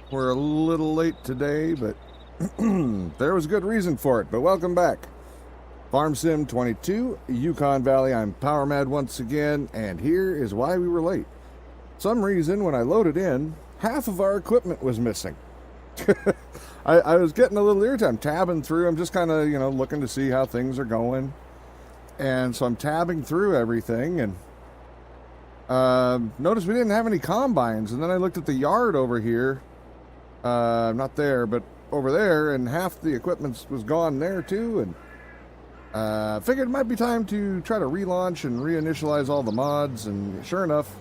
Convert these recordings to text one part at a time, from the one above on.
We're a little late today, but there was a good reason for it. But welcome back. Farm Sim 22, Yukon Valley. I'm Power Mad once again, and here is why we were late. Some reason, when I loaded in, half of our equipment was missing. I was getting a little irritated. I'm tabbing through. I'm just kind of, looking to see how things are going. And so I'm tabbing through everything, and noticed we didn't have any combines. And then I looked at the yard over here. Not there, but over there, and half the equipment was gone there too, and figured it might be time to try to relaunch and reinitialize all the mods, and sure enough,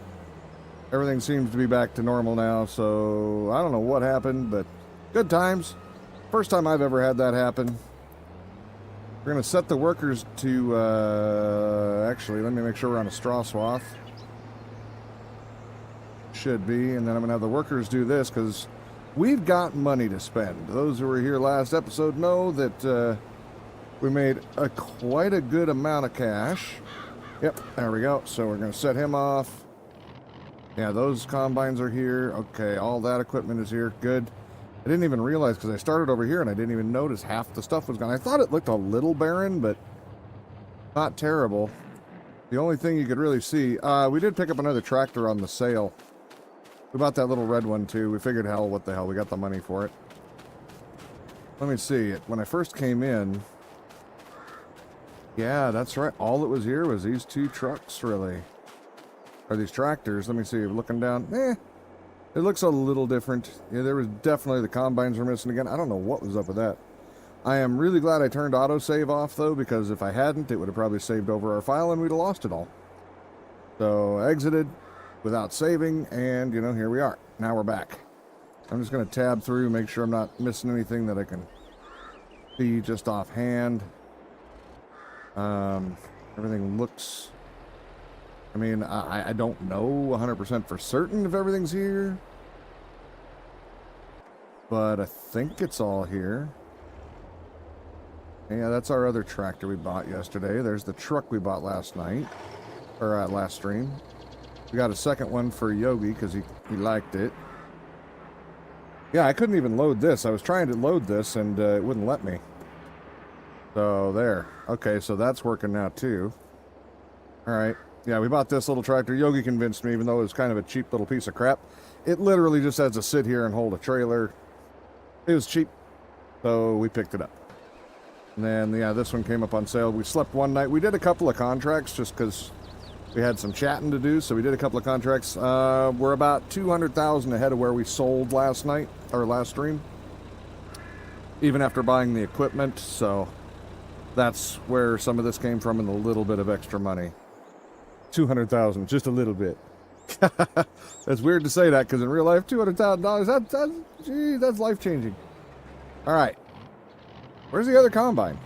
everything seems to be back to normal now, so I don't know what happened, but good times. First time I've ever had that happen. We're going to set the workers to, actually, let me make sure we're on a straw swath. Should be, and then I'm going to have the workers do this, because we've got money to spend. Those who were here last episode know that we made quite a good amount of cash. Yep, there we go. So we're going to set him off. Yeah, those combines are here. Okay, all that equipment is here. Good. I didn't even realize because I started over here and I didn't even notice half the stuff was gone. I thought it looked a little barren, but not terrible. The only thing you could really see, we did pick up another tractor on the sale. We bought that little red one too. We figured, hell, what the hell, we got the money for it. Let me see. When I first came in, yeah, that's right. All that was here was these two trucks, really. Or these tractors. Let me see. Looking down, it looks a little different. Yeah, there was definitely, the combines were missing again. I don't know what was up with that. I am really glad I turned autosave off, though, because if I hadn't, it would have probably saved over our file and we'd have lost it all. So, exited without saving, and, here we are. Now we're back. I'm just going to tab through, make sure I'm not missing anything that I can see just offhand. Everything looks... I mean, I don't know 100% for certain if everything's here. But I think it's all here. Yeah, that's our other tractor we bought yesterday. There's the truck we bought last night. Or last stream. We got a second one for Yogi because he liked it. Yeah, I couldn't even load this. I was trying to load this and it wouldn't let me. So there. Okay, so that's working now too. Alright. Yeah, we bought this little tractor. Yogi convinced me, even though it was kind of a cheap little piece of crap. It literally just has to sit here and hold a trailer. It was cheap, so we picked it up. And then, yeah, this one came up on sale. We slept one night. We did a couple of contracts just because we had some chatting to do, so we did a couple of contracts. We're about 200,000 ahead of where we sold last night, or last stream. Even after buying the equipment, so that's where some of this came from, and a little bit of extra money. 200,000, just a little bit. That's weird to say that, because in real life, $200,000, that's life-changing. All right. Where's the other combine?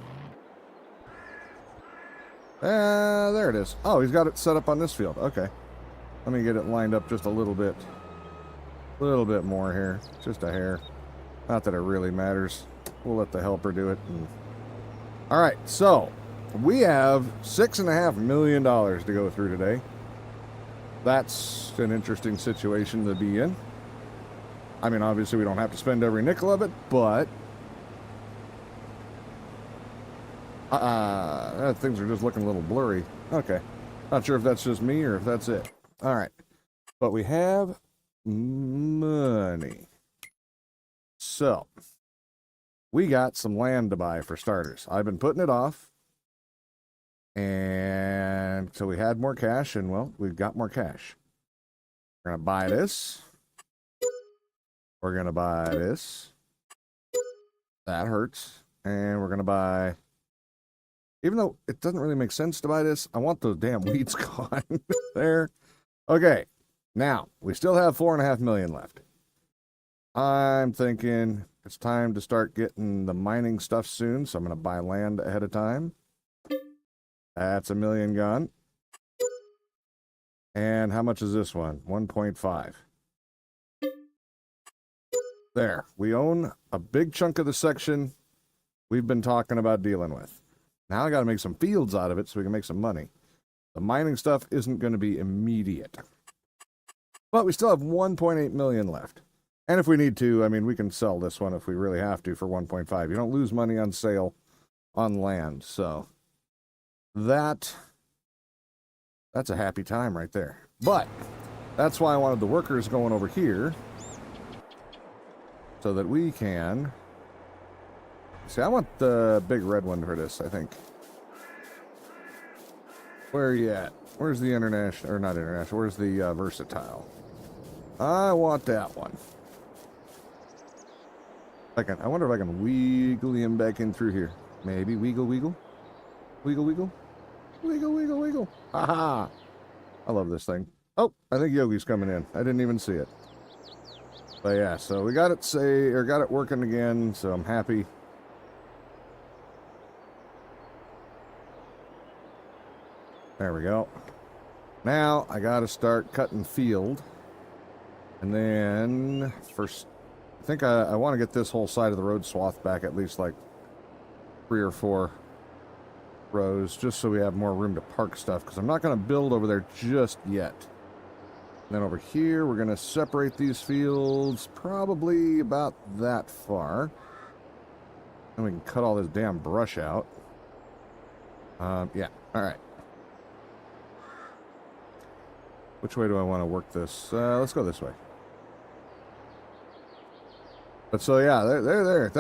There it is. Oh, he's got it set up on this field. Okay. Let me get it lined up just a little bit. A little bit more here. Just a hair. Not that it really matters. We'll let the helper do it. All right, so we have $6.5 million to go through today. That's an interesting situation to be in. I mean, obviously we don't have to spend every nickel of it, but things are just looking a little blurry. Okay. Not sure if that's just me or if that's it. All right. But we have money. So, we got some land to buy for starters. I've been putting it off. And so we had more cash, and, well, we've got more cash. We're going to buy this. We're going to buy this. That hurts. And we're going to buy... Even though it doesn't really make sense to buy this, I want those damn weeds gone. There. Okay. Now, we still have $4.5 million left. I'm thinking it's time to start getting the mining stuff soon, so I'm going to buy land ahead of time. That's $1 million gone. And how much is this one? 1.5. There. We own a big chunk of the section we've been talking about dealing with. Now I got to make some fields out of it so we can make some money. The mining stuff isn't going to be immediate. But we still have 1.8 million left. And if we need to, I mean, we can sell this one if we really have to for 1.5. You don't lose money on sale on land, so that's a happy time right there. But that's why I wanted the workers going over here so that we can... See, I want the big red one for this, I think. Where are you at? Where's the international, or not international, where's the versatile? I want that one. I wonder if I can wiggle him back in through here. Maybe. Wiggle, wiggle. Wiggle, wiggle. Wiggle, wiggle, wiggle. Aha! I love this thing. Oh, I think Yogi's coming in. I didn't even see it. But yeah, so we got it working again, so I'm happy. There we go. Now I got to start cutting field. And then first, I think I want to get this whole side of the road swath back at least like 3 or 4 rows, just so we have more room to park stuff, because I'm not going to build over there just yet. And then over here, we're going to separate these fields probably about that far. And we can cut all this damn brush out. Yeah, all right. Which way do I want to work this? Let's go this way. But so yeah, there.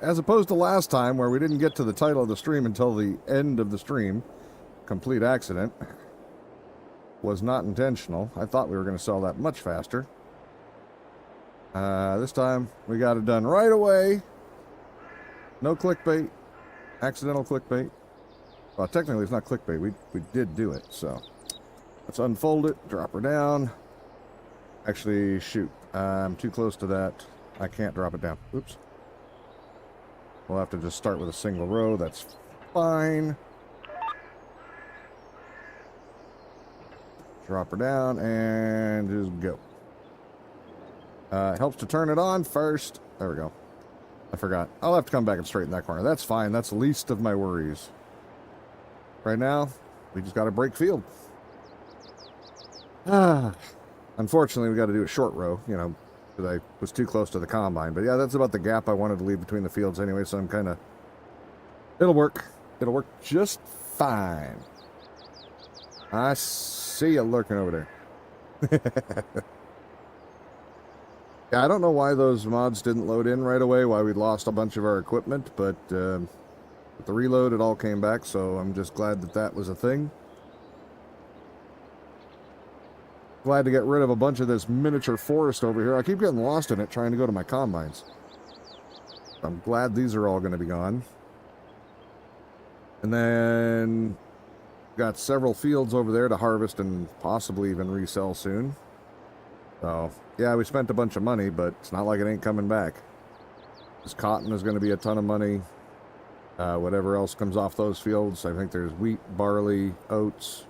As opposed to last time where we didn't get to the title of the stream until the end of the stream. Complete accident. Was not intentional. I thought we were going to sell that much faster. This time we got it done right away. No clickbait. Accidental clickbait. Well, technically it's not clickbait. We did do it, so... Let's unfold it, drop her down. Actually, shoot. I'm too close to that. I can't drop it down. Oops. We'll have to just start with a single row. That's fine. Drop her down and just go. Helps to turn it on first. There we go. I forgot. I'll have to come back and straighten that corner. That's fine. That's the least of my worries. Right now, we just got to break field. Unfortunately, we got to do a short row, you know, because I was too close to the combine. But yeah, that's about the gap I wanted to leave between the fields anyway, so I'm kind of... It'll work. It'll work just fine. I see you lurking over there. Yeah, I don't know why those mods didn't load in right away, why we lost a bunch of our equipment, but with the reload, it all came back, so I'm just glad that that was a thing. Glad to get rid of a bunch of this miniature forest over here. I keep getting lost in it trying to go to my combines. I'm glad these are all going to be gone. And then got several fields over there to harvest and possibly even resell soon. So, yeah, we spent a bunch of money, but it's not like it ain't coming back. This cotton is going to be a ton of money. Whatever else comes off those fields. I think there's wheat, barley, oats.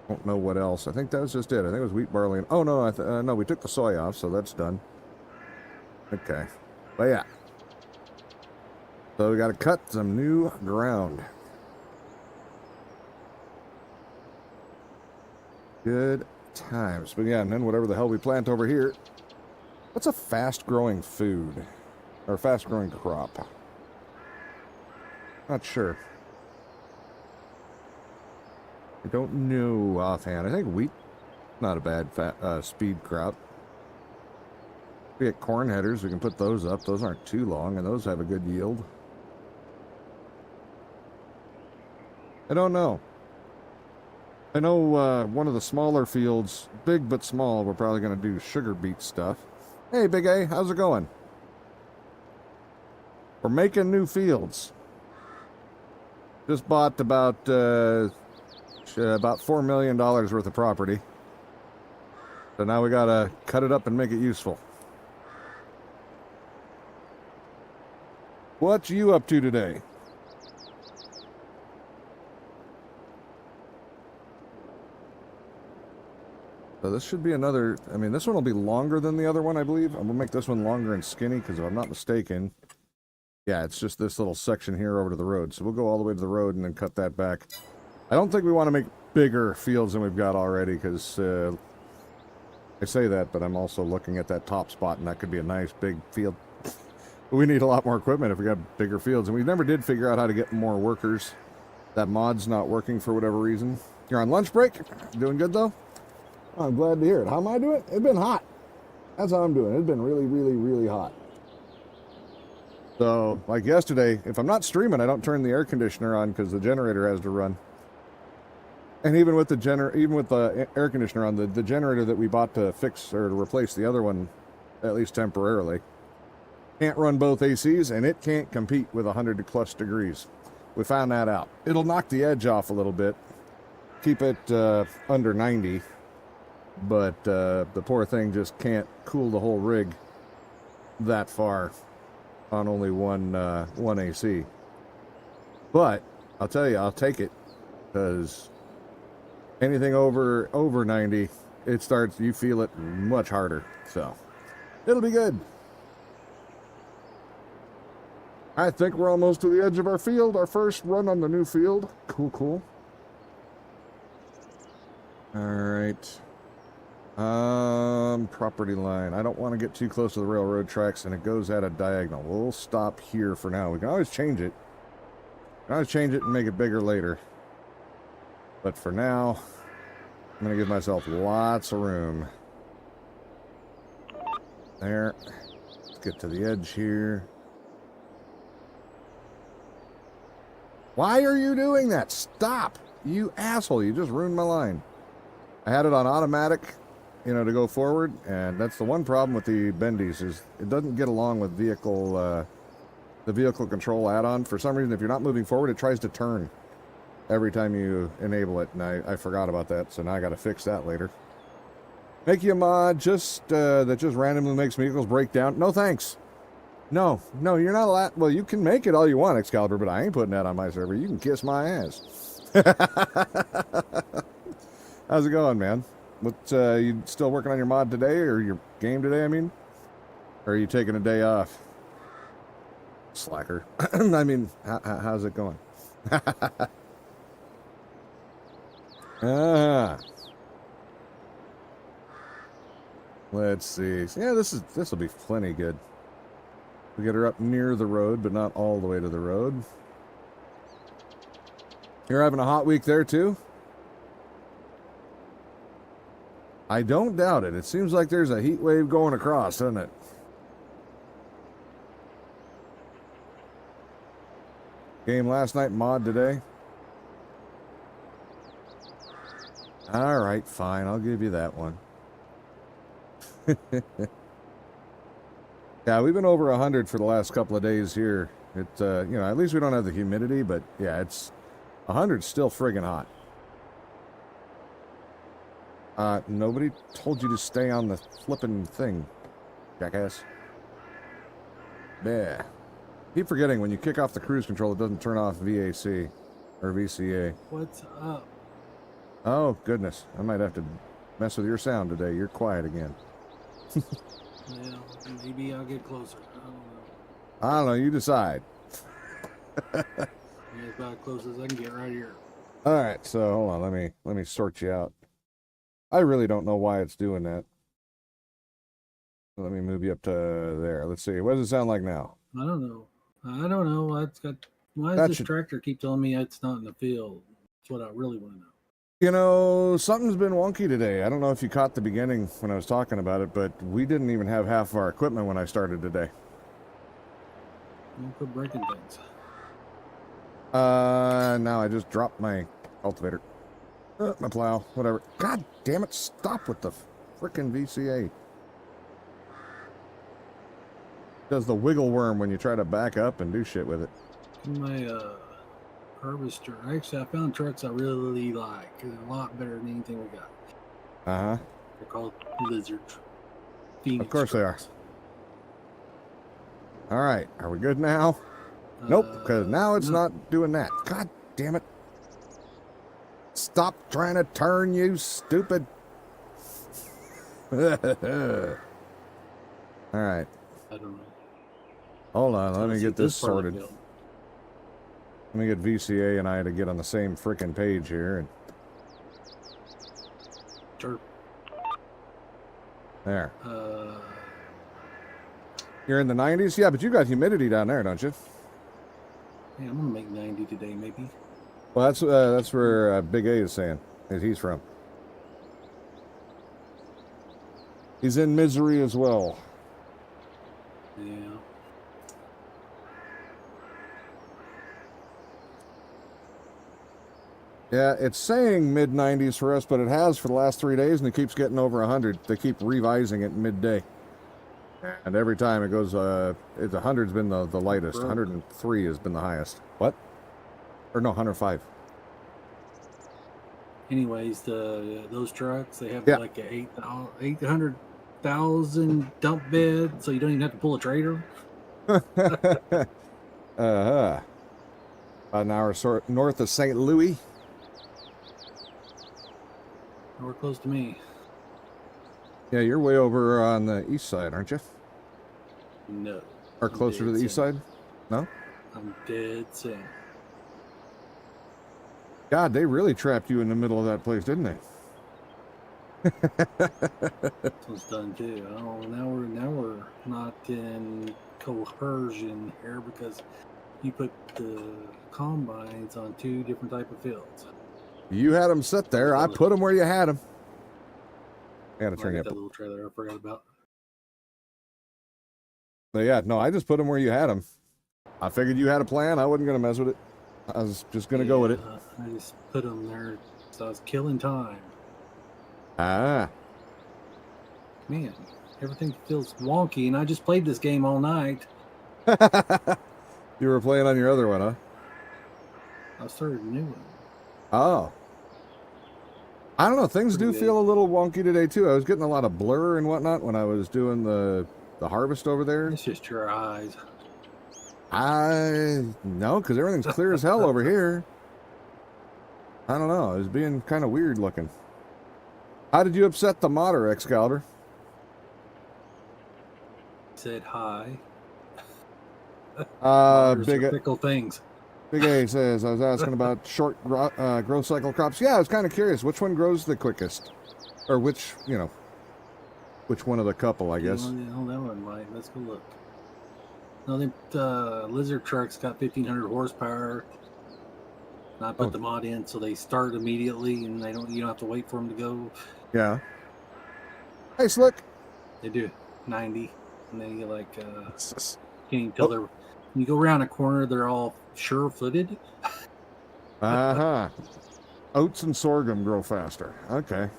Don't know what else. I think that was just it. I think it was wheat, barley, and... Oh, no, no, we took the soy off, so that's done. Okay. But, yeah. So, we got to cut some new ground. Good times. But, yeah, and then whatever the hell we plant over here. What's a fast-growing food? Or fast-growing crop? Not sure. I don't know offhand. I think wheat, not a bad speed crop. We get corn headers. We can put those up. Those aren't too long, and those have a good yield. I don't know. I know one of the smaller fields, big but small, we're probably going to do sugar beet stuff. Hey, Big A, how's it going? We're making new fields. Just bought about $4 million worth of property. So now we gotta cut it up and make it useful. What you up to today? So this should be another, I mean, this one will be longer than the other one, I believe. I'm gonna make this one longer and skinny, because if I'm not mistaken, yeah, it's just this little section here over to the road. So we'll go all the way to the road and then cut that back. I don't think we want to make bigger fields than we've got already, because, yeah, I say that, but I'm also looking at that top spot, and that could be a nice big field. We need a lot more equipment if we got bigger fields, and we never did figure out how to get more workers. That mod's not working for whatever reason. You're on lunch break? Doing good, though? Oh, I'm glad to hear it. How am I doing? It's been hot. That's how I'm doing. It's been really, really, really hot. So, like yesterday, if I'm not streaming, I don't turn the air conditioner on because the generator has to run. And even with the air conditioner on, the generator that we bought to fix or to replace the other one, at least temporarily, can't run both ACs, and it can't compete with 100 plus degrees. We found that out. It'll knock the edge off a little bit, keep it under 90, but the poor thing just can't cool the whole rig that far on only one AC. But I'll tell you, I'll take it, because anything over 90, you feel it much harder. So it'll be good. I think we're almost to the edge of our field. Our first run on the new field. Cool. All right. Property line. I don't want to get too close to the railroad tracks, and it goes at a diagonal. We'll stop here for now. We can always change it. And make it bigger later. But for now, I'm going to give myself lots of room. There. Let's get to the edge here. Why are you doing that? Stop! You asshole. You just ruined my line. I had it on automatic, to go forward, and that's the one problem with the bendies is it doesn't get along with the vehicle control add-on. For some reason, if you're not moving forward, it tries to turn every time you enable it, and I forgot about that, so now I got to fix that later. Make you a mod that just randomly makes vehicles break down. No thanks. No, you're not allowed. Well, you can make it all you want, Excalibur, but I ain't putting that on my server. You can kiss my ass. How's it going, man? You still working on your mod today, or your game today, I mean? Or are you taking a day off? Slacker. I mean, how's it going? Let's see. Yeah, this will be plenty good. We get her up near the road, but not all the way to the road. You're having a hot week there, too? I don't doubt it. It seems like there's a heat wave going across, doesn't it? Game last night, mod today. All right, fine. I'll give you that one. Yeah, we've been over 100 for the last couple of days here. At least we don't have the humidity, but yeah, it's 100's still friggin' hot. Nobody told you to stay on the flippin' thing, jackass. Yeah. Keep forgetting when you kick off the cruise control, it doesn't turn off VAC or VCA. What's up? Oh, goodness. I might have to mess with your sound today. You're quiet again. Well, maybe I'll get closer. I don't know. You decide. Yeah, about as close as I can get right here. All right. So, hold on. Let me sort you out. I really don't know why it's doing that. Let me move you up to there. Let's see. What does it sound like now? I don't know. Why does this tractor keep telling me it's not in the field? That's what I really want to know. Something's been wonky today. I don't know if you caught the beginning when I was talking about it, but we didn't even have half of our equipment when I started today. Don't quit breaking things. Now I just dropped my cultivator. My plow, whatever. God damn it, stop with the frickin' VCA. Does the wiggle worm when you try to back up and do shit with it. My harvester. Actually, I found trucks I really like. They're a lot better than anything we got. Uh-huh. They're called Lizards. Of course trucks. They are. All right, are we good now? Nope, because now it's not doing that. God damn it. Stop trying to turn, you stupid. All right. I don't know. Hold on, let me get this sorted. Let me get VCA and I to get on the same frickin' page here. Sure. There. Uh, You're in the 90s? Yeah, but you got humidity down there, don't you? yeah, I'm gonna make 90 today, maybe. Well, that's where Big A is saying that he's from. He's in misery as well. Yeah. Yeah, it's saying mid-90s for us, but it has for the last 3 days, and it keeps getting over 100. They keep revising it midday. And every time it goes, 100's been the lightest. 103 has been the highest. What? Or no, 105. Anyways, those trucks, they have Yeah. like a 800,000 dump bed, so you don't even have to pull a trailer. About an hour north of St. Louis. Nowhere close to me. Yeah, you're way over on the east side, aren't you? No. Or I'm closer to the dead east center. side? No? I'm dead center. God, they really trapped you in the middle of that place, didn't they? This one's done too. Oh, now we're not in coercion here because you put the combines on 2 different type of fields. You had them sit there. I put them where you had them. I gotta turn you up. That little trailer I forgot about. But yeah, no, I just put them where you had them. I figured you had a plan. I wasn't gonna mess with it. I was just gonna go with it. I just put them there, so I was killing time. Ah. Man, everything feels wonky, and I just played this game all night. You were playing on your other one, huh? I started a new one. Oh. I don't know. Things do feel a little wonky today, too. I was getting a lot of blur and whatnot when I was doing the harvest over there. It's just your eyes. No, because everything's clear as hell over here. I don't know. It was being kind of weird looking. How did you upset the modder, Excalibur? Said hi. Big fickle things. Big A says, I was asking about short growth cycle crops. Yeah, I was kind of curious. Which one grows the quickest? Or which one of the couple, I guess. Oh, that one might. Let's go look. No, the lizard trucks got 1,500 horsepower. And I put the mod in so they start immediately, and you don't have to wait for them to go. Yeah. Hey, Slick. They do 90, and then you like can't even tell they're. When you go around a corner, they're all sure-footed. Uh-huh. Oats and sorghum grow faster. Okay.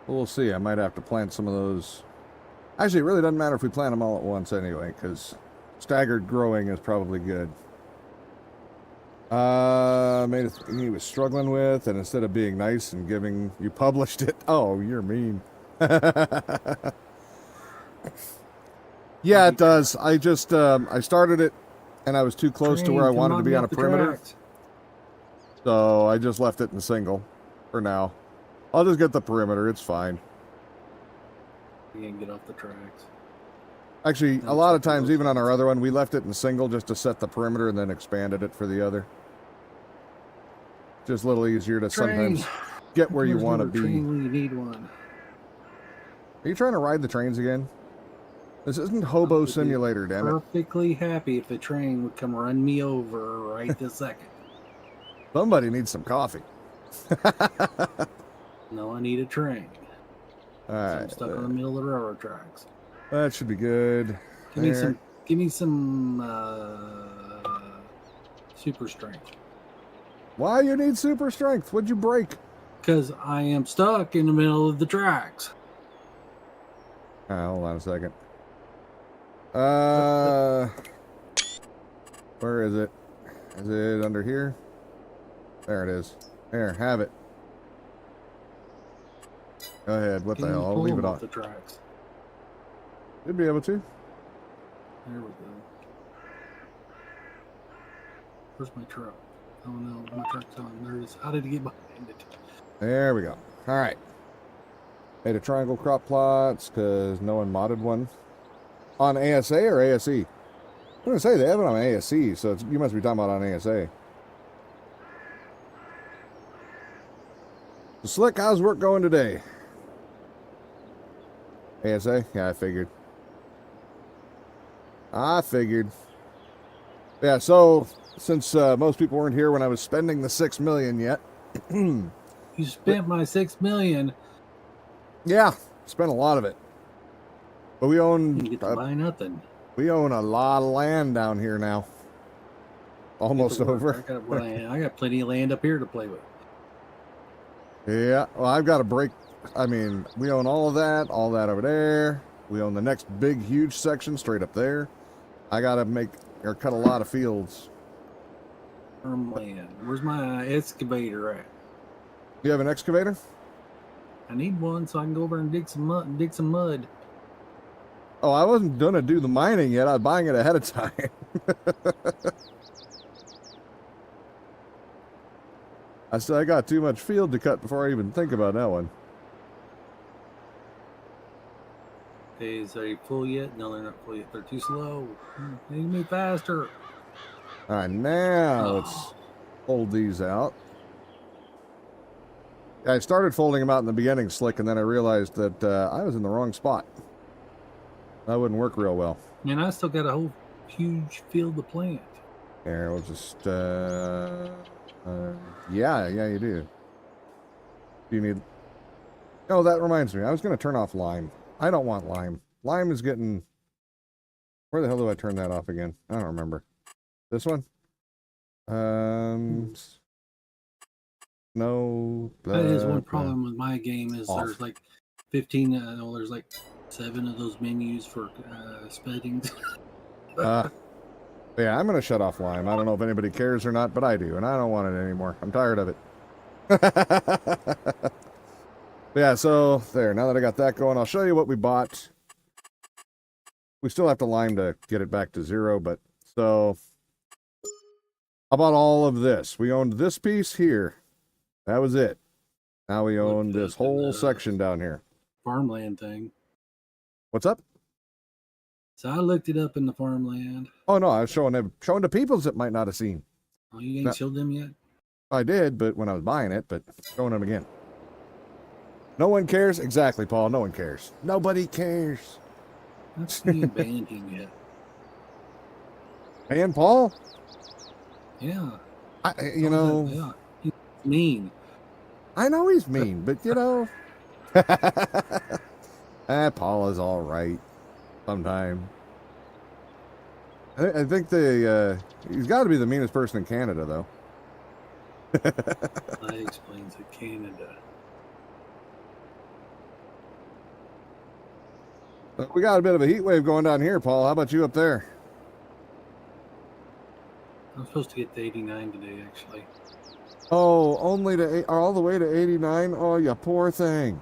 Well, we'll see. I might have to plant some of those. Actually, it really doesn't matter if we plant them all at once anyway, because staggered growing is probably good. Made a thing he was struggling with, and instead of being nice and giving, you published it. Oh, you're mean. Yeah, it does. I just I started it, and I was too close to where I wanted to be on a perimeter. So I just left it in single for now. I'll just get the perimeter. It's fine. You can get off the tracks. Actually, a lot of times, even on our other one, we left it in single just to set the perimeter and then expanded it for the other. Just a little easier to sometimes get where you want to be. Train when you need one. Are you trying to ride the trains again? This isn't Hobo Simulator, damn it. Perfectly happy if the train would come run me over right this second. Somebody needs some coffee. No, I need a train. All right. I'm stuck in the middle of the railroad tracks. That should be good. Give me some super strength. Why you need super strength? What'd you break? Because I am stuck in the middle of the tracks. Hold on a second. Where is it? Is it under here? There it is. There, have it. Go ahead. What the hell? I'll leave it on. The tracks. You'd be able to. There we go. Where's my truck? Oh no, my truck's on. There it is. How did it get behind it? There we go. All right. Made a triangle crop plots because no one modded one. On ASA or ASE? I'm going to say they have it on ASE, so you must be talking about on ASA. So Slick, how's work going today? ASA? Yeah, I figured. Yeah, so since most people weren't here when I was spending the 6 million yet. You spent my 6 million. Yeah, spent a lot of it. But we You own get to buy nothing. we own a lot of land down here now. Almost Get to work. over. I got plenty of land up here to play with. Yeah, well, I've got to break. I mean, we own all that over there. We own the next big, huge section straight up there. I got to make or cut a lot of fields. Farmland. Where's my excavator at? You have an excavator? I need one so I can go over and dig some mud. Oh, I wasn't going to do the mining yet. I was buying it ahead of time. I said I got too much field to cut before I even think about that one. Okay, is they full yet? No, they're not full yet. They're too slow. They need to move faster. All right, now let's fold these out. I started folding them out in the beginning, Slick, and then I realized that I was in the wrong spot. That wouldn't work real well. Man, I still got a whole huge field to plant. Here, we'll just, yeah, you do. You need, oh, that reminds me. I was going to turn off lime. I don't want lime. Lime is getting, where the hell do I turn that off again? I don't remember. This one? No. That is one problem with my game is off. there's like 15, there's like 7 of those menus for settings. Yeah, I'm going to shut off lime. I don't know if anybody cares or not, but I do, and I don't want it anymore. I'm tired of it. Yeah, so there. Now that I got that going, I'll show you what we bought. We still have to lime to get it back to 0, but so I bought all of this. We owned this piece here. That was it. Now we own this whole section down here. Farmland thing. What's up? So I looked it up in the farmland. Oh no, I was showing the peoples that might not have seen. Oh, you ain't showed them yet? I did, but when I was buying it, but showing them again. No one cares? Exactly, Paul. No one cares. Nobody cares. That's me banned him yet. And Paul? Yeah. You know. Yeah. He's mean. I know he's mean, but you know. Paul is all right. Sometime. I think he's got to be the meanest person in Canada, though. That explains it. Canada. We got a bit of a heat wave going down here, Paul. How about you up there? I'm supposed to get to 89 today, actually. Oh, only to all the way to 89? Oh, you poor thing.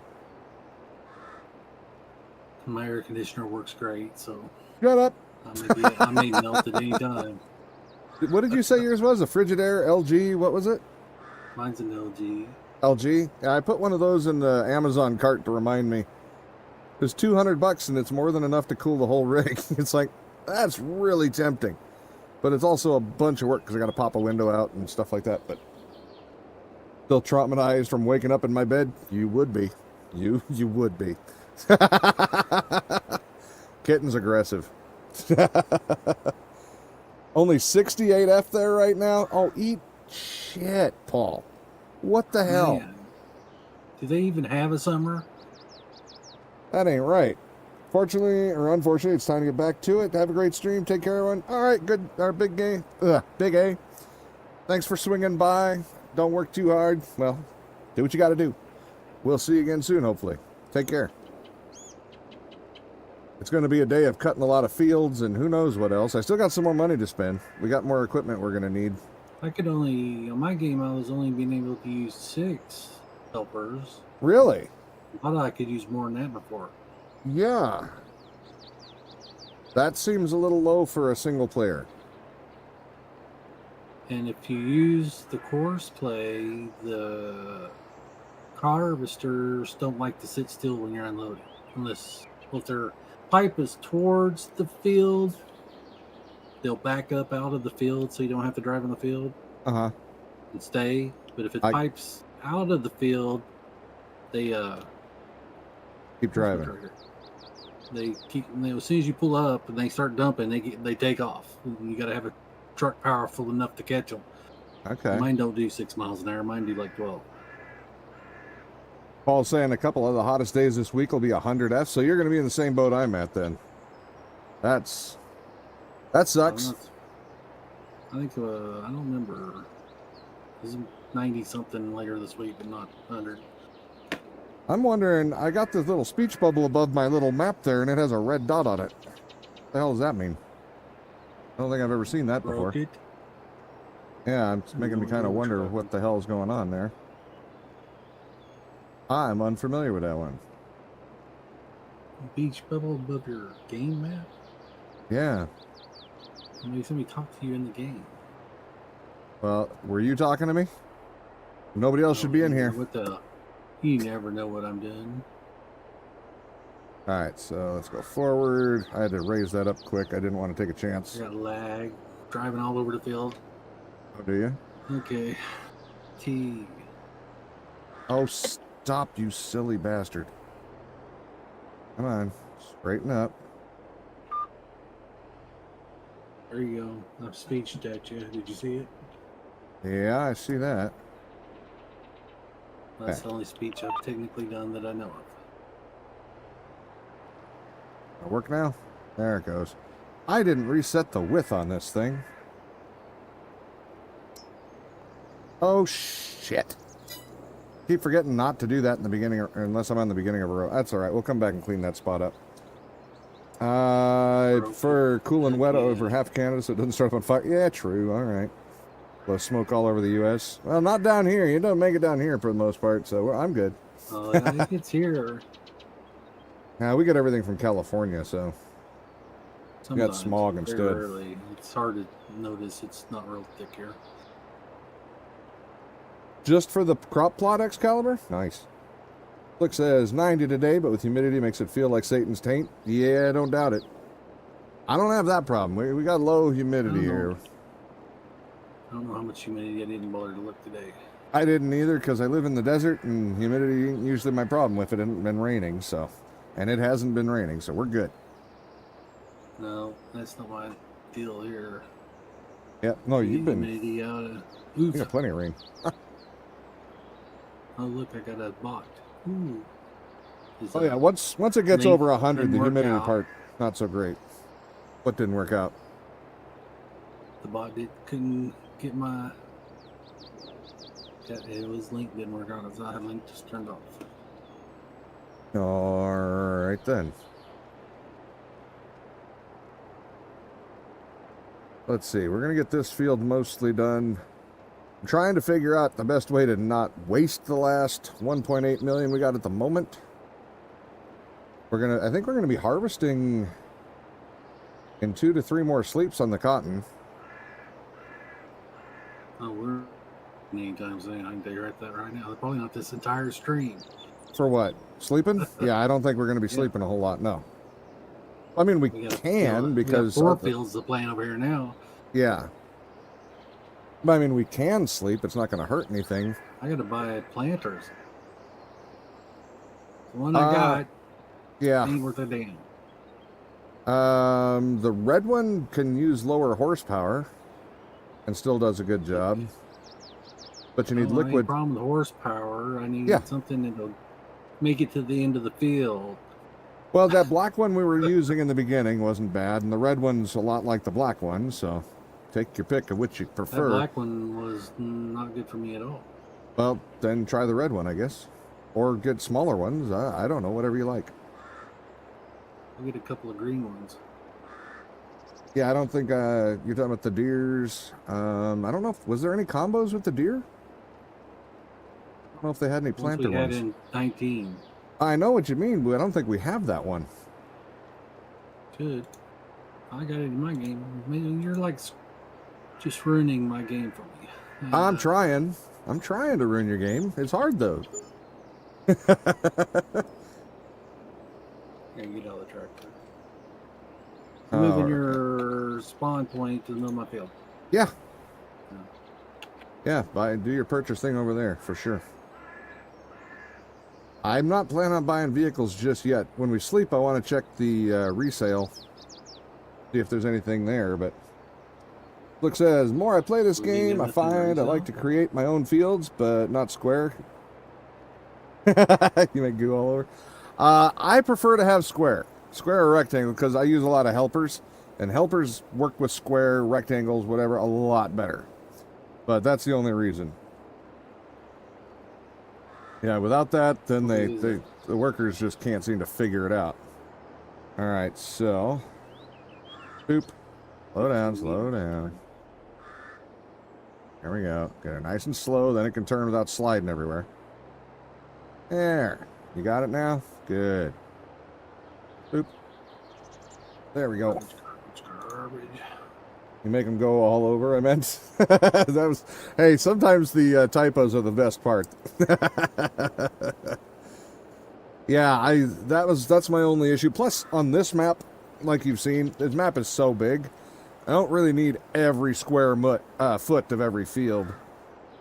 My air conditioner works great, so Shut up. I may melt at any time. What did you say yours was? A Frigidaire LG? What was it? Mine's an LG. LG? Yeah, I put one of those in the Amazon cart to remind me. It's $200 and it's more than enough to cool the whole rig. It's like, that's really tempting. But it's also a bunch of work because I got to pop a window out and stuff like that. But still traumatized from waking up in my bed? You would be. You would be. Kitten's aggressive. Only 68F there right now? Oh, eat shit, Paul. What the hell? Man. Do they even have a summer? That ain't right. Fortunately or unfortunately, it's time to get back to it. Have a great stream. Take care, everyone. All right, good. Our big A. Thanks for swinging by. Don't work too hard. Well, do what you got to do. We'll see you again soon, hopefully. Take care. It's going to be a day of cutting a lot of fields and who knows what else. I still got some more money to spend. We got more equipment we're going to need. I could only, on my game, I was only being able to use 6 helpers. Really? I thought I could use more than that before. Yeah. That seems a little low for a single player. And if you use the course play, the harvesters don't like to sit still when you're unloading. Unless if their pipe is towards the field, they'll back up out of the field so you don't have to drive in the field. Uh-huh. And stay. But if it pipes out of the field, They Keep driving. They as soon as you pull up and they start dumping, they take off. You got to have a truck powerful enough to catch them. Okay. Mine don't do 6 miles an hour. Mine do like 12. Paul's saying a couple of the hottest days this week will be 100 F, so you're going to be in the same boat I'm at then. That sucks. I think I don't remember. This is 90 something later this week, but not 100. I'm wondering, I got this little speech bubble above my little map there, and it has a red dot on it. What the hell does that mean? I don't think I've ever seen that before. Broke it. Yeah, it's making me kind of wonder what the hell is going on there. I'm unfamiliar with that one. Beach bubble above your game map? Yeah. Maybe somebody talked to you in the game. Well, were you talking to me? Nobody else should be in here. What the? You never know what I'm doing. All right, so let's go forward. I had to raise that up quick. I didn't want to take a chance. I got lag. Driving all over the field. Oh, do you? Okay. T. Oh, stop, you silly bastard. Come on. Straighten up. There you go. I've speeched at you. Did you see it? Yeah, I see that. That's the only speech I've technically done that I know of. It'll work now? There it goes. I didn't reset the width on this thing. Oh, shit. Keep forgetting not to do that in the beginning, or unless I'm on the beginning of a row. That's all right. We'll come back and clean that spot up. I prefer cool and wet over half Canada so it doesn't start up on fire. Yeah, true. All right. Blow smoke all over the U.S. Well, not down here. You don't make it down here for the most part, so I'm good. Oh, I think it's here. Now we get everything from California, so we got smog instead. Rarely. It's hard to notice. It's not real thick here. Just for the crop plot, Excalibur? Nice. Look says 90 today, but with humidity makes it feel like Satan's taint. Yeah, don't doubt it. I don't have that problem. We got low humidity here. I don't know how much humidity. I didn't bother to look today. I didn't either because I live in the desert and humidity ain't usually my problem if it hasn't been raining. So, and it hasn't been raining, so we're good. No, that's not my deal here. Yeah, no, you've been. Humidity out of. You got plenty of rain. Oh look, I got a bot. Ooh. Oh yeah, once it gets over 100, the humidity out. part not so great. What didn't work out? The bot couldn't get my. It was link didn't work out. I had link just turned off. All right then. Let's see. We're gonna get this field mostly done. I'm trying to figure out the best way to not waste the last 1.8 million we got at the moment. I think we're gonna be harvesting in 2 to 3 more sleeps on the cotton. Oh, we're anytime soon. I can tell you right now. Probably not this entire stream. For what? Sleeping? Yeah, I don't think we're gonna be sleeping a whole lot. No. I mean, we can because we got 4 fields to plant over here now. Yeah. But I mean, we can sleep. It's not going to hurt anything. I got to buy planters. The one I got ain't worth a damn. The red one can use lower horsepower and still does a good job. But you need liquid. I ain't problem with horsepower. I need something that'll make it to the end of the field. Well, that black one we were using in the beginning wasn't bad, and the red one's a lot like the black one, so take your pick of which you prefer. That black one was not good for me at all. Well, then try the red one, I guess. Or get smaller ones. I don't know, whatever you like. I'll get a couple of green ones. Yeah, I don't think you're talking about the deers. I don't know. Was there any combos with the deer? I don't know if they had any planter ones. We had in 19. I know what you mean, but I don't think we have that one. Should. I got it in my game. Maybe you're like just ruining my game for me. I'm trying. I'm trying to ruin your game. It's hard though. Here, get out of the tractor. Moving your spawn point to the middle of my field. Yeah. Yeah, do your purchase thing over there for sure. I'm not planning on buying vehicles just yet. When we sleep, I want to check the resale, see if there's anything there. But Look says, more I play this Would you game, get I nothing find I like resale? to create my own fields, but not square. You make goo all over. I prefer to have square or rectangle, because I use a lot of helpers, and helpers work with square, rectangles, whatever, a lot better. But that's the only reason. Yeah, without that, then the workers just can't seem to figure it out. All right, so boop, slow down. There we go. Get it nice and slow, then it can turn without sliding everywhere. There, you got it now. Good. Boop. There we go. Garbage. You make them go all over, I meant. That was, hey, sometimes the typos are the best part. Yeah, that's my only issue. Plus, on this map, like you've seen, this map is so big, I don't really need every square foot of every field.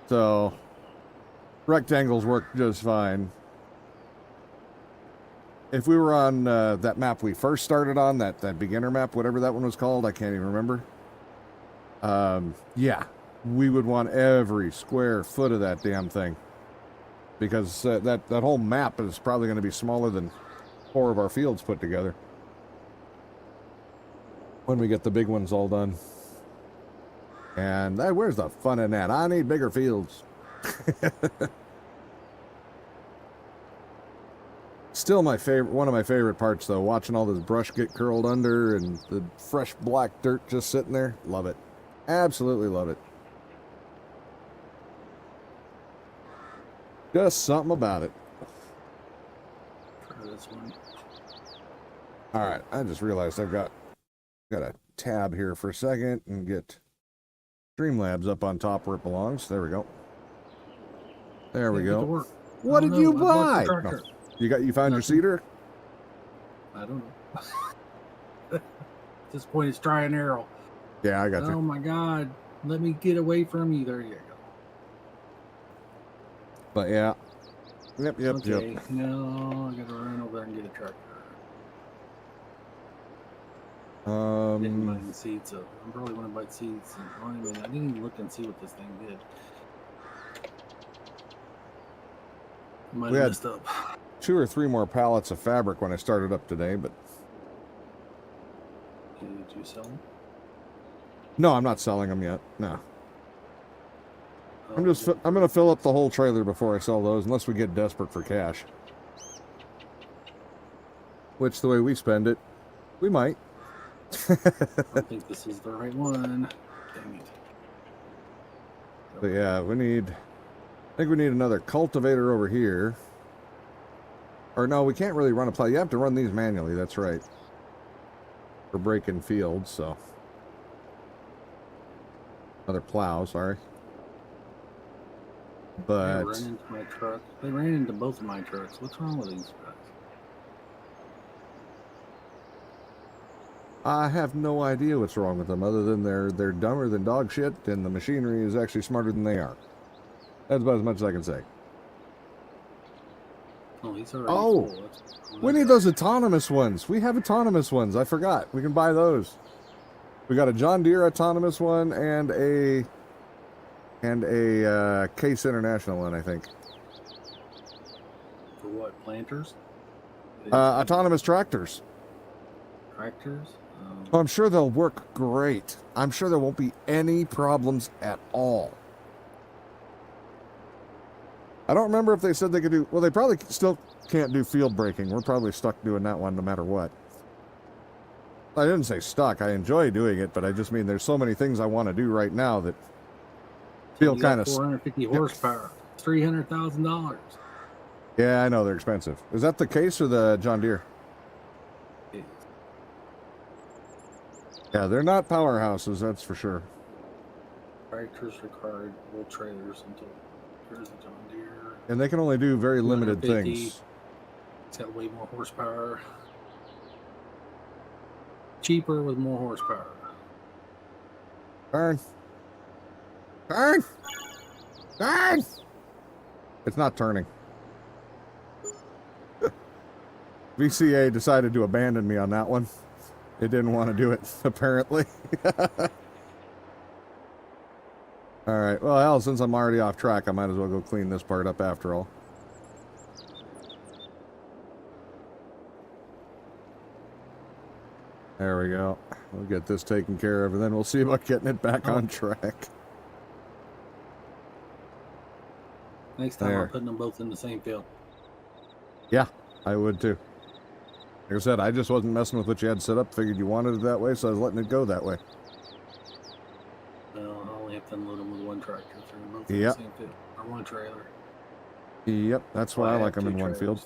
So, rectangles work just fine. If we were on that map we first started on, that beginner map, whatever that one was called, I can't even remember. Yeah, we would want every square foot of that damn thing, because that whole map is probably going to be smaller than 4 of our fields put together when we get the big ones all done. And where's the fun in that? I need bigger fields. Still one of my favorite parts, though, watching all this brush get curled under and the fresh black dirt just sitting there. Love it. Absolutely love it. Just something about it. Try this one. All right, I just realized I've got a tab here for a second and get Streamlabs up on top where it belongs. There we go. There we go. What did you buy? No. You found your cedar? I don't know. At this point, it's try and arrow. Yeah, I got you. Oh my God! Let me get away from you. There you go. But yeah. Yep. Okay. No, I gotta run over there and get a tractor. Didn't buy any seeds, so I probably want to buy seeds. I didn't even look and see what this thing did. Might have messed up. 2 or 3 more pallets of fabric when I started up today, but Did you sell them? no, I'm not selling them yet. No. Oh, I'm going to fill up the whole trailer before I sell those, unless we get desperate for cash. Which, the way we spend it, we might. I don't think this is the right one. Dang it. But yeah, I think we need another cultivator over here. Or no, we can't really run a plow. You have to run these manually, that's right. For breaking fields, so. Another plow, sorry. But They ran into my truck. They ran into both of my trucks. What's wrong with these guys? I have no idea what's wrong with them, other than they're dumber than dog shit, and the machinery is actually smarter than they are. That's about as much as I can say. Oh, he's already full. We need those autonomous ones. We have autonomous ones. I forgot. We can buy those. We got a John Deere autonomous one and a Case International one, I think. For what? Planters? Autonomous tractors. Tractors? I'm sure they'll work great. I'm sure there won't be any problems at all. I don't remember if they said they could do... Well, they probably still can't do field breaking. We're probably stuck doing that one no matter what. I didn't say stuck. I enjoy doing it, but I just mean there's so many things I want to do right now that feel kind of... 450 horsepower. $300,000. Yeah, I know. They're expensive. Is that the Case or the John Deere? Yeah, they're not powerhouses, that's for sure. Tractors required full trailers until there's a John Deere. And they can only do very limited 250. things. It's got way more horsepower. Cheaper with more horsepower. Turn. Turn! Turn! It's not turning. VCA decided to abandon me on that one. It didn't want to do it, apparently. All right. Well, hell, since I'm already off track, I might as well go clean this part up after all. There we go. We'll get this taken care of, and then we'll see about getting it back on track. Next time I'm putting them both in the same field. Yeah, I would too. Like I said, I just wasn't messing with what you had set up. Figured you wanted it that way, so I was letting it go that way. Well, I only have to unload them with one tractor, so they're both in the same field. Or one trailer. Yep, that's why I like them in one field.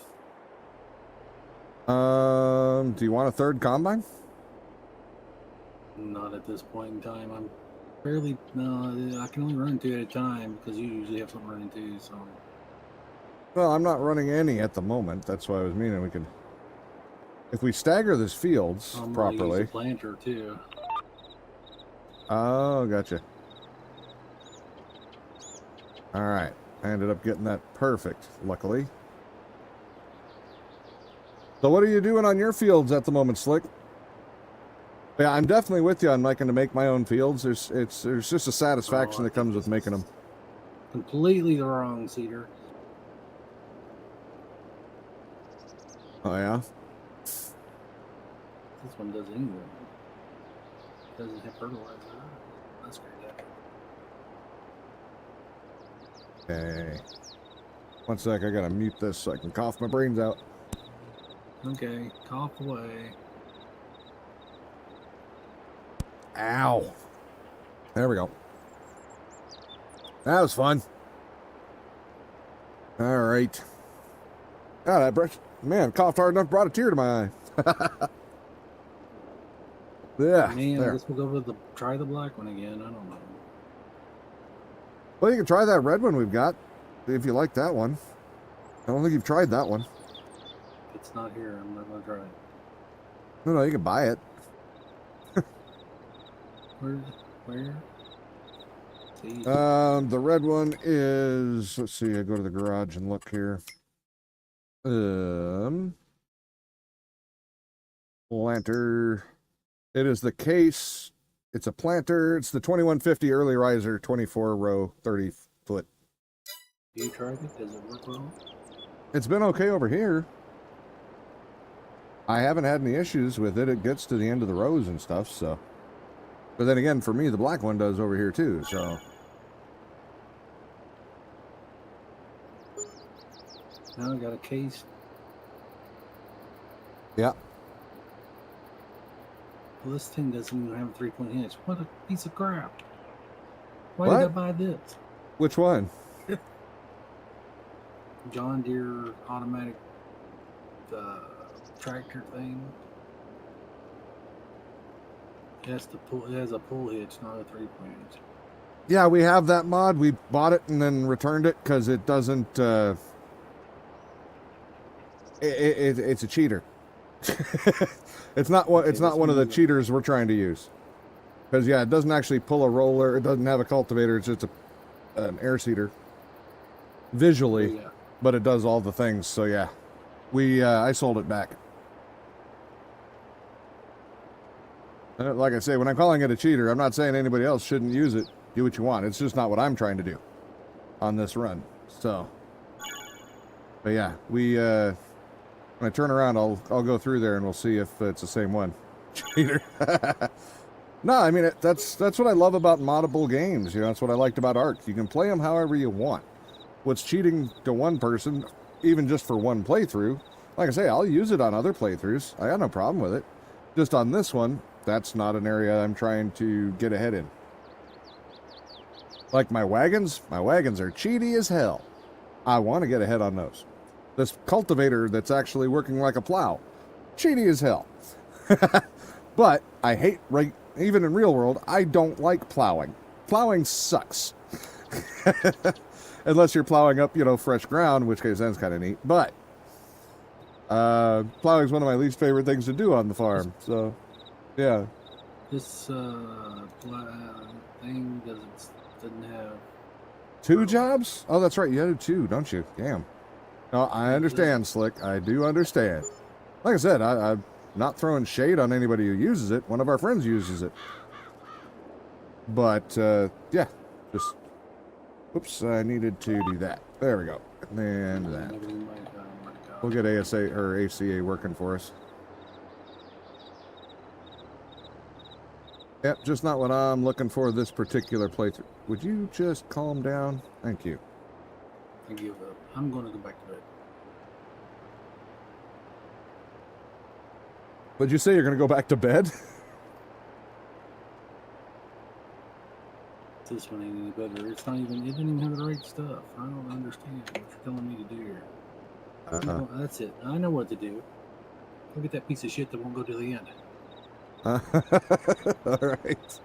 Do you want a third combine? Not at this point in time. I'm fairly... No, I can only run 2 at a time, because you usually have something running 2, so... Well, I'm not running any at the moment. That's why I was meaning we could... If we stagger this fields properly... Use a planter, too. Oh, gotcha. Alright. I ended up getting that perfect, luckily. So what are you doing on your fields at the moment, Slick? Yeah, I'm definitely with you on liking to make my own fields. There's just a satisfaction that comes with making them. Completely the wrong seeder. Oh, yeah? This one does anyway. It doesn't have fertilizer. That's great. Okay. One sec, I gotta mute this so I can cough my brains out. Okay, cough away. Ow. There we go. That was fun. All right. God, that brush, man, coughed hard enough, brought a tear to my eye. Yeah. Man, there. I guess we'll go with try the black one again. I don't know. Well, you can try that red one we've got, if you like that one. I don't think you've tried that one. It's not here. I'm not gonna try it. No, you can buy it. Where? See. The red one is, let's see, I go to the garage and look here. Planter. It is the case. It's a planter. It's the 2150 early riser, 24 row, 30 foot. You tried it? Does it work well? It's been okay over here. I haven't had any issues with it. It gets to the end of the rows and stuff, so. But then again, for me, the black one does over here too, so. Now I got a case. Yeah. Well, this thing doesn't even have a 3-point hitch. What a piece of crap. Why What? did I buy this? Which one? John Deere automatic tractor thing. It has a pull hitch, not a 3-point hitch. Yeah, we have that mod. We bought it and then returned it because it doesn't. It's a cheater. It's not one. It's not one of the cheaters we're trying to use. Because yeah, it doesn't actually pull a roller. It doesn't have a cultivator. It's just an air seeder. Visually, Yeah. but it does all the things. So yeah, I sold it back. Like I say, when I'm calling it a cheater, I'm not saying anybody else shouldn't use it. Do what you want. It's just not what I'm trying to do on this run. So, but yeah, when I turn around, I'll go through there and we'll see if it's the same one. Cheater. No, I mean that's what I love about moddable games. You know, that's what I liked about Ark. You can play them however you want. What's cheating to one person, even just for one playthrough, like I say, I'll use it on other playthroughs. I got no problem with it. Just on this one, that's not an area I'm trying to get ahead in. Like my wagons are cheaty as hell. I want to get ahead on those. This cultivator that's actually working like a plow, cheaty as hell. But I hate, even in real world, I don't like plowing. Plowing sucks. Unless you're plowing up, fresh ground, in which case that's kind of neat. But plowing is one of my least favorite things to do on the farm. So, yeah. This thing doesn't have 2 jobs? Oh, that's right. You do 2, don't you? Damn. No, I understand, Slick. I do understand. Like I said, I'm not throwing shade on anybody who uses it. One of our friends uses it. But, yeah, just, oops, I needed to do that. There we go. And that. We'll get ASA or ACA working for us. Yep, just not what I'm looking for this particular playthrough. Would you just calm down? Thank you. I give up. I'm going to go back to bed. Would you say you're going to go back to bed? This one ain't any better. It's not even. It didn't even have the right stuff. I don't understand what you're telling me to do here. No, that's it. I know what to do. Look at that piece of shit that won't go to the end. All right.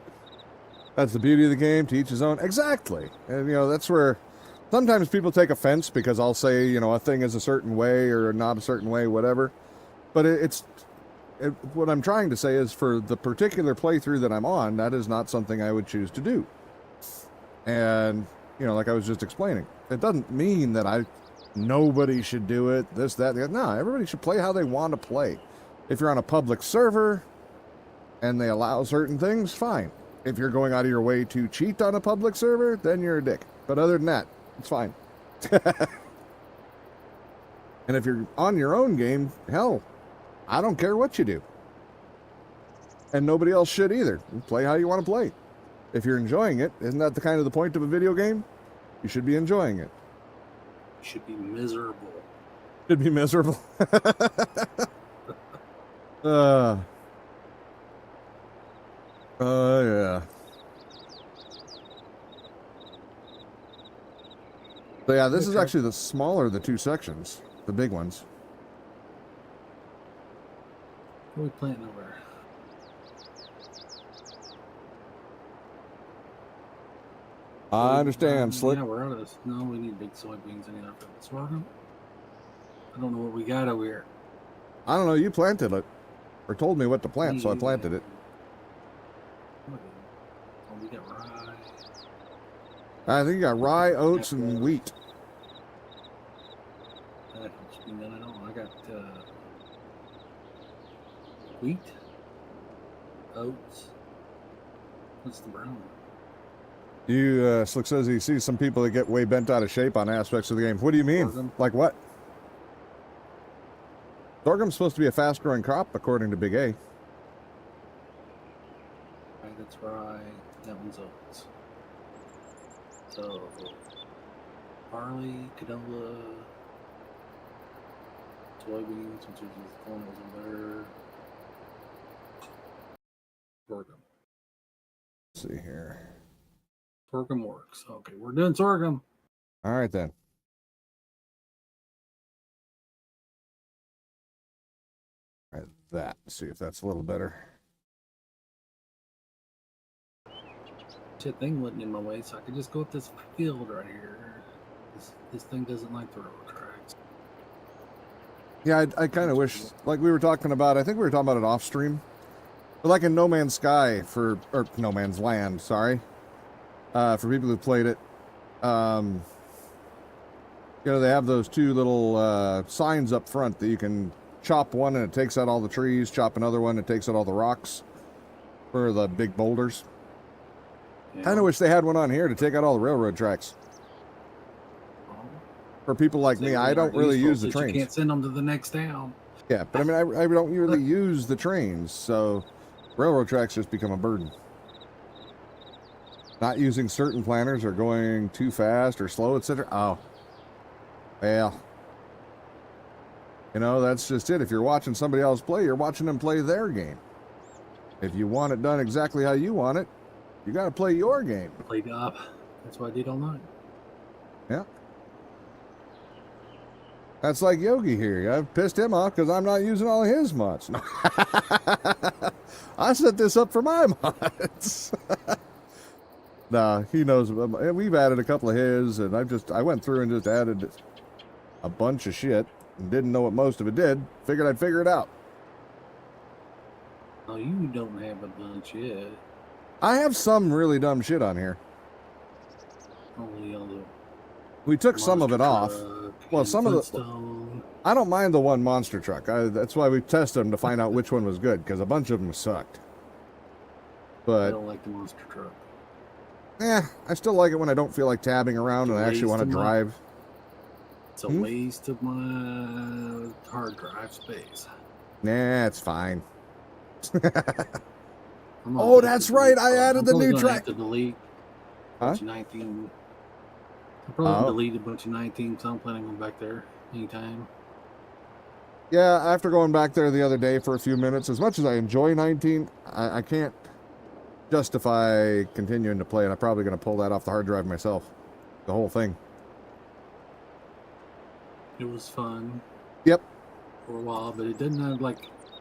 That's the beauty of the game. To each his own. Exactly. And, you know, that's where sometimes people take offense because I'll say, you know, a thing is a certain way or not a certain way, whatever. But what I'm trying to say is for the particular playthrough that I'm on, that is not something I would choose to do. And, you know, like I was just explaining, it doesn't mean that nobody should do it, this, that, the other. No, everybody should play how they want to play. If you're on a public server and they allow certain things, fine. If you're going out of your way to cheat on a public server, then you're a dick. But other than that, it's fine. And if you're on your own game, hell, I don't care what you do. And nobody else should either. You play how you want to play. If you're enjoying it, isn't that the kind of the point of a video game? You should be enjoying it. You should be miserable. Should be miserable. Yeah. So yeah, this is actually the smaller of the two sections, the big ones. What are we planting over there? I understand, Slick. Yeah, we're out of this. No, we need big soybeans anyhow for the sorghum. I don't know what we got over here. I don't know, you planted it. Or told me what to plant, so I planted it. Oh, we got rye. I think you got rye, oats, and wheat. That helps me none at all. I got wheat, oats. What's the brown one? Slick says he sees some people that get way bent out of shape on aspects of the game. What do you mean? Sorghum. Like what? Sorghum's supposed to be a fast-growing crop, according to Big A. Right, that's rye. That one's oats. So, barley, canola, soybeans, which is corn over there. Sorghum. Let's see here. Sorghum works. Okay, we're doing sorghum. All right, then. All right, that. Let's see if that's a little better. Shit thing wasn't in my way, so I could just go up this field right here. This thing doesn't like the railroad tracks. Yeah, I kind of wish, like we were talking about, I think we were talking about it off stream. But like in No Man's Sky or No Man's Land, sorry. For people who played it, you know, they have those two little signs up front that you can chop one and it takes out all the trees, chop another one, it takes out all the rocks for the big boulders. Yeah. Kind of wish they had one on here to take out all the railroad tracks. For people like me, I don't really use the trains. You can't send them to the next town. Yeah, but I mean, I don't really use the trains, so railroad tracks just become a burden. Not using certain planners or going too fast or slow, etc. Oh. Well. You know, that's just it. If you're watching somebody else play, you're watching them play their game. If you want it done exactly how you want it, you got to play your game. Played up. That's what I did all night. Yeah. That's like Yogi here. I've pissed him off because I'm not using all of his mods. I set this up for my mods. Nah, he knows. We've added a couple of his, and I went through and just added a bunch of shit and didn't know what most of it did. Figured I'd figure it out. Oh, you don't have a bunch yet. I have some really dumb shit on here. Only on the We took some of it off. truck Well, and some of the Flintstone. I don't mind the one monster truck. That's why we tested them to find out which one was good because a bunch of them sucked. I But don't like the monster truck. I still like it when I don't feel like tabbing around It's a and I actually want to waste of drive. It's a waste of my hard drive space. Nah, it's fine. I'm Oh, gonna have that's to right. delete I probably- added I'm the probably new gonna track. have to delete a bunch of 19. I'll probably delete a bunch of 19, so I'm planning on back there anytime. Yeah, after going back there the other day for a few minutes, as much as I enjoy 19, I can't justify continuing to play it. I'm probably going to pull that off the hard drive myself. The whole thing. It was fun. Yep. For a while, but it didn't have like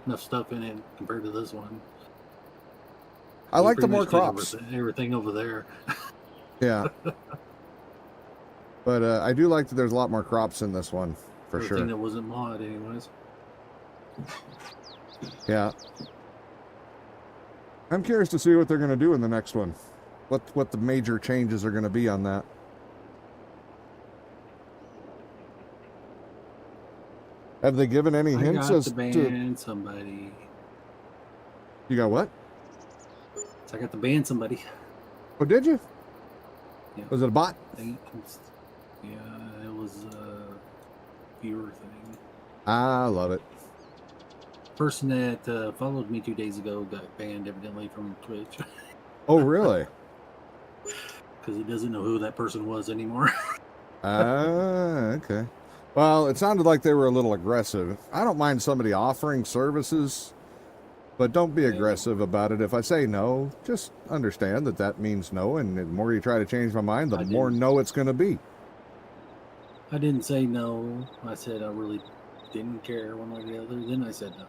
enough stuff in it compared to this one. I like the more crops. Everything over there. Yeah. But I do like that there's a lot more crops in this one, for Everything sure. that wasn't mod, anyways. Yeah. I'm curious to see what they're going to do in the next one. What the major changes are going to be on that. Have they given any hints as to to... ban somebody. You got what? So I got to ban somebody. Oh, did you? Yeah. Was it a bot? Yeah, it was a viewer thing. I love it. Person that followed me 2 days ago got banned evidently from Twitch. Oh, really? Because it doesn't know who that person was anymore. Okay. Well, it sounded like they were a little aggressive. I don't mind somebody offering services, but don't be aggressive about it. If I say no, just understand that that means no, and the more you try to change my mind, the more no it's going to be. I didn't say no. I said I really didn't care one way or the other. Then I said no.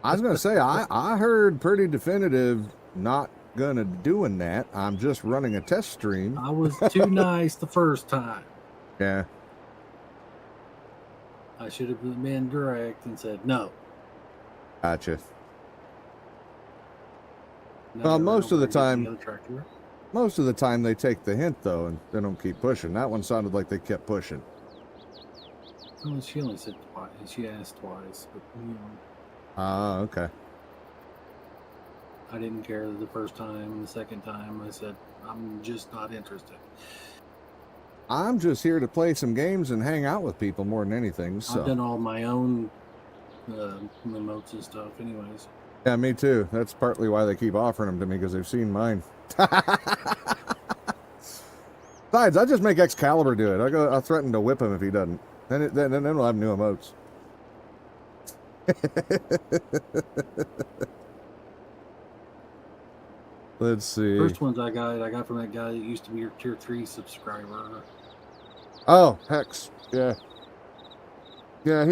I was going to say, I heard pretty definitive not going to doing that. I'm just running a test stream. I was too nice the first time. Yeah. I should have been direct and said no. Gotcha. Well, most of the time they take the hint though, and they don't keep pushing. That one sounded like they kept pushing. Well, she only said twice. She asked twice, but you know. Ah, okay. I didn't care the first time. The second time, I said I'm just not interested. I'm just here to play some games and hang out with people more than anything. So. I've done all my own emotes and stuff, anyways. Yeah, me too. That's partly why they keep offering them to me, because they've seen mine. Besides, I just make Excalibur do it. I'll threaten to whip him if he doesn't. Then we'll have new emotes. Let's see. First ones I got from that guy that used to be your tier 3 subscriber. Oh, Hex. Yeah. Yeah,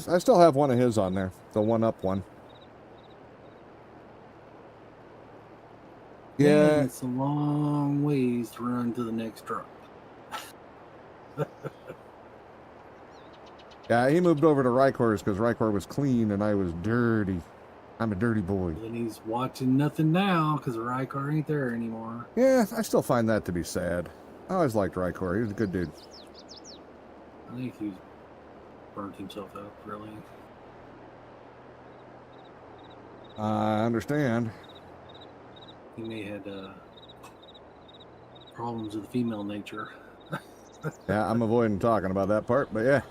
I still have one of his on there. The 1-up one. Yeah. Man, it's a long ways to run to the next truck. Yeah, he moved over to Rycor's because Rycor was clean and I was dirty. I'm a dirty boy. And he's watching nothing now because Rykar ain't there anymore. Yeah, I still find that to be sad. I always liked Rykor. He was a good dude. I think he's burnt himself out, really. I understand. He may have had problems with the female nature. Yeah, I'm avoiding talking about that part, but yeah.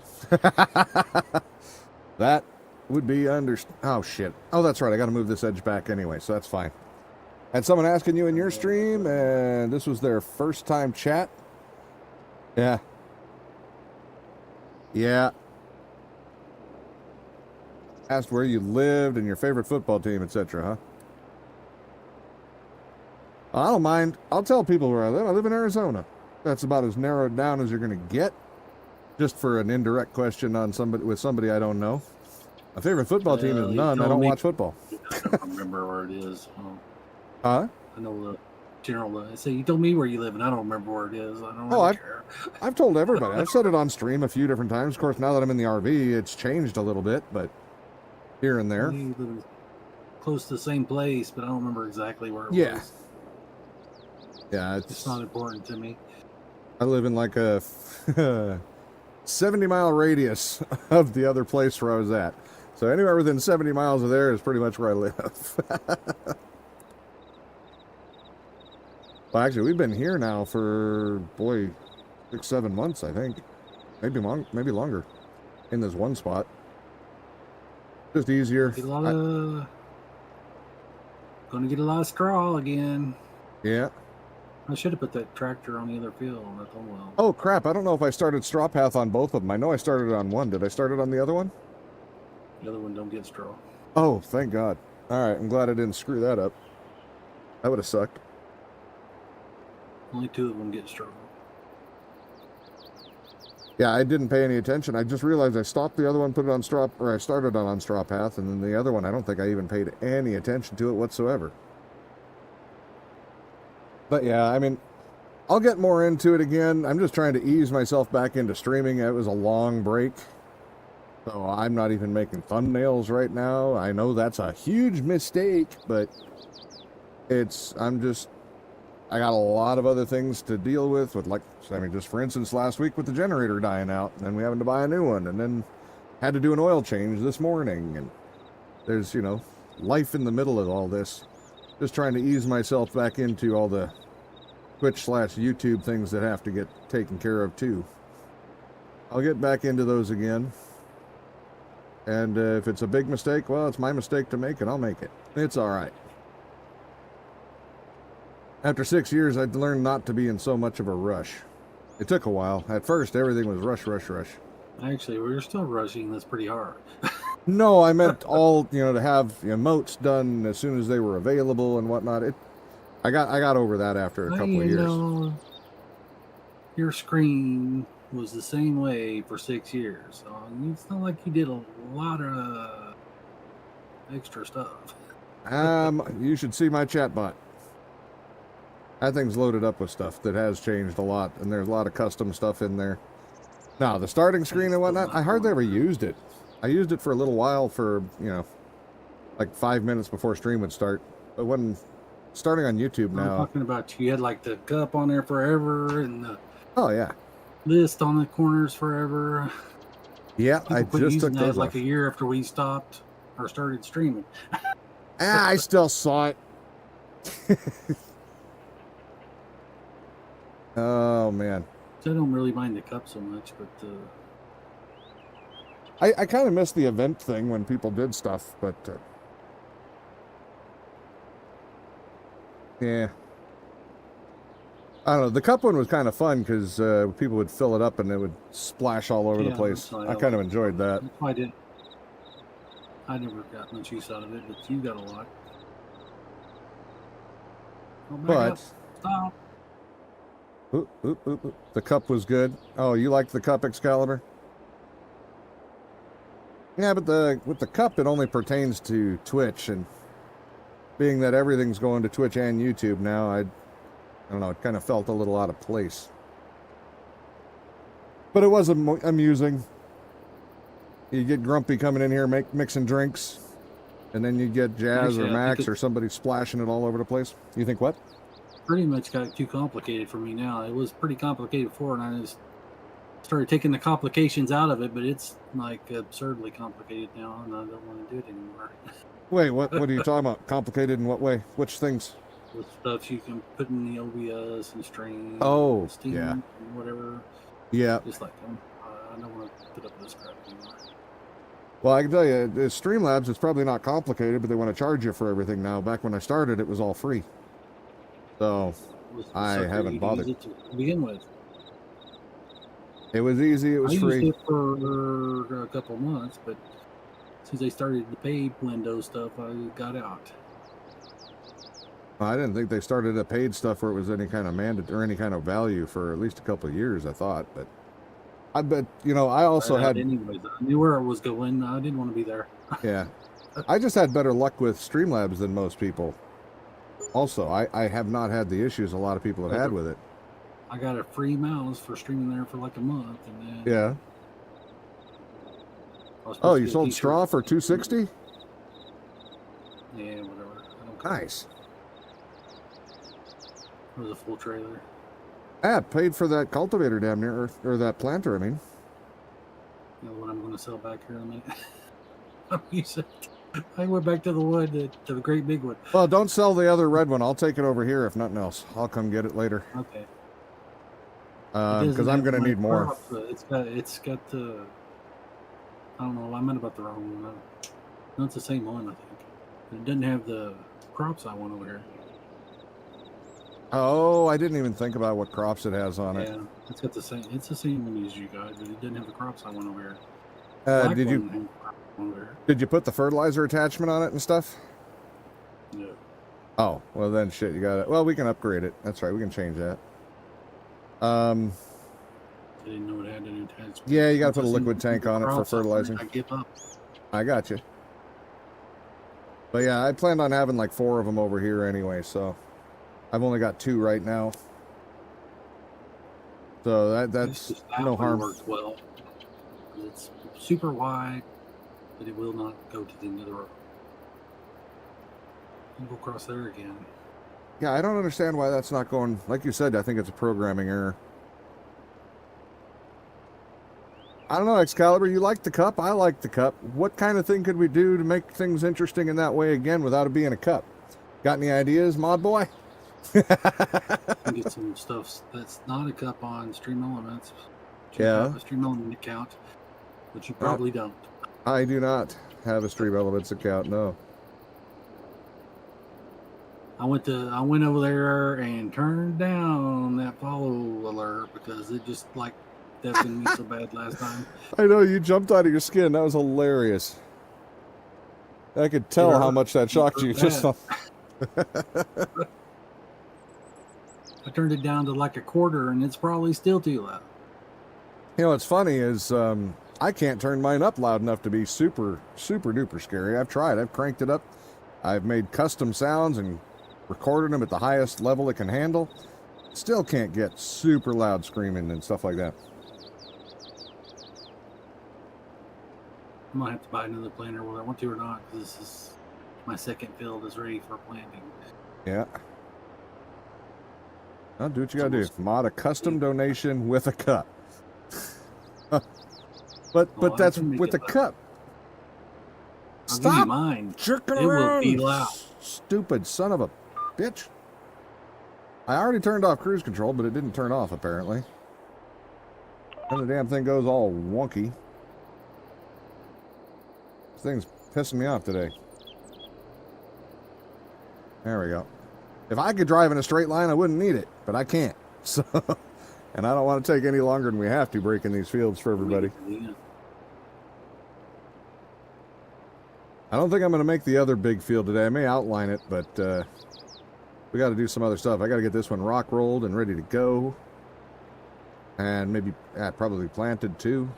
That would be oh, shit. Oh, that's right. I got to move this edge back anyway, so that's fine. Had someone asking you in your stream, and this was their first time chat. Yeah. Yeah. Asked where you lived and your favorite football team, etc., huh? I don't mind. I'll tell people where I live. I live in Arizona. That's about as narrowed down as you're going to get. Just for an indirect question on somebody I don't know. My favorite football team is none. I don't watch football. I don't remember where it is. Huh? I know the general. I say you told me where you live, and I don't remember where it is. I don't really care. I've told everybody. I've said it on stream a few different times. Of course, now that I'm in the RV, it's changed a little bit, but here and there. You live close to the same place, but I don't remember exactly where it was. Yeah, it's not important to me. I live in like a 70-mile radius of the other place where I was at. So anywhere within 70 miles of there is pretty much where I live. Well, actually, we've been here now for, boy, 6-7 months, I think. Maybe longer in this one spot. Just easier. Gonna get a lot of straw again. Yeah. I should have put that tractor on the other field. Oh well. Oh, crap. I don't know if I started straw path on both of them. I know I started on one. Did I start it on the other one? The other one don't get straw. Oh, thank God. All right. I'm glad I didn't screw that up. That would have sucked. Only 2 of them get straw. Yeah, I didn't pay any attention. I just realized I stopped the other one, put it on straw, or I started on straw path, and then the other one, I don't think I even paid any attention to it whatsoever. But yeah, I mean, I'll get more into it again. I'm just trying to ease myself back into streaming. It was a long break. So I'm not even making thumbnails right now. I know that's a huge mistake, but I got a lot of other things to deal with, like, I mean, just for instance, last week with the generator dying out, and then we having to buy a new one, and then had to do an oil change this morning, and there's, life in the middle of all this. Just trying to ease myself back into all the Twitch/YouTube things that have to get taken care of, too. I'll get back into those again. And if it's a big mistake, well, it's my mistake to make it. I'll make it. It's all right. After 6 years, I'd learned not to be in so much of a rush. It took a while. At first, everything was rush. Actually, we're still rushing this pretty hard. No, I meant all, to have emotes done as soon as they were available and whatnot. I got over that after a couple of years. Your screen was the same way for 6 years. So it's not like you did a lot of extra stuff. You should see my chatbot. That thing's loaded up with stuff that has changed a lot, and there's a lot of custom stuff in there. Now, the starting screen and whatnot, I hardly ever used it. I used it for a little while for, like 5 minutes before stream would start. But when starting on YouTube now... I'm talking about you had like the cup on there forever and the yeah, list on the corners forever. Yeah, People I quit just using took that those like off. a year after we stopped or started streaming. I still saw it. Oh, man. I don't really mind the cup so much, but I kind of missed the event thing when people did stuff, but yeah. I don't know. The cup one was kind of fun because people would fill it up and it would splash all over the place. I kind of enjoyed that. I did. I never got much use out of it, but you got a lot. But stop. The cup was good. Oh, you liked the cup, Excalibur? Yeah, but with the cup, it only pertains to Twitch, and being that everything's going to Twitch and YouTube now, I don't know, it kind of felt a little out of place. But it was amusing. You get Grumpy coming in here, mixing drinks, and then you get Jazz or Max or somebody splashing it all over the place. You think what? Pretty much got too complicated for me now. It was pretty complicated before, and I just started taking the complications out of it, but it's like absurdly complicated now, and I don't want to do it anymore. Wait, what are you talking about? Complicated in what way? Which things? With stuff you can put in the OBS and stream. Oh, Steam, yeah. And whatever. Yeah. Just like, I don't want to put up with this crap anymore. Well, I can tell you, Streamlabs, it's probably not complicated, but they want to charge you for everything now. Back when I started, it was all free. So, I haven't bothered. To begin with. It was easy, it was free. I used it for a couple of months, but since they started the paid window stuff, I got out. I didn't think they started a paid stuff where it was any kind of mandate or any kind of value for at least a couple of years, I thought. But I also had... Anyways, I knew where it was going. I didn't want to be there. Yeah. I just had better luck with Streamlabs than most people. Also, I have not had the issues a lot of people have had with it. I got a free mouse for streaming there for like a month, and then yeah. Oh, you sold straw for $260? Yeah, whatever. I don't care. Nice. It was a full trailer. Ah, paid for that cultivator damn near, or that planter, I mean. You know what I'm going to sell back here in a minute. I'm using. I went back to the wood, to the great big one. Well, don't sell the other red one. I'll take it over here if nothing else. I'll come get it later. Okay. Because I'm going to need more. It's got the. I don't know. I meant about the wrong one. No, it's the same one, I think. It doesn't have the crops I want over here. Oh, I didn't even think about what crops it has on it. Yeah, it's got the same. It's the same one as you guys, but it doesn't have the crops I want over here. Did you put the fertilizer attachment on it and stuff? No. Oh, well then shit, you got it. Well, we can upgrade it. That's right, we can change that. I didn't know it had an attachment. Yeah, you got to put a liquid tank on it for fertilizing. I give up. I got you. But yeah, I planned on having like 4 of them over here anyway, so I've only got 2 right now. So that's no harm. Works well. It's super wide, but it will not go to the end of the road. I'll go across there again. Yeah, I don't understand why that's not going. Like you said, I think it's a programming error. I don't know, Excalibur, you like the cup? I like the cup. What kind of thing could we do to make things interesting in that way again without it being a cup? Got any ideas, Mod Boy? Get some stuff that's not a cup on Stream Elements. Yeah. A Stream Element account, which you probably don't. I do not have a Stream Elements account, no. I went over there and turned down that follow alert because it just like deafened me so bad last time. I know, you jumped out of your skin. That was hilarious. I could tell how much that shocked you. Just I turned it down to like a quarter, and it's probably still too loud. You know, what's funny is I can't turn mine up loud enough to be super, super duper scary. I've tried. I've cranked it up. I've made custom sounds and recorded them at the highest level it can handle. Still can't get super loud screaming and stuff like that. I might have to buy another planter whether I want to or not, because this is my second field is ready for planting. Yeah. I'll do what you gotta do. Mod a custom donation with a cup. but that's with a cup. I'll give you mine. Jerking it around. Will be loud. Stupid son of a bitch. I already turned off cruise control, but it didn't turn off apparently. And the damn thing goes all wonky. This thing's pissing me off today. There we go. If I could drive in a straight line, I wouldn't need it, but I can't. So, and I don't want to take any longer than we have to breaking these fields for everybody. I don't think I'm going to make the other big field today. I may outline it, but we got to do some other stuff. I got to get this one rock rolled and ready to go. And maybe probably planted too.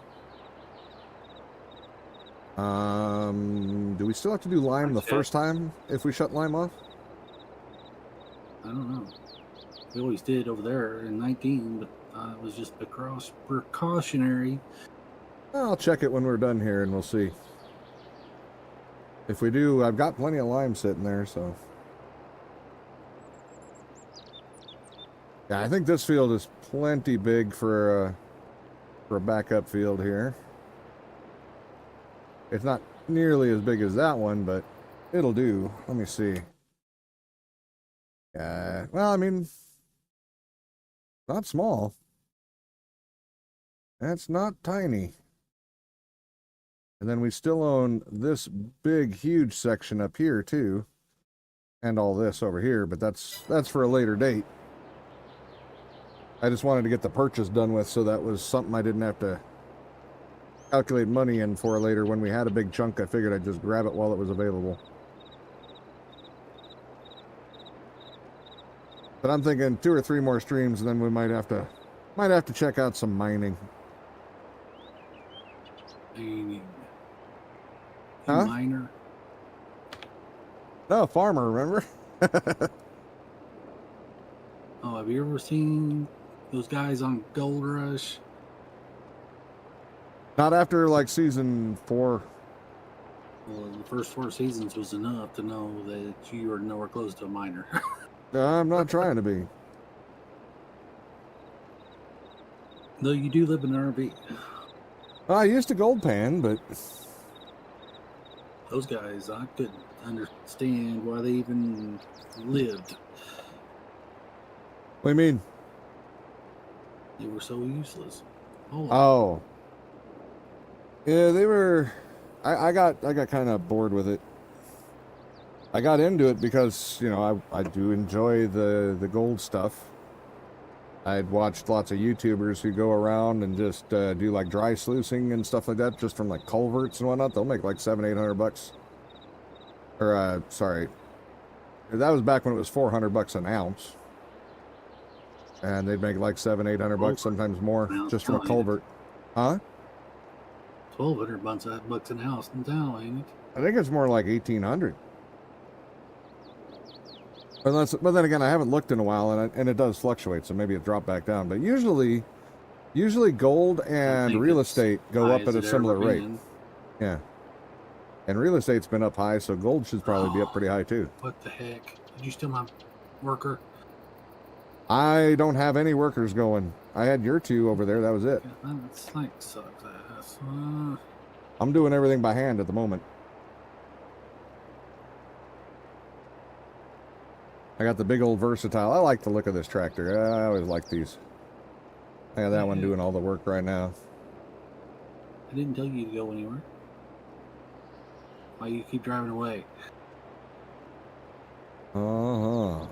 Do we still have to do lime the first time if we shut lime off? I don't know. We always did over there in 19, but it was just precautionary. I'll check it when we're done here and we'll see. If we do, I've got plenty of lime sitting there, so. Yeah, I think this field is plenty big for a backup field here. It's not nearly as big as that one, but it'll do. Let me see. Well, I mean, not small. That's not tiny. And then we still own this big, huge section up here too, and all this over here. But that's for a later date. I just wanted to get the purchase done with, so that was something I didn't have to calculate money in for later. When we had a big chunk, I figured I'd just grab it while it was available. But I'm thinking 2 or 3 more streams, and then we might have to check out some mining. Huh? Miner? No, farmer, remember? Oh, have you ever seen those guys on Gold Rush? Not after like season 4. Well, the first 4 seasons was enough to know that you are nowhere close to a miner. I'm not trying to be. Though you do live in an RV. I used to gold pan, but Those guys, I couldn't understand why they even lived. what do you mean? They were so useless. Oh. Yeah, they were. I got kind of bored with it. I got into it because, you know, I do enjoy the gold stuff. I'd watched lots of YouTubers who go around and just do like dry sluicing and stuff like that, just from like culverts and whatnot. They'll make like $700-800. Or sorry, that was back when it was $400 an ounce, and they'd make like $700-800, sometimes more, just from a culvert. Huh? 1,200 bucks an house now, ain't it? I think it's more like 1,800. But then again, I haven't looked in a while, and it does fluctuate, so maybe it dropped back down. But usually gold and real estate go up at a similar rate. Yeah. And real estate's been up high, so gold should probably be up pretty high too. What the heck? Did you steal my worker? I don't have any workers going. I had your two over there. That was it. Yeah, that snake sucks ass. I'm doing everything by hand at the moment. I got the big old versatile. I like the look of this tractor. I always like these. I got that one doing all the work right now. I didn't tell you to go anywhere. Why you keep driving away? Uh-huh.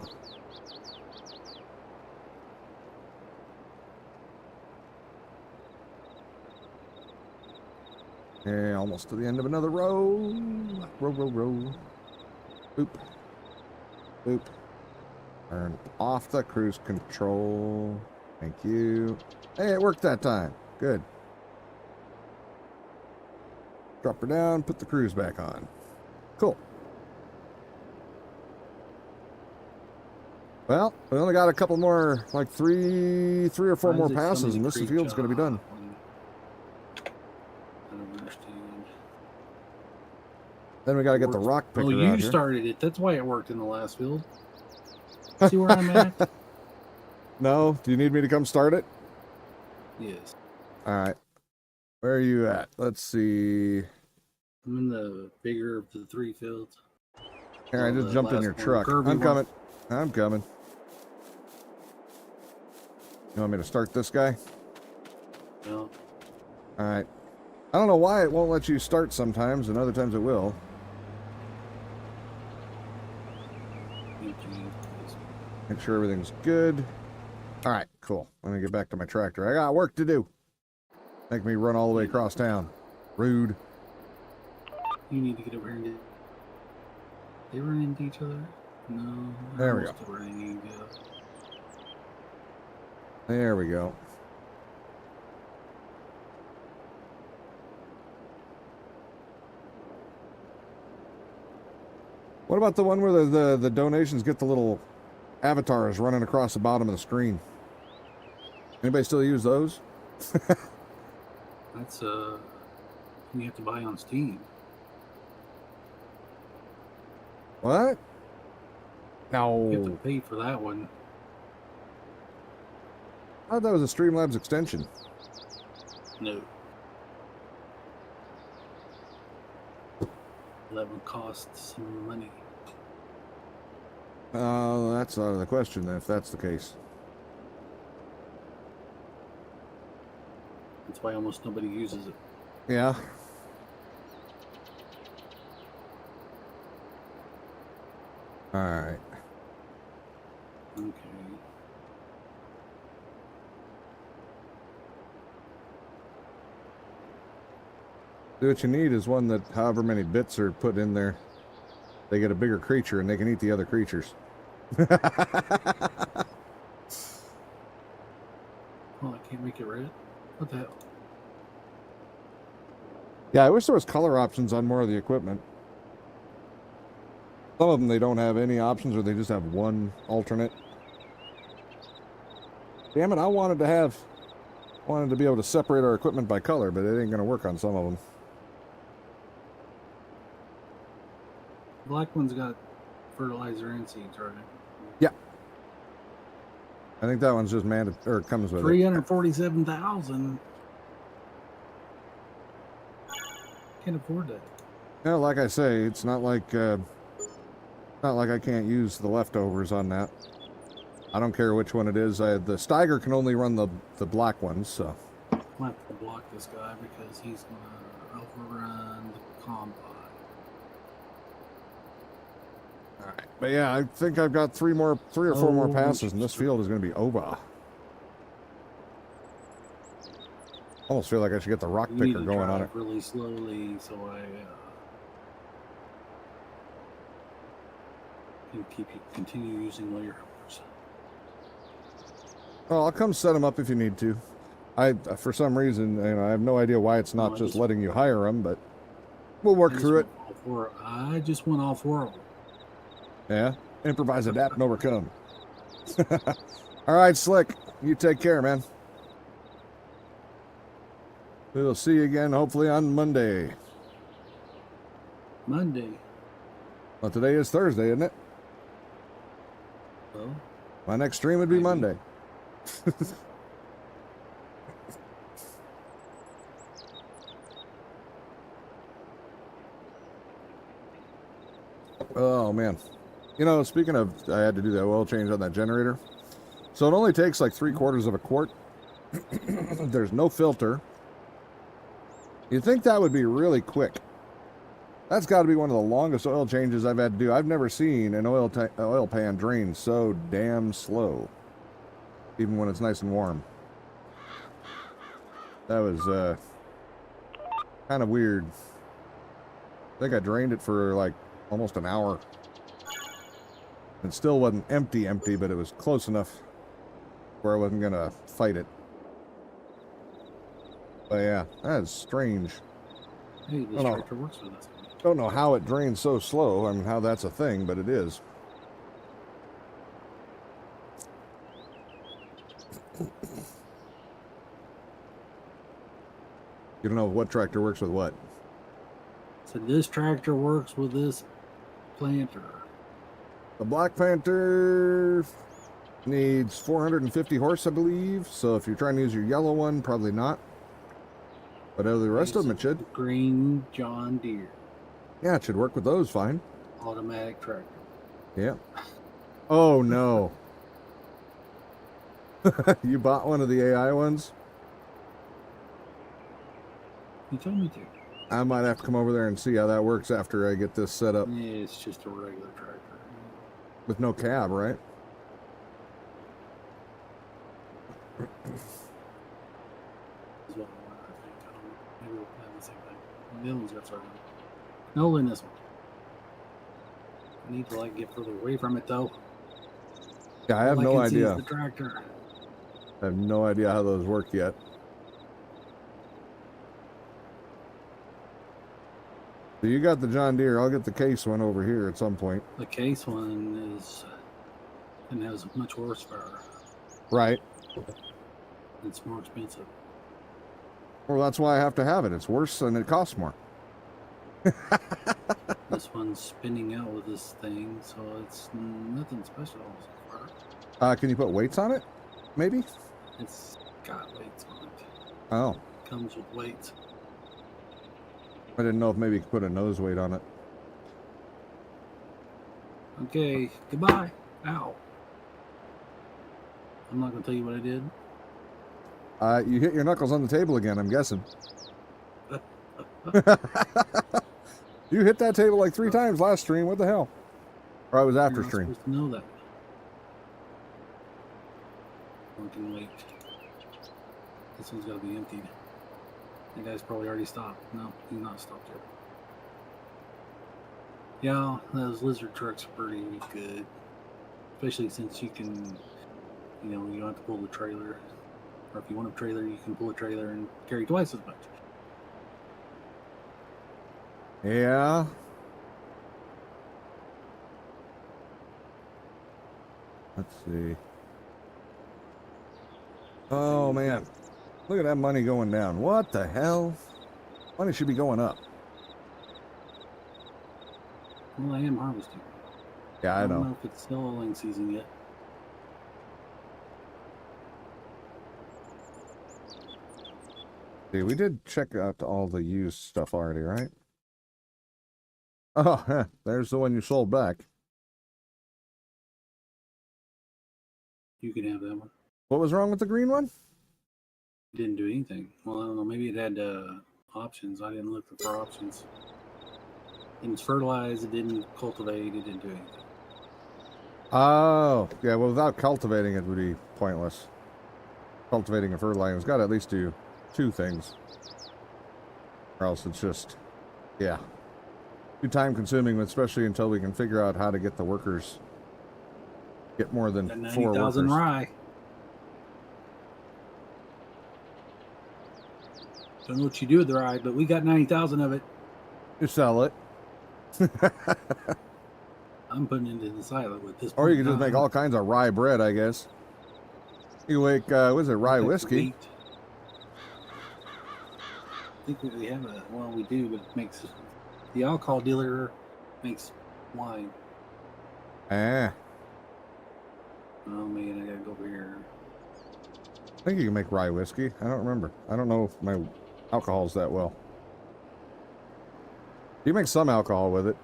Yeah, almost to the end of another row. Row. Boop. Boop. Turn off the cruise control. Thank you. Hey, it worked that time. Good. Drop her down, put the cruise back on. Cool. Well, we only got a couple more, like three or four more passes, and this field's going to be done. I don't understand. Then we got to get the rock picker out you here. started it. That's why it worked in the last field. See where I'm at? No? Do you need me to come start it? Yes. All right. Where are you at? Let's see. I'm in the bigger of the three fields. Here, I just jumped in your truck. I'm coming. I'm coming. You want me to start this guy? No. All right. I don't know why it won't let you start sometimes, and other times it will. Make sure everything's good. All right, cool. Let me get back to my tractor. I got work to do. Make me run all the way across town. Rude. You need to get over here and get... They run into each other? No. There we go. There we go. What about the one where the donations get the little avatars running across the bottom of the screen? Anybody still use those? That's you have to buy on Steam. What? No. You have to pay for that one. I thought that was a Streamlabs extension. No. That would cost some money. That's out of the question then, if that's the case. That's why almost nobody uses it. Yeah. All right. Okay. See, what you need is one that however many bits are put in there, they get a bigger creature and they can eat the other creatures. Oh, I can't make it red? What the hell? Yeah, I wish there was color options on more of the equipment. Some of them they don't have any options, or they just have one alternate. Damn it, I wanted to be able to separate our equipment by color, but it ain't gonna work on some of them. Black one's got fertilizer and seeds, right? Yeah. I think that one's just comes with 347,000. can't afford that. Yeah, like I say, it's not like I can't use the leftovers on that. I don't care which one it is. The Steiger can only run the black ones, so. I'm gonna have to block this guy because he's gonna overrun the combine. All right. But yeah, I think I've got three or four more passes, and this field is going to be over. Almost feel like I should get the rock You need picker to going on drive it. really slowly, so I can continue using all your helpers. Well, I'll come set them up if you need to. For some reason, I have no idea why it's not just letting you hire them, but we'll work through it. I just went all four of them. Yeah, improvise, adapt, and overcome. All right, Slick, you take care, man. We'll see you again, hopefully on Monday. Monday. Well, today is Thursday, isn't it? Well, my next stream would be Monday. Oh, man. Speaking of, I had to do that oil change on that generator. So it only takes like 3/4 of a quart. There's no filter. You'd think that would be really quick. That's got to be one of the longest oil changes I've had to do. I've never seen an oil pan drain so damn slow, even when it's nice and warm. That was kind of weird. I think I drained it for like almost an hour. It still wasn't empty, but it was close enough where I wasn't going to fight it. But yeah, that is strange. Hey, this tractor works with us. Don't know how it drains so slow. I mean, how that's a thing, but it is. You don't know what tractor works with what? So this tractor works with this planter. The Black Panther needs 450 horse, I believe. So if you're trying to use your yellow one, probably not. But out of the rest of them, it should. Green John Deere. Yeah, it should work with those fine. Automatic tractor. Yeah. Oh, no. You bought one of the AI ones? You told me to. I might have to come over there and see how that works after I get this set up. Yeah, it's just a regular tractor. With no cab, right? Maybe we'll have the same thing. The other one's got started. No, in this one. I need to get further away from it though. Yeah, I have no idea. The tractor. I have no idea how those work yet. So you got the John Deere. I'll get the case one over here at some point. The case one and has much horsepower. Right. It's more expensive. Well, that's why I have to have it. It's worse and it costs more. This one's spinning out with this thing, so it's nothing special so far. Can you put weights on it? Maybe? It's got weights on it. Oh. It comes with weights. I didn't know if maybe you could put a nose weight on it. Okay, goodbye. Ow. I'm not going to tell you what I did. You hit your knuckles on the table again, I'm guessing. You hit that table like 3 times last stream. What the hell? Or I was after stream. You're not supposed to know that. I can wait. This one's got to be emptied. That guy's probably already stopped. No, he's not stopped yet. Yeah, those lizard trucks are pretty good. Especially since you can, you don't have to pull the trailer. Or if you want a trailer, you can pull a trailer and carry twice as much. Yeah. Let's see. Oh, man. Look at that money going down. What the hell? Money should be going up. Well, I am harvesting. Yeah, I know. I don't know if it's sowing season yet. See, we did check out all the used stuff already, right? Oh, there's the one you sold back. You can have that one. What was wrong with the green one? It didn't do anything. Well, I don't know. Maybe it had options. I didn't look for options. It didn't fertilize. It didn't cultivate. It didn't do anything. Oh, yeah. Well, without cultivating, it would be pointless. Cultivating and fertilizing, it's got to at least do 2 things. Or else it's just, yeah. Too time consuming, especially until we can figure out how to get the workers. Get more than 4 90,000 workers. rye. Don't know what you do with the rye, but we got 90,000 of it. You sell it. I'm putting it in the silo with this. Or you can just make all kinds of rye bread, I guess. You make, what is it, rye whiskey? I think we have well, we do, but it makes, the alcohol dealer makes wine. Ah. Oh man, I gotta go over here. I think you can make rye whiskey. I don't remember. I don't know if my alcohol's that well. You make some alcohol with it.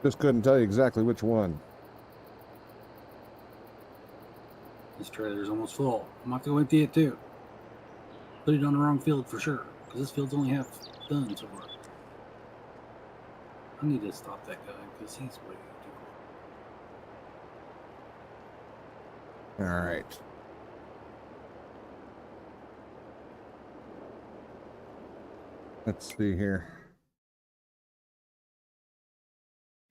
Just couldn't tell you exactly which one. This trailer's almost full. I'm not gonna empty it too. Put it on the wrong field for sure, because this field's only half done so far. I need to stop that guy because he's way too cool. All right. Let's see here.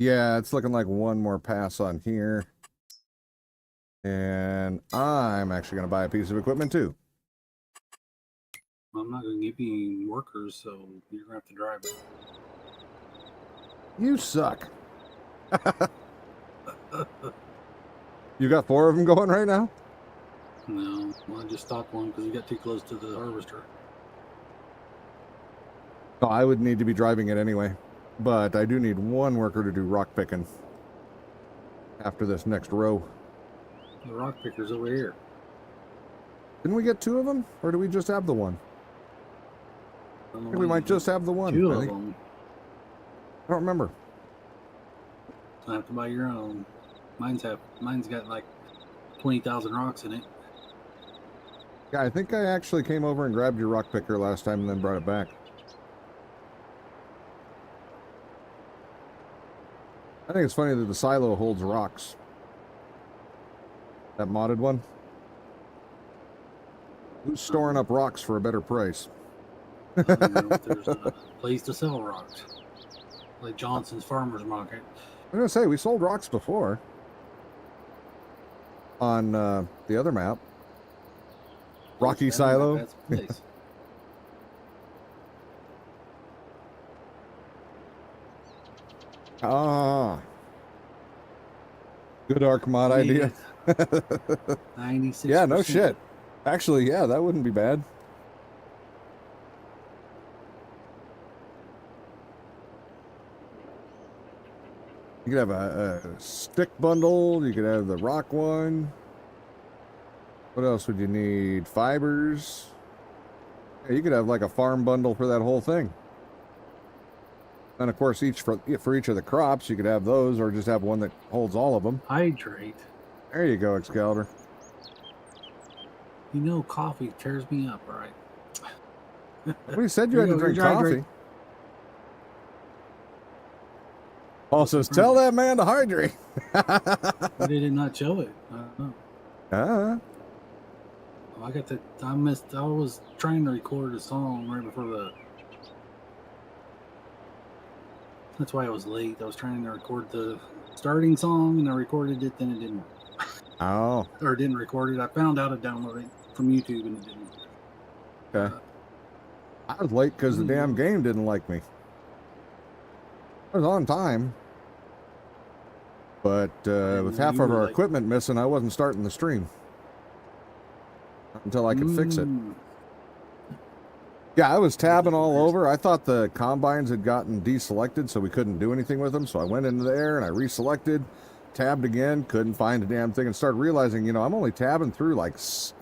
Yeah, it's looking like one more pass on here. And I'm actually going to buy a piece of equipment too. I'm not gonna give you any workers, so you're gonna have to drive it. You suck. You got 4 of them going right now? No, well, I just stopped one because we got too close to the harvester. No, I would need to be driving it anyway. But I do need 1 worker to do rock picking after this next row. The rock picker's over here. Didn't we get 2 of them? Or do we just have the one? I think we might just have the one. 2 I of think. them. I don't remember. I have to buy your own. Mine's got like 20,000 rocks in it. Yeah, I think I actually came over and grabbed your rock picker last time and then brought it back. I think it's funny that the silo holds rocks. That modded one. Who's storing up rocks for a better price? I don't know if there's a place to sell rocks. Like Johnson's Farmer's Market. I'm gonna say we sold rocks before on the other map. Rocky Silo. That's a place. Ah, good Arc mod idea. 96%. Yeah, no shit. Actually, yeah, that wouldn't be bad. You could have a stick bundle. You could have the rock one. What else would you need? Fibers. Yeah, you could have like a farm bundle for that whole thing. And of course, for each of the crops, you could have those, or just have one that holds all of them. Hydrate. There you go, Excalibur. You know, coffee tears me up, all right? Well, you said you had to drink coffee. Paul says, tell that man to hydrate. Why did it not show it? I don't know. I was trying to record a song right before that's why I was late. I was trying to record the starting song and I recorded it, then it didn't work. Oh. Or it didn't record it. I found out to download it from YouTube and it didn't work. Okay. I was late because the damn game didn't like me. I was on time. But with half of our equipment missing, I wasn't starting the stream. Until I could fix it. Yeah, I was tabbing all over. I thought the combines had gotten deselected, so we couldn't do anything with them. So I went into there and I reselected, tabbed again, couldn't find a damn thing, and started realizing, I'm only tabbing through like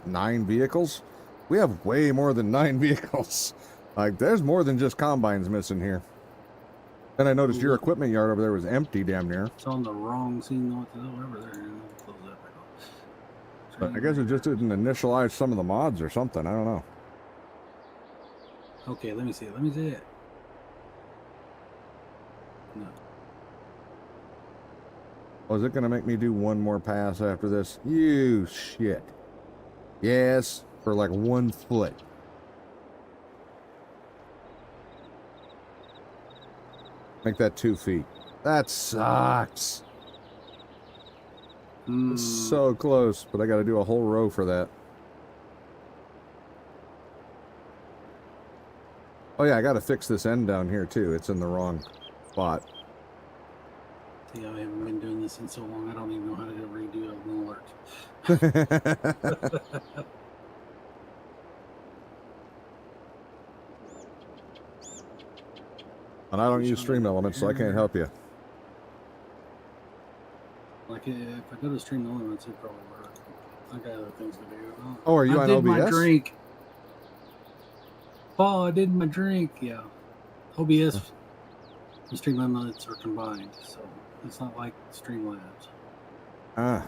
9 vehicles. We have way more than 9 vehicles. Like, there's more than just combines missing here. Then I noticed your equipment yard over there was empty damn near. It's on the wrong scene. Whatever there. Close that back off. But I guess it just didn't initialize some of the mods or something. I don't know. Okay, let me see it. Let me see it. No. Oh, is it going to make me do one more pass after this? You shit. Yes, for like 1 foot. Make that 2 feet. That sucks. It's so close, but I got to do a whole row for that. Oh yeah, I got to fix this end down here too. It's in the wrong spot. See, I haven't been doing this in so long. I don't even know how to redo an alert. And I don't use Stream Elements, so I can't help you. Like, if I go to Stream Elements, it probably work. I got other things to do. Oh, are you on I did OBS? my drink. Oh, I did my drink. Yeah. OBS and Stream Elements are combined, so it's not like Streamlabs. Ah.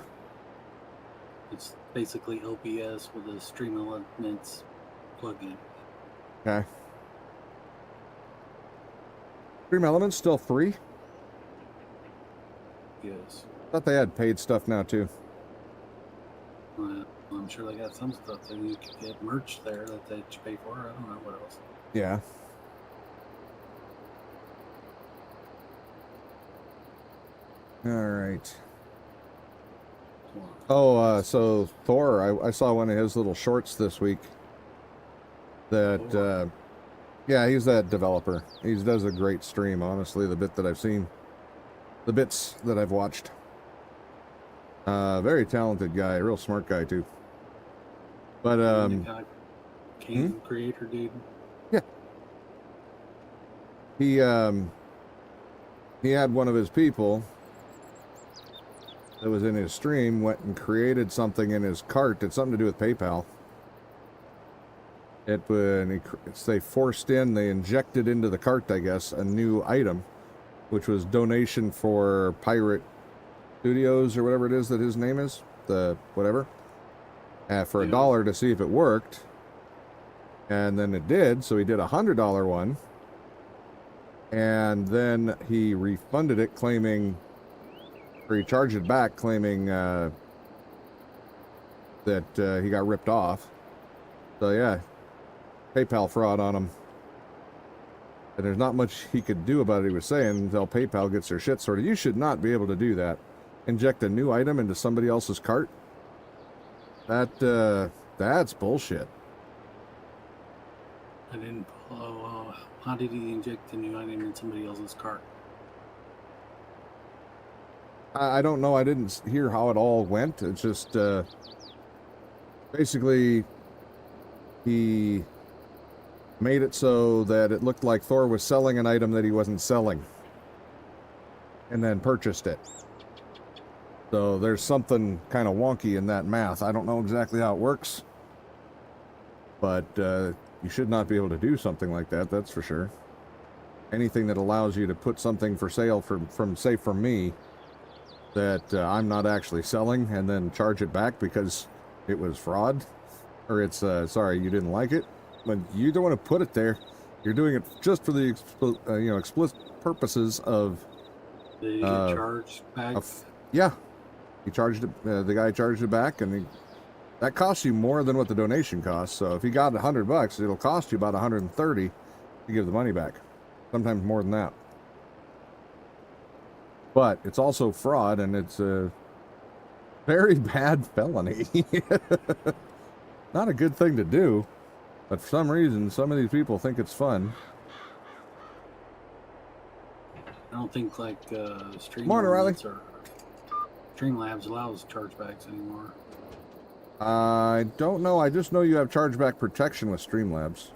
It's basically OBS with a Stream Elements plugin. Okay. Stream Elements still free? Yes. I thought they had paid stuff now too. I'm sure they got some stuff that you could get merch there that they pay for. I don't know what else. Yeah. All right. Oh, so Thor, I saw one of his little shorts this week. That, yeah, he's that developer. He does a great stream, honestly, the bit that I've seen. The bits that I've watched. Very talented guy, real smart guy, too. But, Game creator, dude. Yeah. He had one of his people that was in his stream went and created something in his cart. It's something to do with PayPal. They forced in, they injected into the cart, I guess, a new item, which was donation for Pirate Studios or whatever it is that his name is, the whatever, for $1 to see if it worked. And then it did, so he did a $100 one. And then he refunded it, claiming, or he charged it back, claiming that he got ripped off. So yeah, PayPal fraud on him. And there's not much he could do about it, he was saying, until PayPal gets their shit sorted. You should not be able to do that. Inject a new item into somebody else's cart. That's bullshit. I didn't follow. How did he inject a new item in somebody else's cart? I don't know. I didn't hear how it all went. It's just basically he made it so that it looked like Thor was selling an item that he wasn't selling, and then purchased it. So there's something kind of wonky in that math. I don't know exactly how it works, but you should not be able to do something like that, that's for sure. Anything that allows you to put something for sale from say, from me, that I'm not actually selling, and then charge it back because it was fraud, or it's, sorry, you didn't like it, but you don't want to put it there. You're doing it just for the, explicit purposes of... Did he get charged back? Yeah. He charged it, the guy charged it back, and that costs you more than what the donation costs. So if you got $100, it'll cost you about $130 to give the money back. Sometimes more than that. But it's also fraud, and it's a very bad felony. Not a good thing to do, but for some reason, some of these people think it's fun. I don't think like Streamlabs allows chargebacks anymore. I don't know. I just know you have chargeback protection with Streamlabs.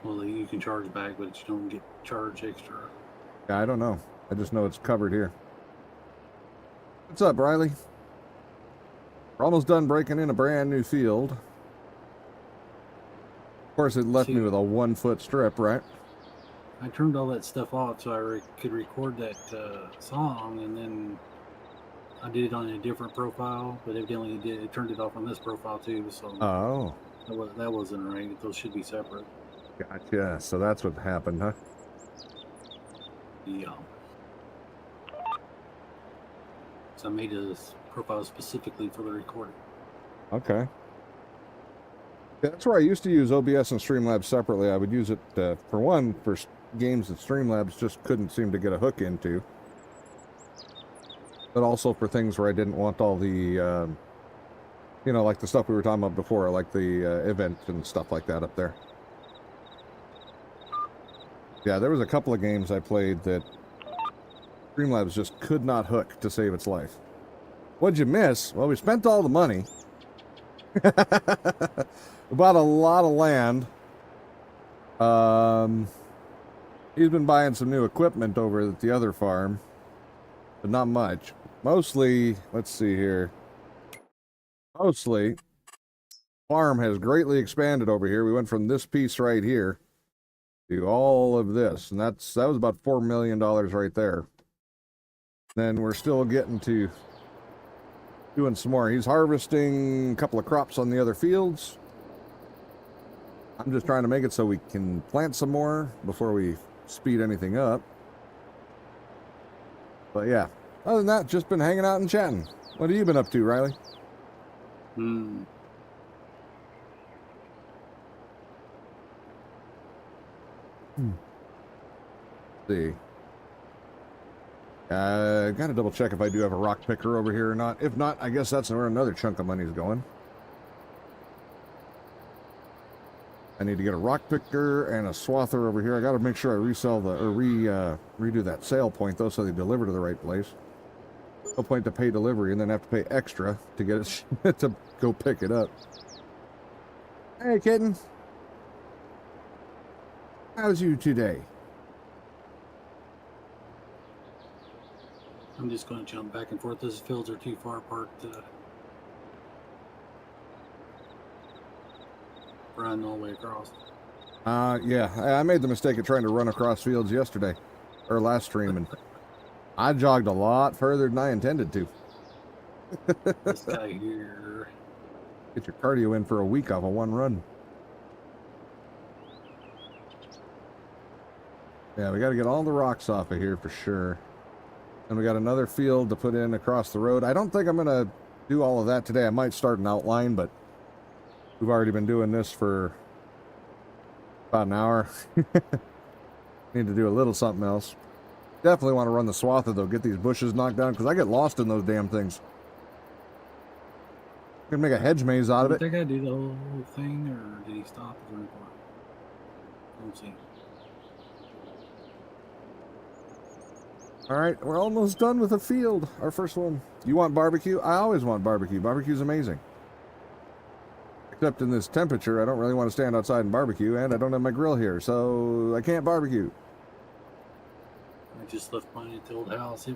Well, you can charge back, but you don't get charged extra. Yeah, I don't know. I just know it's covered here. What's up, Riley? We're almost done breaking in a brand new field. Of course, it left me with a 1 foot strip, right? I turned all that stuff off so I could record that song, and then I did it on a different profile, but evidently it turned it off on this profile too. So Oh, that wasn't right. Those should be separate. gotcha. So that's what happened, huh? Yeah. So I made this profile specifically for the recording. Okay. Yeah, that's where I used to use OBS and Streamlabs separately. I would use it, for one, for games that Streamlabs just couldn't seem to get a hook into. But also for things where I didn't want all the, you know, like the stuff we were talking about before, like the events and stuff like that up there. Yeah, there was a couple of games I played that Streamlabs just could not hook to save its life. What'd you miss? Well, we spent all the money. We bought a lot of land. He's been buying some new equipment over at the other farm, but not much. Mostly, let's see here. Mostly, farm has greatly expanded over here. We went from this piece right here to all of this, and that was about $4 million right there. Then we're still getting to doing some more. He's harvesting a couple of crops on the other fields. I'm just trying to make it so we can plant some more before we speed anything up. But yeah, other than that, just been hanging out and chatting. What have you been up to, Riley? See. Gotta double check if I do have a rock picker over here or not. If not, I guess that's where another chunk of money's going. I need to get a rock picker and a swather over here. I gotta make sure I resell the, or redo that sale point though, so they deliver to the right place. No point to pay delivery and then have to pay extra to get it to go pick it up. Hey, kitten. How's you today? I'm just going to jump back and forth. Those fields are too far apart to run all the way across. Yeah, I made the mistake of trying to run across fields yesterday, or last stream, and I jogged a lot further than I intended to. This guy here. Get your cardio in for a week off of one run. Yeah, we got to get all the rocks off of here for sure. And we got another field to put in across the road. I don't think I'm going to do all of that today. I might start an outline, but we've already been doing this for about an hour. Need to do a little something else. Definitely want to run the swather, though. Get these bushes knocked down, because I get lost in those damn things. Can make a hedge maze out of it. Did that guy do the whole thing, or did he stop at the report? I don't see. All right, we're almost done with the field. Our first one. You want barbecue? I always want barbecue. Barbecue's amazing. Except in this temperature, I don't really want to stand outside and barbecue, and I don't have my grill here, so I can't barbecue. I just left mine at the old house.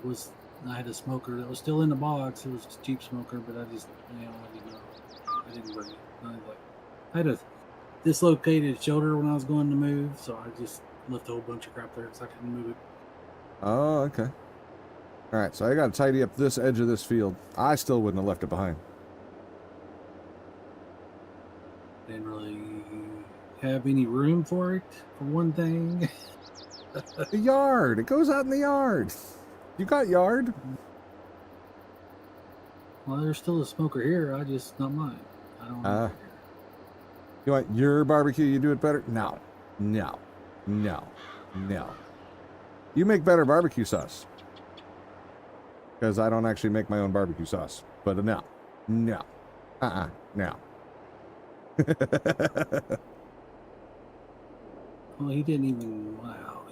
I had a smoker that was still in the box. It was a cheap smoker, but I just, I didn't bring it. I had a dislocated shoulder when I was going to move, so I just left a whole bunch of crap there because I couldn't move it. Oh, okay. All right, so I got to tidy up this edge of this field. I still wouldn't have left it behind. Didn't really have any room for it, for one thing. The yard. It goes out in the yard. You got yard? Well, there's still a smoker here. Not mine. I don't want You want your barbecue? You do it better? No. No. No. No. You make better barbecue sauce. Because I don't actually make my own barbecue sauce. But no. No. No. Well, he didn't even. Wow.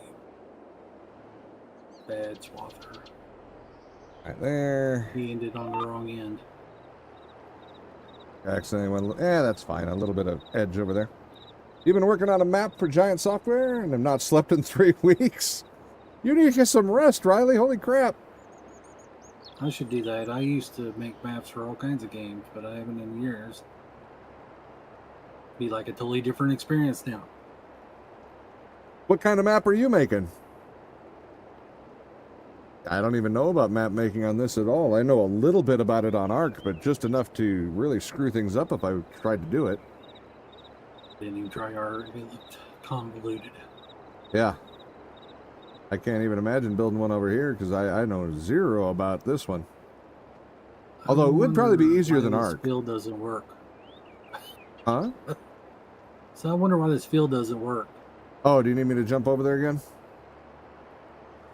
Bad swather. Right there. He ended on the wrong end. Accidentally went. That's fine. A little bit of edge over there. You've been working on a map for Giant Software and have not slept in 3 weeks? You need to get some rest, Riley. Holy crap. I should do that. I used to make maps for all kinds of games, but I haven't in years. Be like a totally different experience now. What kind of map are you making? I don't even know about map making on this at all. I know a little bit about it on Arc, but just enough to really screw things up if I tried to do it. Didn't even try our. It looked convoluted. Yeah. I can't even imagine building one over here because I know zero about this one. Although it would probably be easier than Arc. This field doesn't work. Huh? So I wonder why this field doesn't work. Oh, do you need me to jump over there again?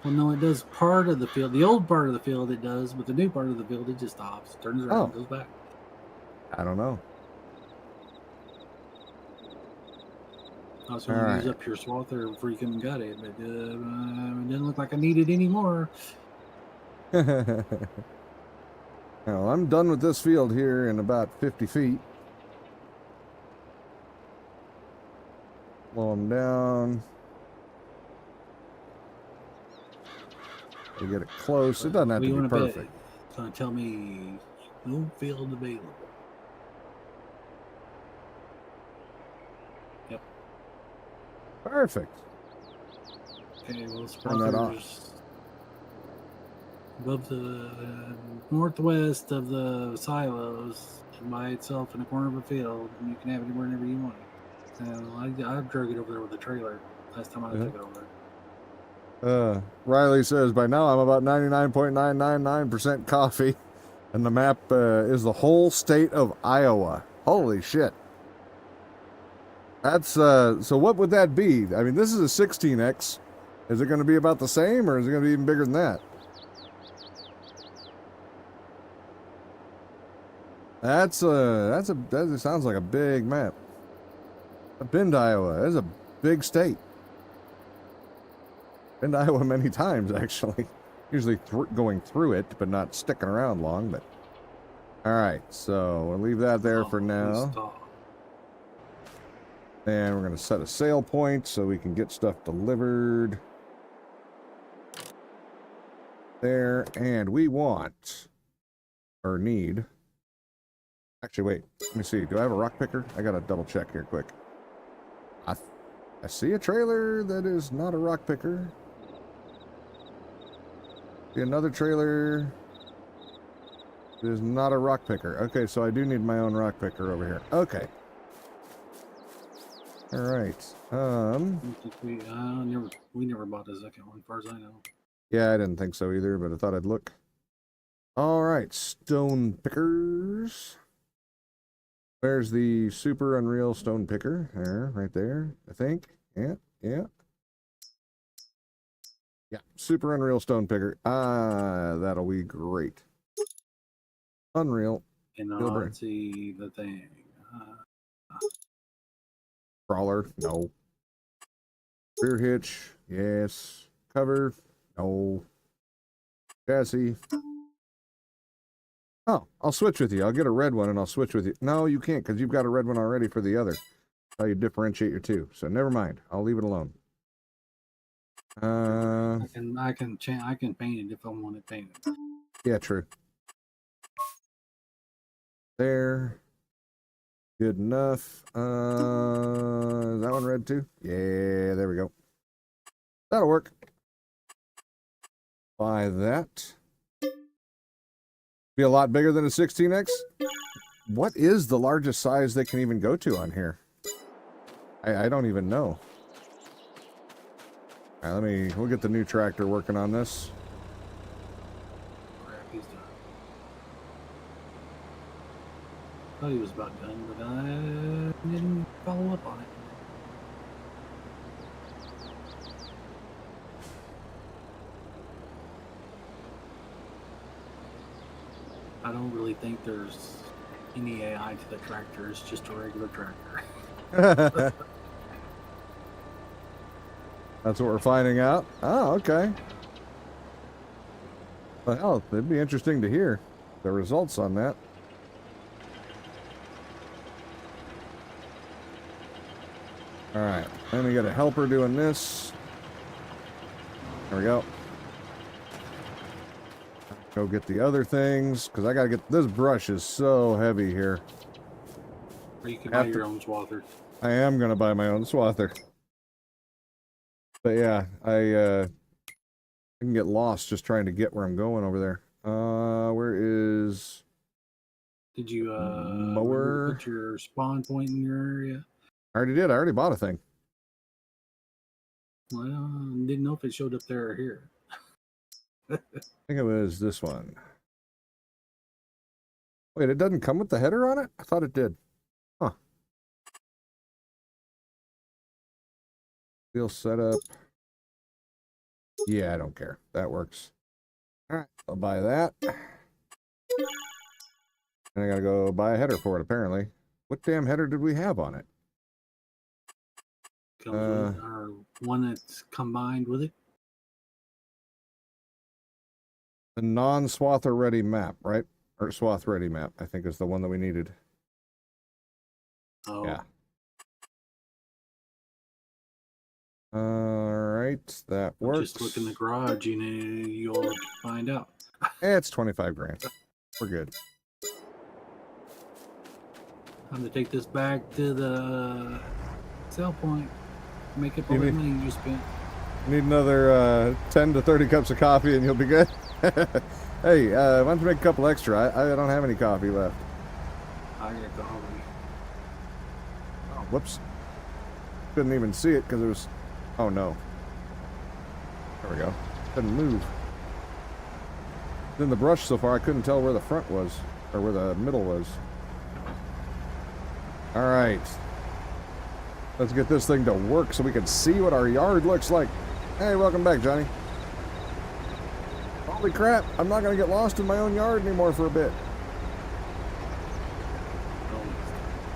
Well, no, it does part of the field. The old part of the field it does, but the new part of the field it just stops, turns around, goes back. I don't know. I was going to use up your swather before you come and got it, but it didn't look like I needed any more. Well, I'm done with this field here in about 50 feet. Slow them down. We get it close. It doesn't have to be perfect. It's going to tell me no field available. Yep. Perfect. Okay, well, Sprouters above the northwest of the silos by itself in a corner of a field, and you can have it wherever you want it. So I drug it over there with a trailer last time I took it over there. Riley says, by now I'm about 99.999% coffee, and the map is the whole state of Iowa. Holy shit. That's, so what would that be? I mean, this is a 16x. Is it going to be about the same, or is it going to be even bigger than that? That sounds like a big map. I've been to Iowa. That's a big state. Been to Iowa many times, actually. Usually going through it, but not sticking around long. But all right, so we'll leave that there for now. And we're going to set a sale point so we can get stuff delivered. There, and we want, or need. Actually, wait, let me see. Do I have a rock picker? I got to double check here quick. I see a trailer that is not a rock picker. See another trailer that is not a rock picker. Okay, so I do need my own rock picker over here. Okay. All right. We never bought a second one, as far as I know. Yeah, I didn't think so either, but I thought I'd look. All right, stone pickers. Where's the super unreal stone picker? There, right there, I think. Yeah. Yeah, super unreal stone picker. That'll be great. Unreal. And let's see the thing. Crawler, no. Rear hitch, yes. Cover, no. Chassis. Oh, I'll switch with you. I'll get a red one and I'll switch with you. No, you can't because you've got a red one already for the other. How you differentiate your two. So never mind. I'll leave it alone. I can paint it if I want it painted. Yeah, true. There. Good enough. Is that one red too? Yeah, there we go. That'll work. Buy that. Be a lot bigger than a 16x. What is the largest size they can even go to on here? I don't even know. All right, we'll get the new tractor working on this. Crap, he's done. Thought he was about done, but I didn't follow up on it. I don't really think there's any AI to the tractor. It's just a regular tractor. That's what we're finding out. Oh, okay. Well, it'd be interesting to hear the results on that. All right, then we got a helper doing this. There we go. Go get the other things, because I gotta get, this brush is so heavy here. Or you can buy your own swather. I am gonna buy my own swather. But yeah, I can get lost just trying to get where I'm going over there. Where is... Did you mower? remember to put your spawn point in your area? I already did. I already bought a thing. Well, I didn't know if it showed up there or here. I think it was this one. Wait, it doesn't come with the header on it? I thought it did. Huh. Wheel setup. Yeah, I don't care. That works. All right, I'll buy that. And I gotta go buy a header for it, apparently. What damn header did we have on it? Comes with our one that's combined with it. The non-swather ready map, right? Or swath ready map, I think is the one that we needed. Oh. Yeah. Alright, that works. Just look in the garage, you'll find out. It's 25 grand. We're good. I'm gonna take this back to the sell point. Make up all the money you spent. Need another 10 to 30 cups of coffee and you'll be good. Hey, why don't you make a couple extra? I don't have any coffee left. I got coffee. Oh, whoops. Couldn't even see it because it was... Oh, no. There we go. Couldn't move. In the brush so far, I couldn't tell where the front was, or where the middle was. Alright. Let's get this thing to work so we can see what our yard looks like. Hey, welcome back, Johnny. Holy crap, I'm not going to get lost in my own yard anymore for a bit.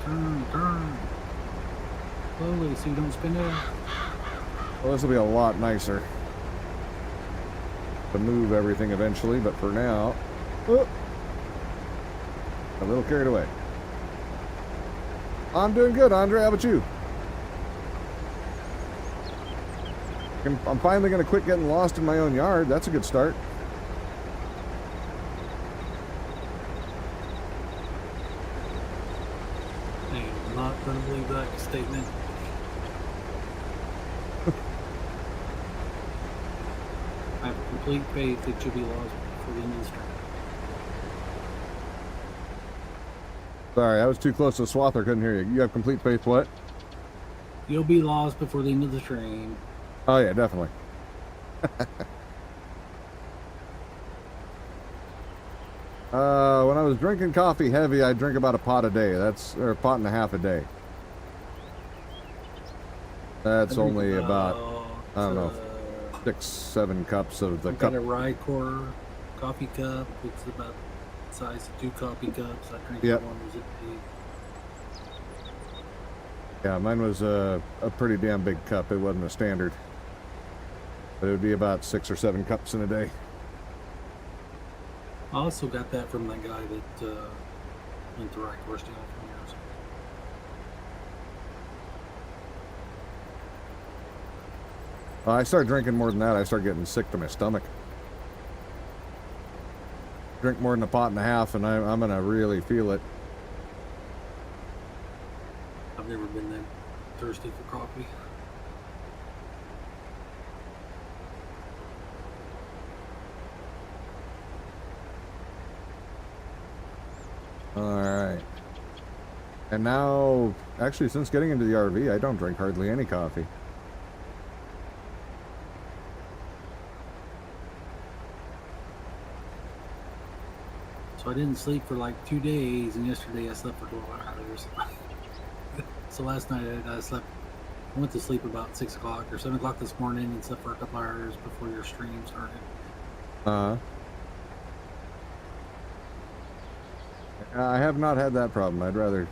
Turn. Slowly so you don't spin out. Well, this will be a lot nicer to move everything eventually, but for now, a little carried away. I'm doing good, Andre. How about you? I'm finally going to quit getting lost in my own yard. That's a good start. I'm not going to believe that statement. I have complete faith that you'll be lost for the industry. Sorry, I was too close to the swather. Couldn't hear you. You have complete faith what? You'll be lost before the end of the train. Oh, yeah, definitely. When I was drinking coffee heavy, I drink about a pot a day. Or a pot and a half a day. That's only about, I don't know, 6-7 cups of the cup. Got a Rycor coffee cup. It's about the size of 2 coffee cups. I drink that one. Was it big? Yeah, mine was a pretty damn big cup. It wasn't a standard. But it would be about 6 or 7 cups in a day. I also got that from that guy that went to Rycor stealing from yours. I started drinking more than that. I started getting sick to my stomach. Drink more than a pot and a half, and I'm going to really feel it. I've never been that thirsty for coffee. Alright. And now, actually, since getting into the RV, I don't drink hardly any coffee. So I didn't sleep for like 2 days, and yesterday I slept for 12 hours. So last night I went to sleep about 6 o'clock or 7 o'clock this morning and slept for a couple hours before your stream started. I have not had that problem. I'd rather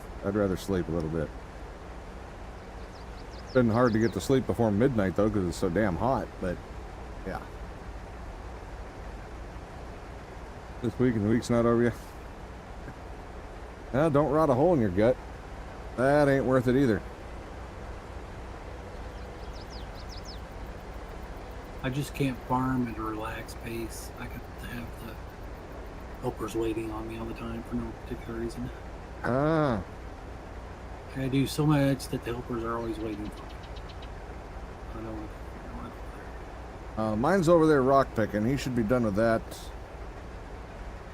sleep a little bit. It's been hard to get to sleep before midnight though, because it's so damn hot. But yeah, this week and the week's not over yet. Now, don't rot a hole in your gut. That ain't worth it either. I just can't farm at a relaxed pace. I got to have the Helper's waiting on me all the time for no particular reason. Ah. I do so much that the helpers are always waiting for me. I don't want to Mine's over there rock picking. He should be done with that.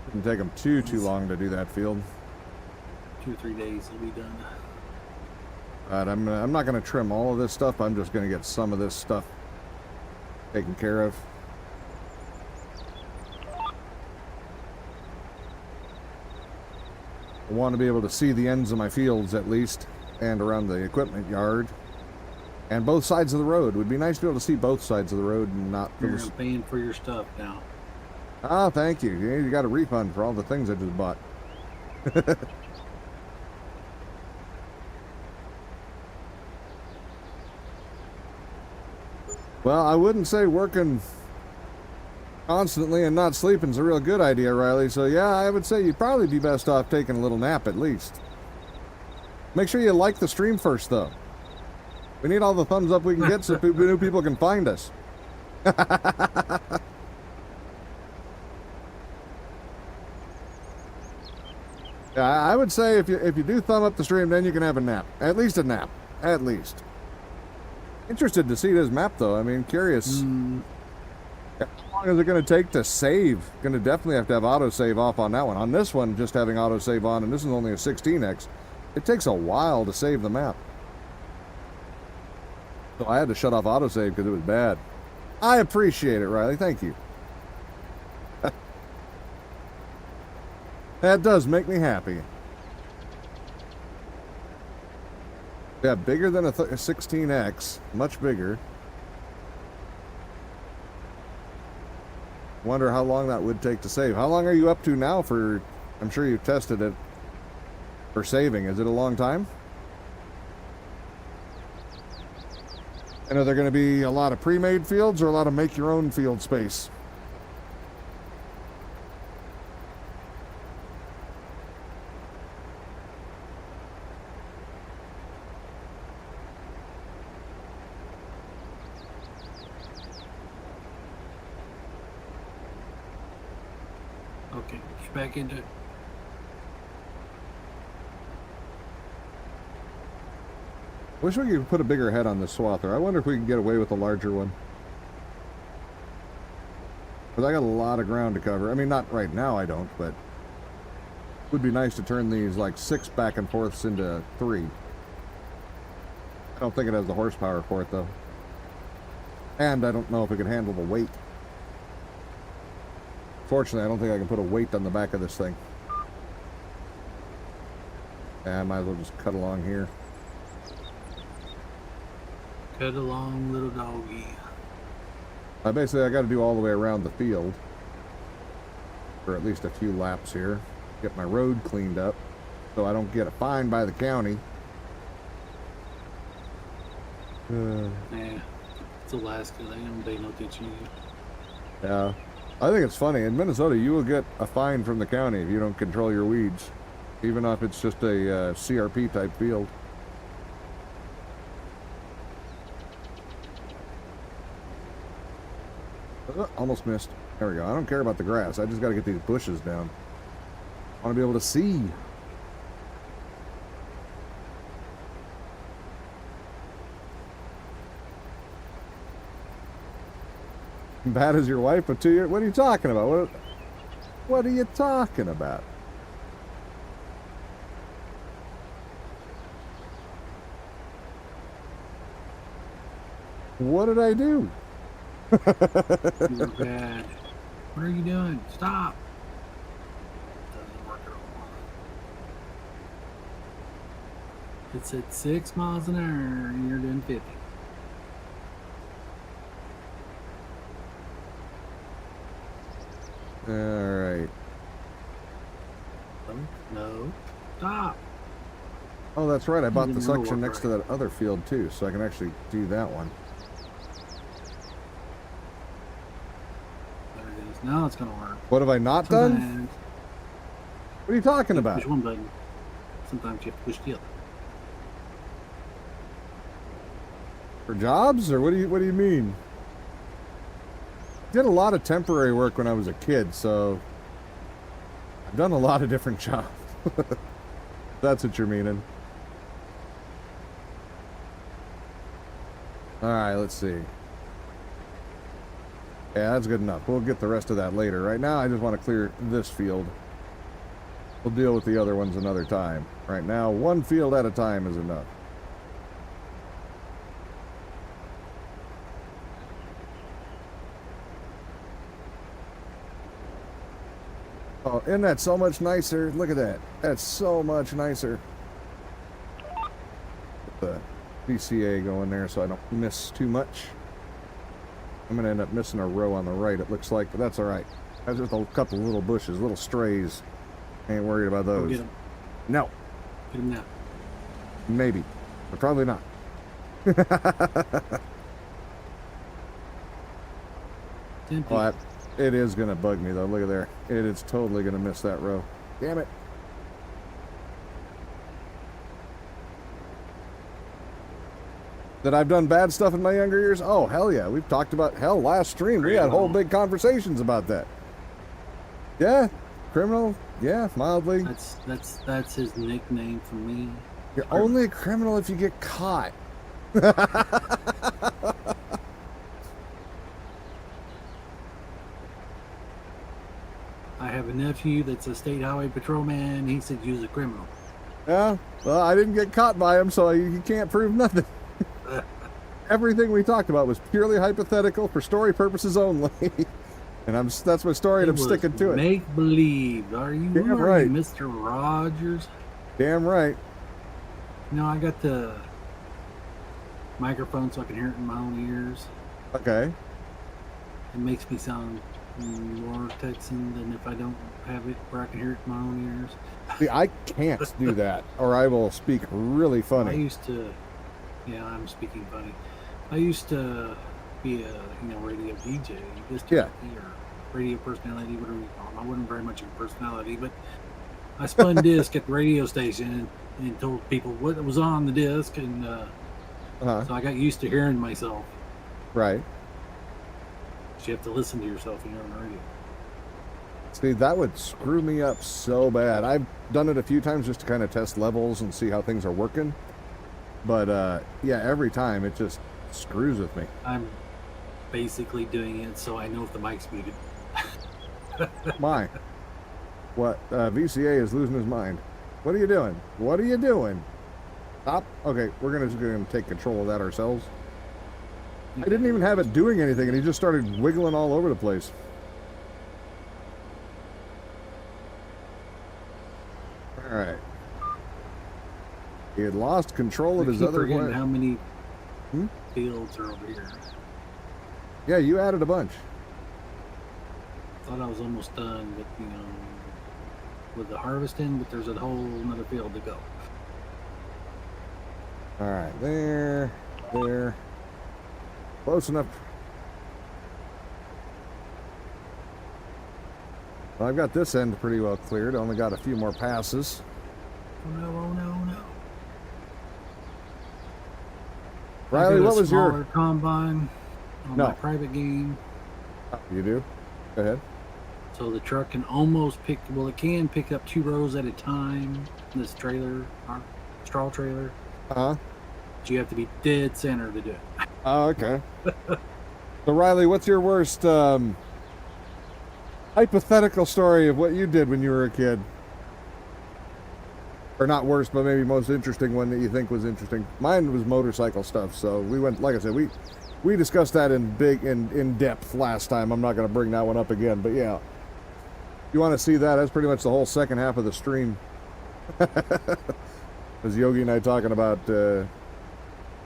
Didn't take him too long to do that field. 2 or 3 days will be done. But I'm not going to trim all of this stuff. I'm just going to get some of this stuff taken care of. I want to be able to see the ends of my fields at least, and around the equipment yard, and both sides of the road. It would be nice to be able to see both sides of the road and not. You're paying for your stuff now. Ah, thank you. You got a refund for all the things I just bought. Well, I wouldn't say working constantly and not sleeping is a real good idea, Riley. So yeah, I would say you'd probably be best off taking a little nap at least. Make sure you like the stream first, though. We need all the thumbs up we can get so new people can find us. Yeah, I would say if you do thumb up the stream, then you can have a nap. At least a nap. At least. Interested to see this map, though. I mean, curious. How long is it going to take to save? Going to definitely have to have autosave off on that one. On this one, just having autosave on, and this is only a 16x, it takes a while to save the map. So I had to shut off autosave because it was bad. I appreciate it, Riley. Thank you. That does make me happy. Yeah, bigger than a 16x. Much bigger. Wonder how long that would take to save. How long are you up to now for... I'm sure you've tested it for saving. Is it a long time? And are there going to be a lot of pre-made fields or a lot of make-your-own field space? Okay, get back into it. Wish we could put a bigger head on this swather. I wonder if we can get away with a larger one. Because I got a lot of ground to cover. I mean, not right now I don't, but it would be nice to turn these like 6 back and forths into 3. I don't think it has the horsepower for it, though. And I don't know if it can handle the weight. Fortunately, I don't think I can put a weight on the back of this thing. Yeah, I might as well just cut along here. Cut along, little doggy. Basically, I got to do all the way around the field. For at least a few laps here. Get my road cleaned up. So I don't get a fine by the county. Yeah, it's Alaska. They don't pay no attention to you. Yeah. I think it's funny. In Minnesota, you will get a fine from the county if you don't control your weeds. Even if it's just a CRP type field. Almost missed. There we go. I don't care about the grass. I just got to get these bushes down. I want to be able to see. Bad as your wife, but 2 years. What are you talking about? What are you talking about? What did I do? You were bad. What are you doing? Stop. Doesn't work at all. It's at 6 miles an hour and you're doing 50. All right. No. Stop. Oh, that's right. I bought the Didn't section work next to that other field too, so I can actually do that one. There it is. Now it's gonna work. What have I not done? Sometimes What are you talking you about? push one button. Sometimes you have to push the other. For jobs, or what do you mean? Did a lot of temporary work when I was a kid, so I've done a lot of different jobs. That's what you're meaning. All right, let's see. Yeah, that's good enough. We'll get the rest of that later. Right now, I just want to clear this field. We'll deal with the other ones another time. Right now, one field at a time is enough. Oh, isn't that so much nicer? Look at that. That's so much nicer. Put the VCA going there so I don't miss too much. I'm going to end up missing a row on the right, it looks like, but that's all right. That's just a couple little bushes, little strays. Ain't worried about Go those. get him. No. Get him now. Maybe, but probably not. Well, it is going to bug me, though. Look at there. It is totally going to miss that row. Damn it. That I've done bad stuff in my younger years? Oh, hell yeah. We've talked about, hell, last stream, we had whole big conversations about that. Yeah, criminal. Yeah, mildly. That's his nickname for me. You're only a criminal if you get caught. I have a nephew that's a state highway patrolman. He said you was a criminal. Yeah, well, I didn't get caught by him, so you can't prove nothing. Everything we talked about was purely hypothetical for story purposes only. And that's my story, and I'm sticking to it. Make believe. Are you right, Mr. Rogers? Damn right. No, I got the microphone so I can hear it in my own ears. Okay. It makes me sound more Texan than if I don't have it where I can hear it in my own ears. See, I can't do that, or I will speak really funny. I used to, yeah, I'm speaking funny. I used to be a radio DJ, or radio personality, whatever you call them. I wasn't very much of a personality, but I spun disc at the radio station and told people what was on the disc, and so I got used to hearing myself. Right. You have to listen to yourself when you're on the radio. See, that would screw me up so bad. I've done it a few times just to kind of test levels and see how things are working. But, yeah, every time it just screws with me. I'm basically doing it so I know if the mic's muted. My. What? VCA is losing his mind. What are you doing? What are you doing? Stop. Okay, we're just going to take control of that ourselves. I didn't even have it doing anything, and he just started wiggling all over the place. All right. He had lost control of his other one. How many fields are over here? Yeah, you added a bunch. Thought I was almost done with with the harvesting, but there's a whole another field to go. All right, there. Close enough. Well, I've got this end pretty well cleared. Only got a few more passes. Oh no. Riley, what was your combine on my private game? Oh, you do? Go ahead. So the truck can almost it can pick up 2 rows at a time. This trailer, our straw trailer. Uh-huh. But you have to be dead center to do it. Oh, okay. So, Riley, what's your worst hypothetical story of what you did when you were a kid? Or not worst, but maybe most interesting one that you think was interesting. Mine was motorcycle stuff, so we went, like I said, we discussed that in depth last time. I'm not going to bring that one up again, but yeah. If you want to see that, that's pretty much the whole second half of the stream. As Yogi and I talking about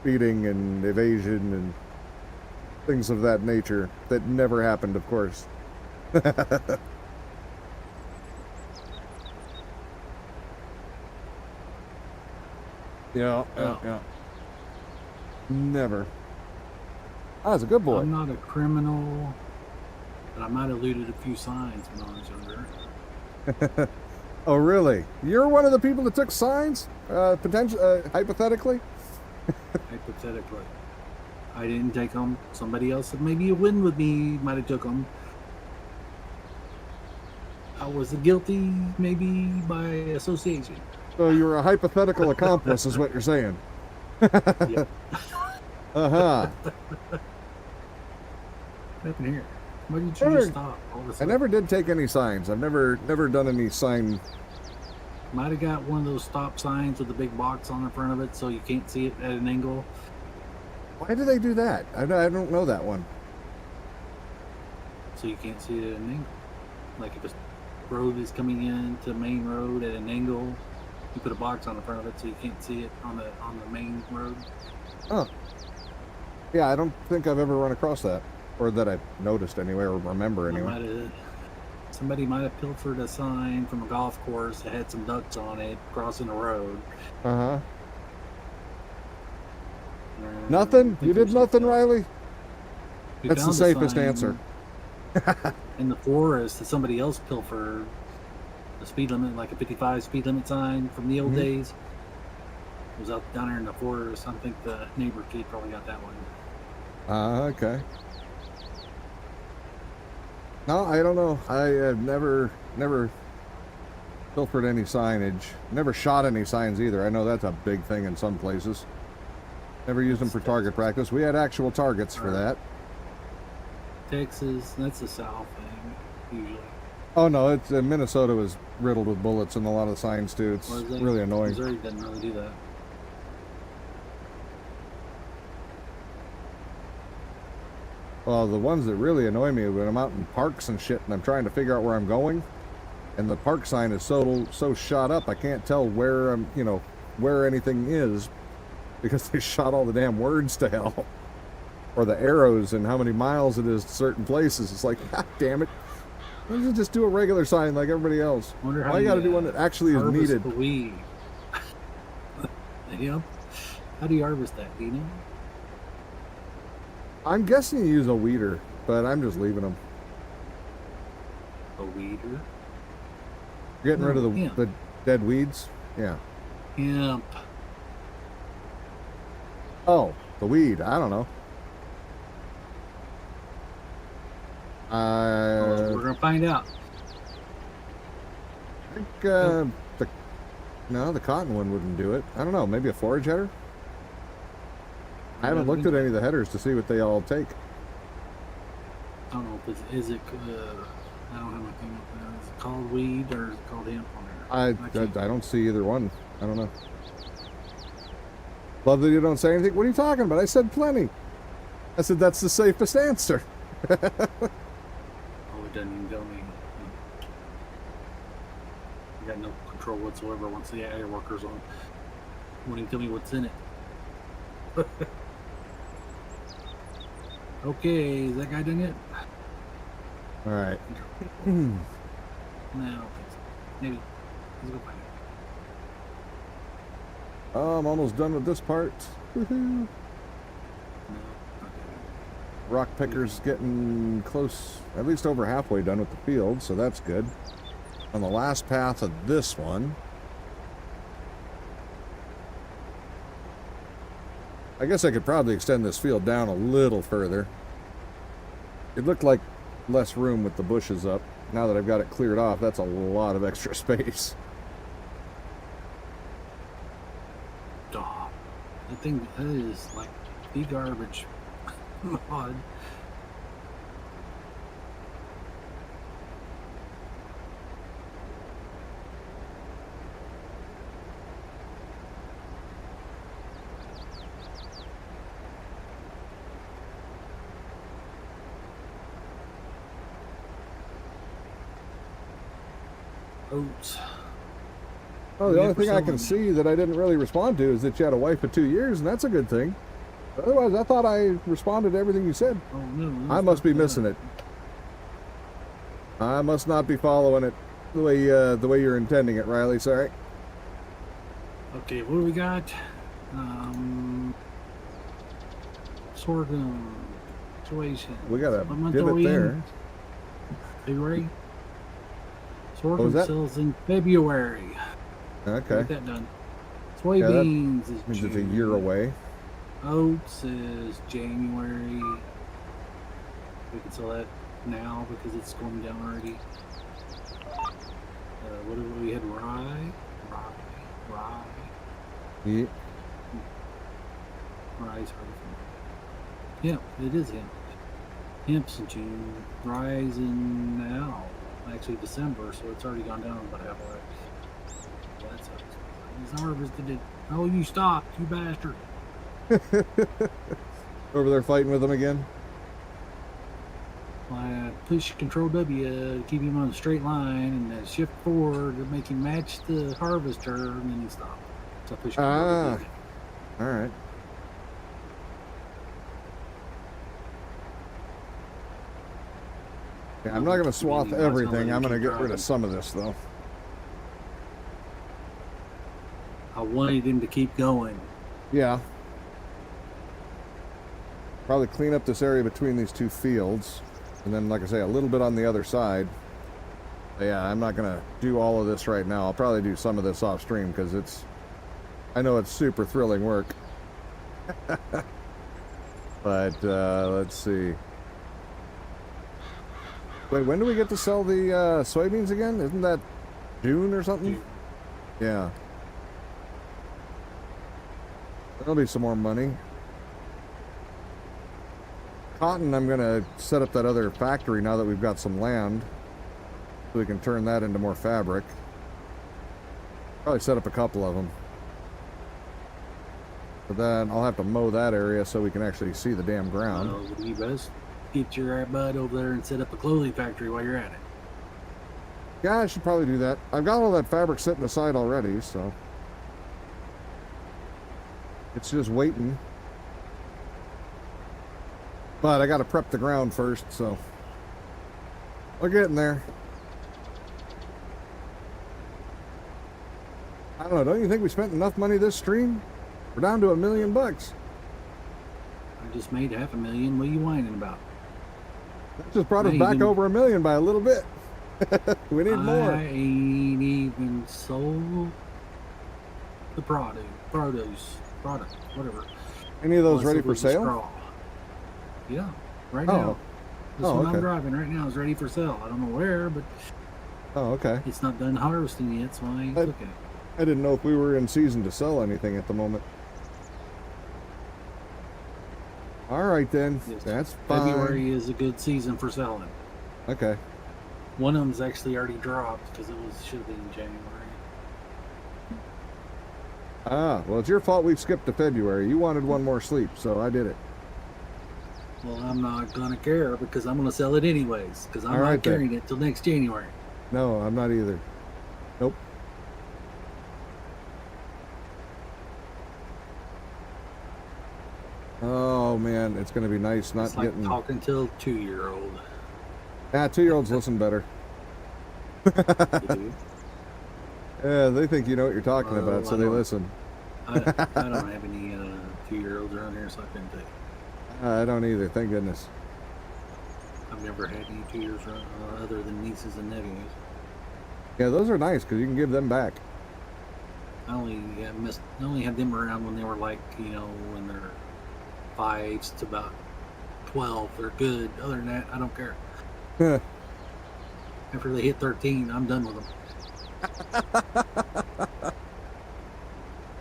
speeding and evasion and things of that nature that never happened, of course. Yeah. Never. I was a good boy. I'm not a criminal, but I might have looted a few signs when I was younger. Oh, really? You're one of the people that took signs? Hypothetically? Hypothetically. I didn't take them. Somebody else that maybe a win with me might have took them. I was guilty, maybe by association. So you're a hypothetical accomplice, is what you're saying. Yep. Uh-huh. What happened here? Why didn't you Never- just stop? All of a I sudden? never did take any signs. I've never done any sign. Might have got one of those stop signs with the big box on the front of it so you can't see it at an angle. Why do they do that? I don't know that one. So you can't see it at an angle. Like if a road is coming in to main road at an angle, you put a box on the front of it so you can't see it on the main road. Oh. Yeah, I don't think I've ever run across that. Or that I've noticed anyway, or remember anyway. Somebody might have pilfered a sign from a golf course that had some ducks on it crossing the road. Uh-huh. And Nothing? I think You did there's nothing, something else. Riley? We That's the found a safest sign answer. in the forest that somebody else pilfered the speed limit, like a 55 speed limit sign from the old days. It was out down there in the forest. I think the neighbor kid probably got that one. Okay. No, I don't know. I have never pilfered any signage. Never shot any signs either. I know that's a big thing in some places. Never used them for target practice. We had actual targets for that. Texas, that's the South thing, usually. Oh no, it's Minnesota was riddled with bullets and a lot of the signs too. It's Was it? really annoying. Missouri doesn't really do that. Well, the ones that really annoy me when I'm out in parks and shit and I'm trying to figure out where I'm going, and the park sign is so shot up I can't tell where I'm, where anything is because they shot all the damn words to hell. Or the arrows and how many miles it is to certain places. It's like, God damn it. Why don't you just do a regular sign like everybody else? Wonder how Why you gotta do one that actually is harvest needed? the weed. Yep. How do you harvest that? Do you know? I'm guessing you use a weeder, but I'm just leaving them. A weeder? Getting rid of Yeah. the dead weeds? Yeah. Hemp. Oh, the weed. I don't know. We're gonna find out. I think the cotton one wouldn't do it. I don't know. Maybe a forage header? I haven't looked at any of the headers to see what they all take. I don't know if it's, is it, I don't have my thing up there. Is it called weed or is it called hemp on there? I don't see either one. I don't know. Love that you don't say anything. What are you talking about? I said plenty. I said that's the safest answer. Oh, it doesn't even tell me. I got no control whatsoever once the air workers on. Won't even tell me what's in it. Okay, is that guy done yet? All right. No, I don't think so. Maybe. Let's go find it. Oh, I'm almost done with this part. Woohoo. No. Rock picker's getting close, at least over halfway done with the field, so that's good. On the last path of this one, I guess I could probably extend this field down a little further. It looked like less room with the bushes up. Now that I've got it cleared off, that's a lot of extra space. Oh, that thing, that is like the garbage mod. Oats. Oh, the Yeah, only for thing I can selling. see that I didn't really respond to is that you had a wife of 2 years, and that's a good thing. Otherwise, I thought I responded to everything you said. Oh no. I must be missing it. I must not be following it the way you're intending it, Riley. Sorry. Okay, what do we got? Sorghum situation. We got a What month are divot we in? there. February. was Sorghum that? sells in February. Okay. Get that done. that Soybeans is Means it's a June. year away. Oats is January. We can sell that now because it's going down already. What did we had? Rye. Yeah. Rye's hard to find. Yeah, it is hemp. Hemp's in June. Rye's in now. Actually December, so it's already gone down about halfway. Well, that's how he's harvested it. Oh, you stopped, you bastard. Over there fighting with them again? I push Control W to keep him on a straight line, and then shift forward to make him match the harvester, and then he stopped. So I push Control W. All right. Yeah, I'm not going to swath everything. I'm going to get rid of some of this, though. I wanted him to keep going. Yeah. Probably clean up this area between these two fields. And then, like I say, a little bit on the other side. But yeah, I'm not going to do all of this right now. I'll probably do some of this off stream because I know it's super thrilling work. But let's see. Wait, when do we get to sell the soybeans again? Isn't that June or something? June. Yeah. There'll be some more money. Cotton, I'm going to set up that other factory now that we've got some land. So we can turn that into more fabric. Probably set up a couple of them. But then I'll have to mow that area so we can actually see the damn ground. Well, you best get your butt over there and set up a clothing factory while you're at it. Yeah, I should probably do that. I've got all that fabric sitting aside already, so it's just waiting. But I got to prep the ground first, so we're getting there. I don't know. Don't you think we spent enough money this stream? We're down to $1 million. I just made $500,000. What are you whining about? That just brought us back over $1 million by a little bit. We need more. I ain't even sold the product, whatever. Any of those ready for sale? Straw. Yeah, right now. This one okay. I'm driving right now is ready for sale. I don't know where, but okay. It's not done harvesting yet, so I ain't looking. I didn't know if we were in season to sell anything at the moment. All right then, Yes. that's fine. February is a good season for selling. Okay. One of them's actually already dropped because should have been in January. Ah, well, it's your fault we skipped to February. You wanted one more sleep, so I did it. Well, I'm not gonna care because I'm gonna sell it anyways because I'm All right, not carrying it till next January. No, I'm not either. Nope. Oh man, it's gonna be nice not It's like getting. talking to a 2-year-old. Ah, 2-year-olds listen better. You do? Yeah, they think you know what you're talking about, so I they don't. listen. I don't have any 2-year-olds around here, so I couldn't tell you. I don't either, thank goodness. I've never had any 2 years other than nieces and nephews. Yeah, those are nice because you can give them back. I only had them around when they were like, when they're 5 to about 12. They're good. Other than that, I don't care. After they hit 13, I'm done with them.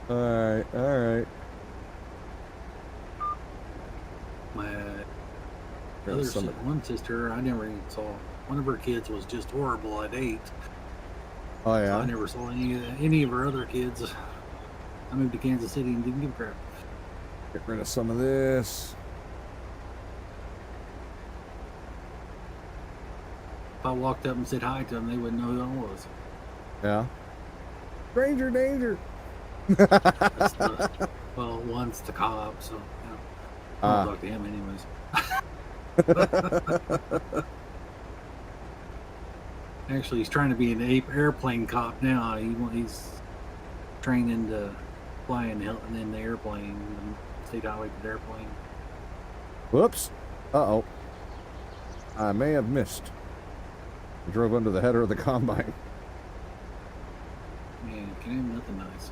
All right. My There's some- one sister, I never even saw. One of her kids was just horrible at 8. Oh So yeah. I never saw any of her other kids. I moved to Kansas City and didn't give a crap. Get rid of some of this. If I walked up and said hi to them, they wouldn't know who I was. Yeah. Stranger danger. That's well, one's the cop, so I'll talk to him anyways. Actually, he's trying to be an airplane cop now. He's training to fly in the airplane, state highway to the airplane. Whoops. Uh-oh. I may have missed. I drove under the header of the combine. Man, can have nothing nice.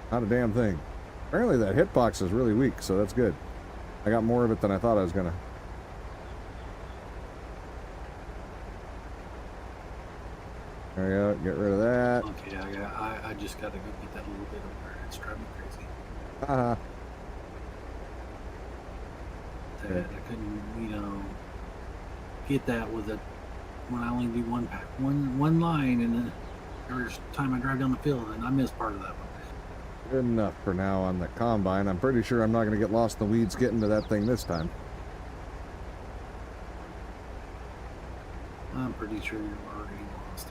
Not a damn thing. Apparently that hitbox is really weak, so that's good. I got more of it than I thought I was gonna. There you go. Get rid of that. Okay, I just gotta go get that little bit over there. It's driving me crazy. Uh-huh. That I couldn't, get that with it when I only do one line, and then every time I drive down the field, and I miss part of that one. Good enough for now on the combine. I'm pretty sure I'm not going to get lost in the weeds getting to that thing this time. I'm pretty sure you're already lost.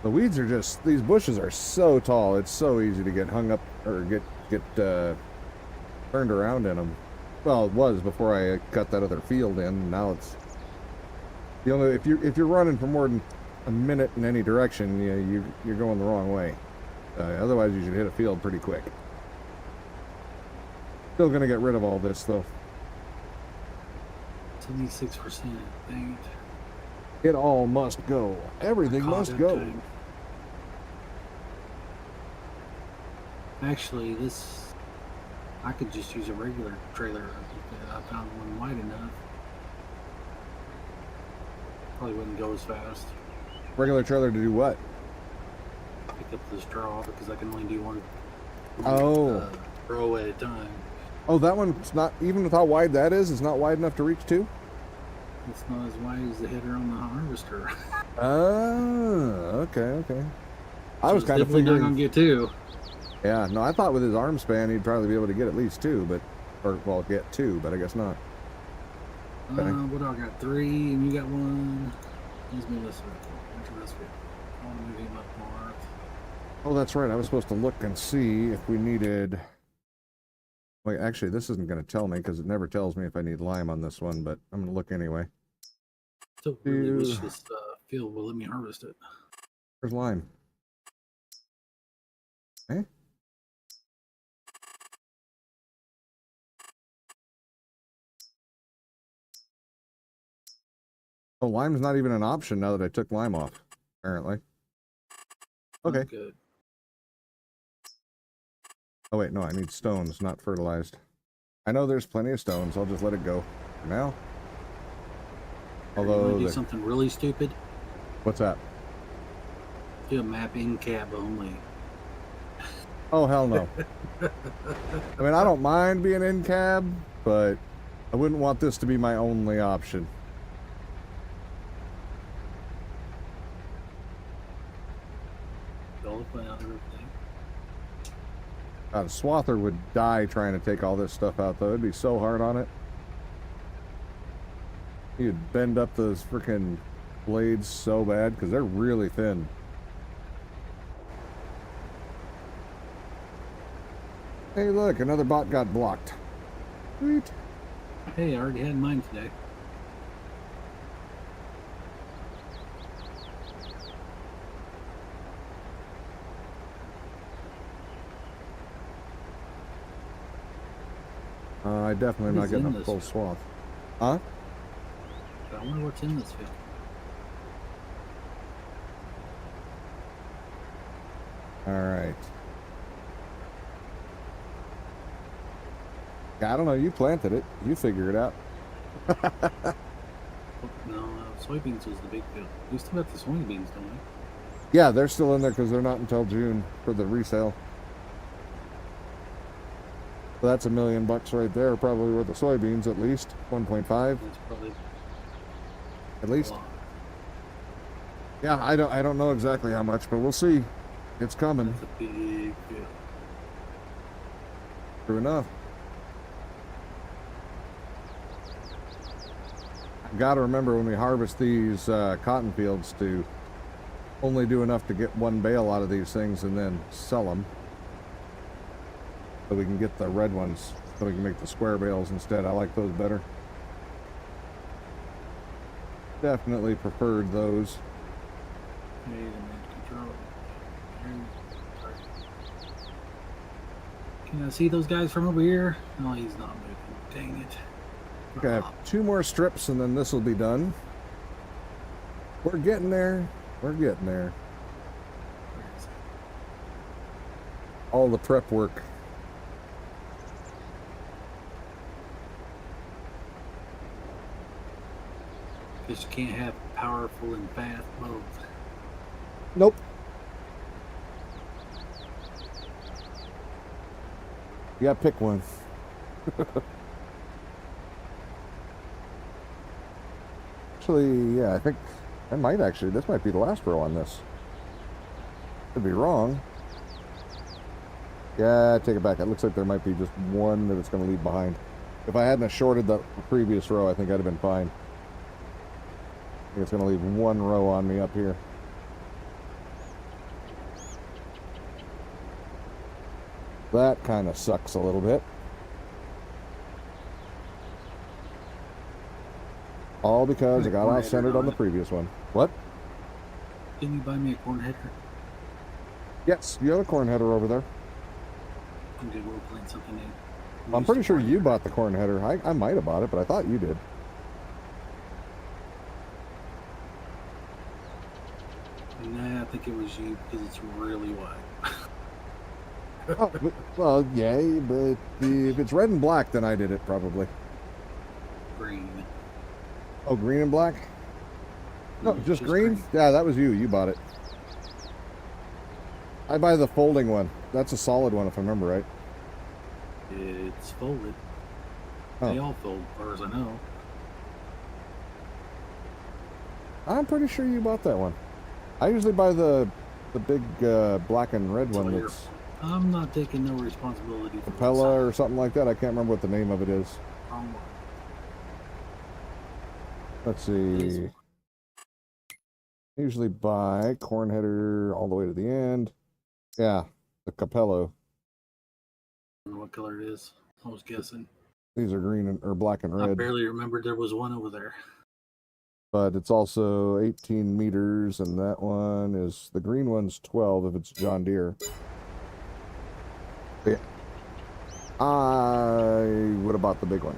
The weeds are just, these bushes are so tall. It's so easy to get hung up or get turned around in them. Well, it was before I cut that other field in. Now it's the only, if you're running for more than a minute in any direction, you're going the wrong way. Otherwise, you should hit a field pretty quick. Still gonna get rid of all this though. 76%. Dang it. It all must go. Everything must go. Time. Actually, I could just use a regular trailer. I found one wide enough. Probably wouldn't go as fast. Regular trailer to do what? Pick up this draw because I can only do one row at a time. Oh, that one's not, even with how wide that is, it's not wide enough to reach two? It's not as wide as the header on the harvester. Oh, okay. I was So kind of definitely figuring. not gonna get two. Yeah, no, I thought with his arm span he'd probably be able to get at least two, get two, but I guess not. Okay. What do I got? 3, and you got 1. Let's move this vehicle. Into this vehicle. I want to move him up north. Oh, that's right. I was supposed to look and see if we needed. Wait, actually, this isn't going to tell me because it never tells me if I need lime on this one, but I'm going to look anyway. So really wish this field will let me harvest it. Where's lime? Eh? Oh, lime's not even an option now that I took lime off, apparently. Okay. Good. Oh, wait, no, I need stones, not fertilized. I know there's plenty of stones. I'll just let it go for now. Although, do something really stupid. What's that? Do a map in cab only. Oh, hell no. I mean, I don't mind being in cab, but I wouldn't want this to be my only option. God, a swather would die trying to take all this stuff out, though. It'd be so hard on it. You'd bend up those freaking blades so bad, because they're really thin. Hey, look, another bot got blocked. Sweet. Hey, I already had mine today. I definitely am not getting a full swath. Huh? I wonder what's in this field. Alright. I don't know, you planted it. You figure it out. No, soybeans was the big field. We still got the soybeans, don't we? Yeah, they're still in there because they're not until June for the resale. So that's $1 million right there, probably worth the soybeans at least 1.5. That's probably at least. Yeah, I don't know exactly how much, but we'll see. It's coming. That's a big field. True enough. Got to remember when we harvest these cotton fields to only do enough to get one bale out of these things and then sell them. So we can get the red ones, so we can make the square bales instead. I like those better. Definitely preferred those. Can I see those guys from over here? No, he's not moving. Dang it. Okay, I have 2 more strips and then this will be done. We're getting there. We're getting there. All the prep work. Just can't have powerful and fast both. Nope. You gotta pick one. Actually, yeah, I think I might actually. This might be the last row on this. Could be wrong. Yeah, I take it back. It looks like there might be just one that it's going to leave behind. If I hadn't have shorted the previous row, I think I'd have been fine. I think it's going to leave one row on me up here. That kind of sucks a little bit. All because I got off-centered on the previous one. What? Can you buy me a corn header? Yes, you have a corn header over there. I'm good. We're playing something new. I'm pretty sure you bought the corn header. I might have bought it, but I thought you did. Nah, I think it was you because it's really wide. Oh, well, yay, but if it's red and black, then I did it probably. Green. Oh, green and black? No, just green? Yeah, that was you. You bought it. I buy the folding one. That's a solid one, if I remember right. It's folded. Oh. They all fold, as far as I know. I'm pretty sure you bought that one. I usually buy the big black and red one that's I'm not taking no responsibility for Capella or something like that. I can't remember what the name of it is. Wrong one. Let's see. I usually buy corn header all the way to the end. Yeah, the Capello. I don't know what color it is. I was guessing. These are green and, or black and I red. barely remembered there was one over there. But it's also 18 meters, and that one is, the green one's 12 if it's John Deere. Yeah. I would have bought the big one.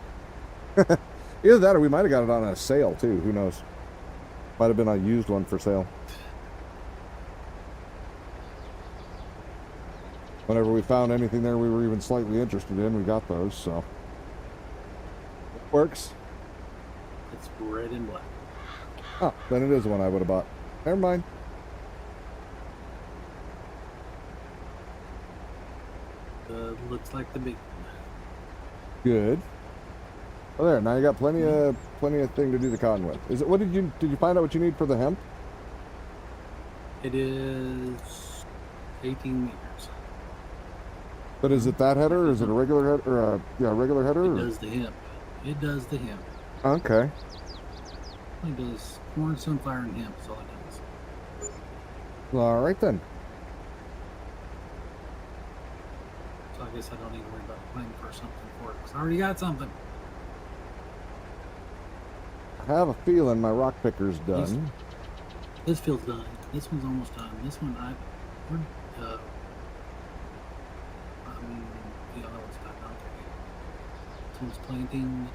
Either that or we might have got it on a sale too. Who knows? Might have been a used one for sale. Whenever we found anything there we were even slightly interested in, we got those, so. It works. It's red and black. Oh, then it is the one I would have bought. Never mind. Looks like the big one. Good. Oh, there. Now you got plenty of thing to do the cotton with. Is it? What did you find out what you need for the hemp? It is 18 meters. But is it that header, or is it a regular header, or a regular header? It does the hemp. It does the hemp. Okay. It does corn, sunflower, and hemp. That's all it does. All right then. So I guess I don't need to worry about playing for something for it because I already got something. I have a feeling my rock picker's done. This field's done. This one's almost done. This one, the other one's done. Okay. This one's planting.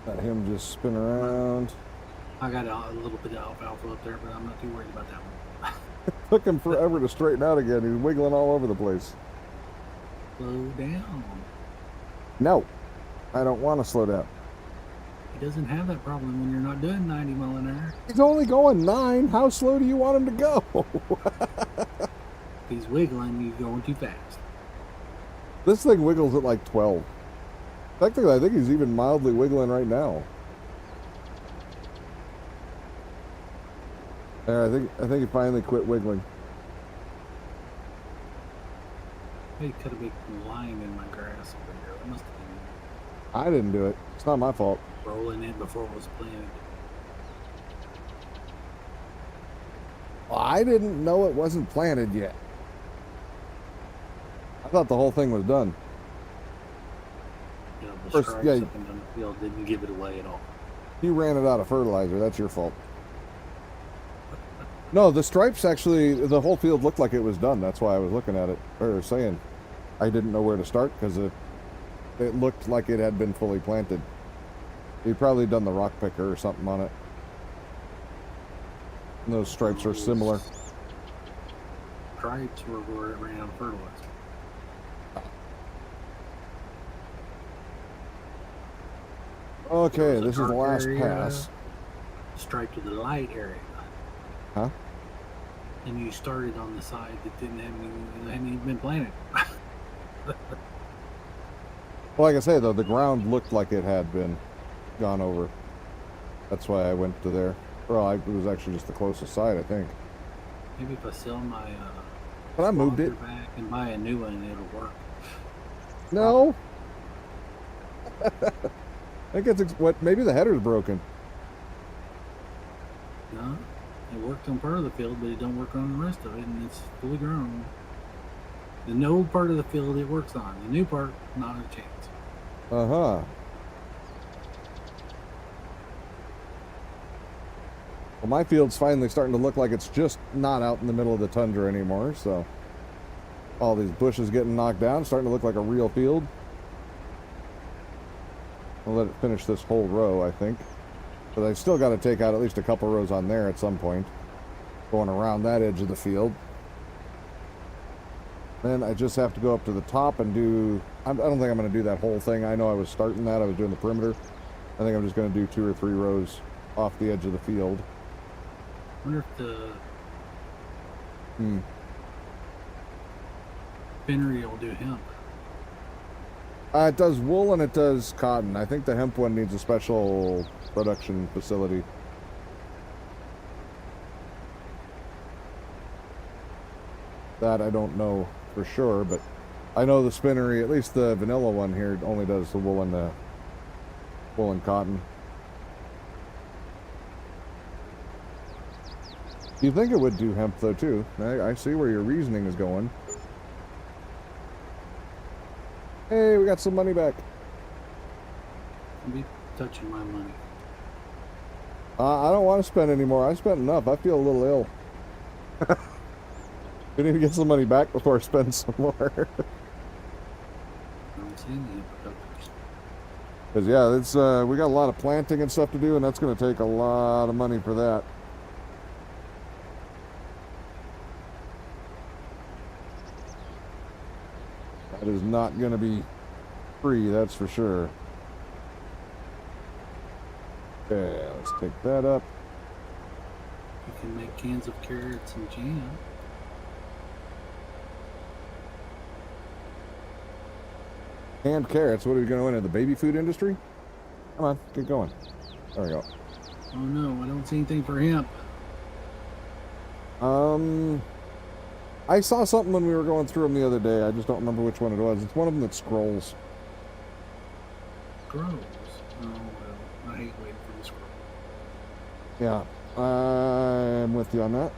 Let him just spin around. I got a little bit of alfalfa up there, but I'm not too worried about that one. Took him forever to straighten out again. He's wiggling all over the place. Slow down. No, I don't want to slow down. He doesn't have that problem when you're not doing 90 mile an hour. He's only going 9. How slow do you want him to go? If he's wiggling, you're going too fast. This thing wiggles at like 12. Technically, I think he's even mildly wiggling right now. There, I think he finally quit wiggling. They cut a big line in my grass over here. It must have been I didn't do it. It's not my fault. rolling in before it was planted. Well, I didn't know it wasn't planted yet. I thought the whole thing was done. You know, the First, stripes yeah, up and down the field didn't give it away at all. You ran it out of fertilizer. That's your fault. No, the stripes actually, the whole field looked like it was done. That's why I was looking at it, or saying I didn't know where to start because it looked like it had been fully planted. He'd probably done the rock picker or something on it. And those stripes are similar. Stripes were where it ran on fertilizer. Okay, this is the dark last area, pass. Striped to the light area. Huh? And you started on the side that hadn't even been planted. Well, like I say, though, the ground looked like it had been gone over. That's why I went to there. Well, it was actually just the closest side, I think. Maybe if I sell my But I moved it back and buy a new one, it'll work. No. I think it's what. Maybe the header's broken. No, it worked on part of the field, but it don't work on the rest of it, and it's fully grown. The no part of the field it works on. The new part, not a chance. Uh-huh. Well, my field's finally starting to look like it's just not out in the middle of the tundra anymore, so all these bushes getting knocked down, starting to look like a real field. I'll let it finish this whole row, I think. But I've still got to take out at least a couple rows on there at some point, going around that edge of the field. Then I just have to go up to the top and do... I don't think I'm going to do that whole thing. I know I was starting that. I was doing the perimeter. I think I'm just going to do 2 or 3 rows off the edge of the field. I wonder if the spinnery will do hemp. It does wool and it does cotton. I think the hemp one needs a special production facility. That I don't know for sure, but I know the spinnery, at least the vanilla one here, only does the wool and cotton. You think it would do hemp though too? I see where your reasoning is going. Hey, we got some money back. I'll be touching my money. I don't want to spend any more. I spent enough. I feel a little ill. We need to get some money back before I spend some more. I don't see any producers. Because yeah, it's we got a lot of planting and stuff to do, and that's going to take a lot of money for that. That is not going to be free, that's for sure. Okay, let's take that up. You can make cans of carrots and jam. Canned carrots, what are we going to into the baby food industry? Come on, get going. There we go. Oh no, I don't see anything for hemp. I saw something when we were going through them the other day. I just don't remember which one it was. It's one of them that scrolls. Scrolls? Oh well, I hate waiting for the scroll. Yeah, I'm with you on that.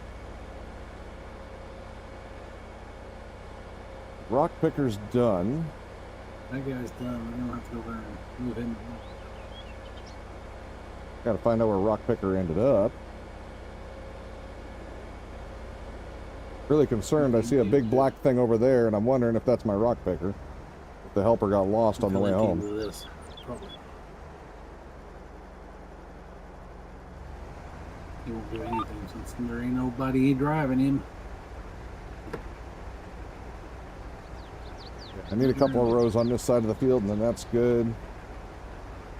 Rock picker's done. That guy's done. We're gonna have to go over and move him. Got to find out where rock picker ended up. Really concerned. I see a big black thing over there, and I'm wondering if that's my rock picker. If the helper got lost on the way home. This, probably. He won't do anything since there ain't nobody driving him. I need a couple of rows on this side of the field, and then that's good.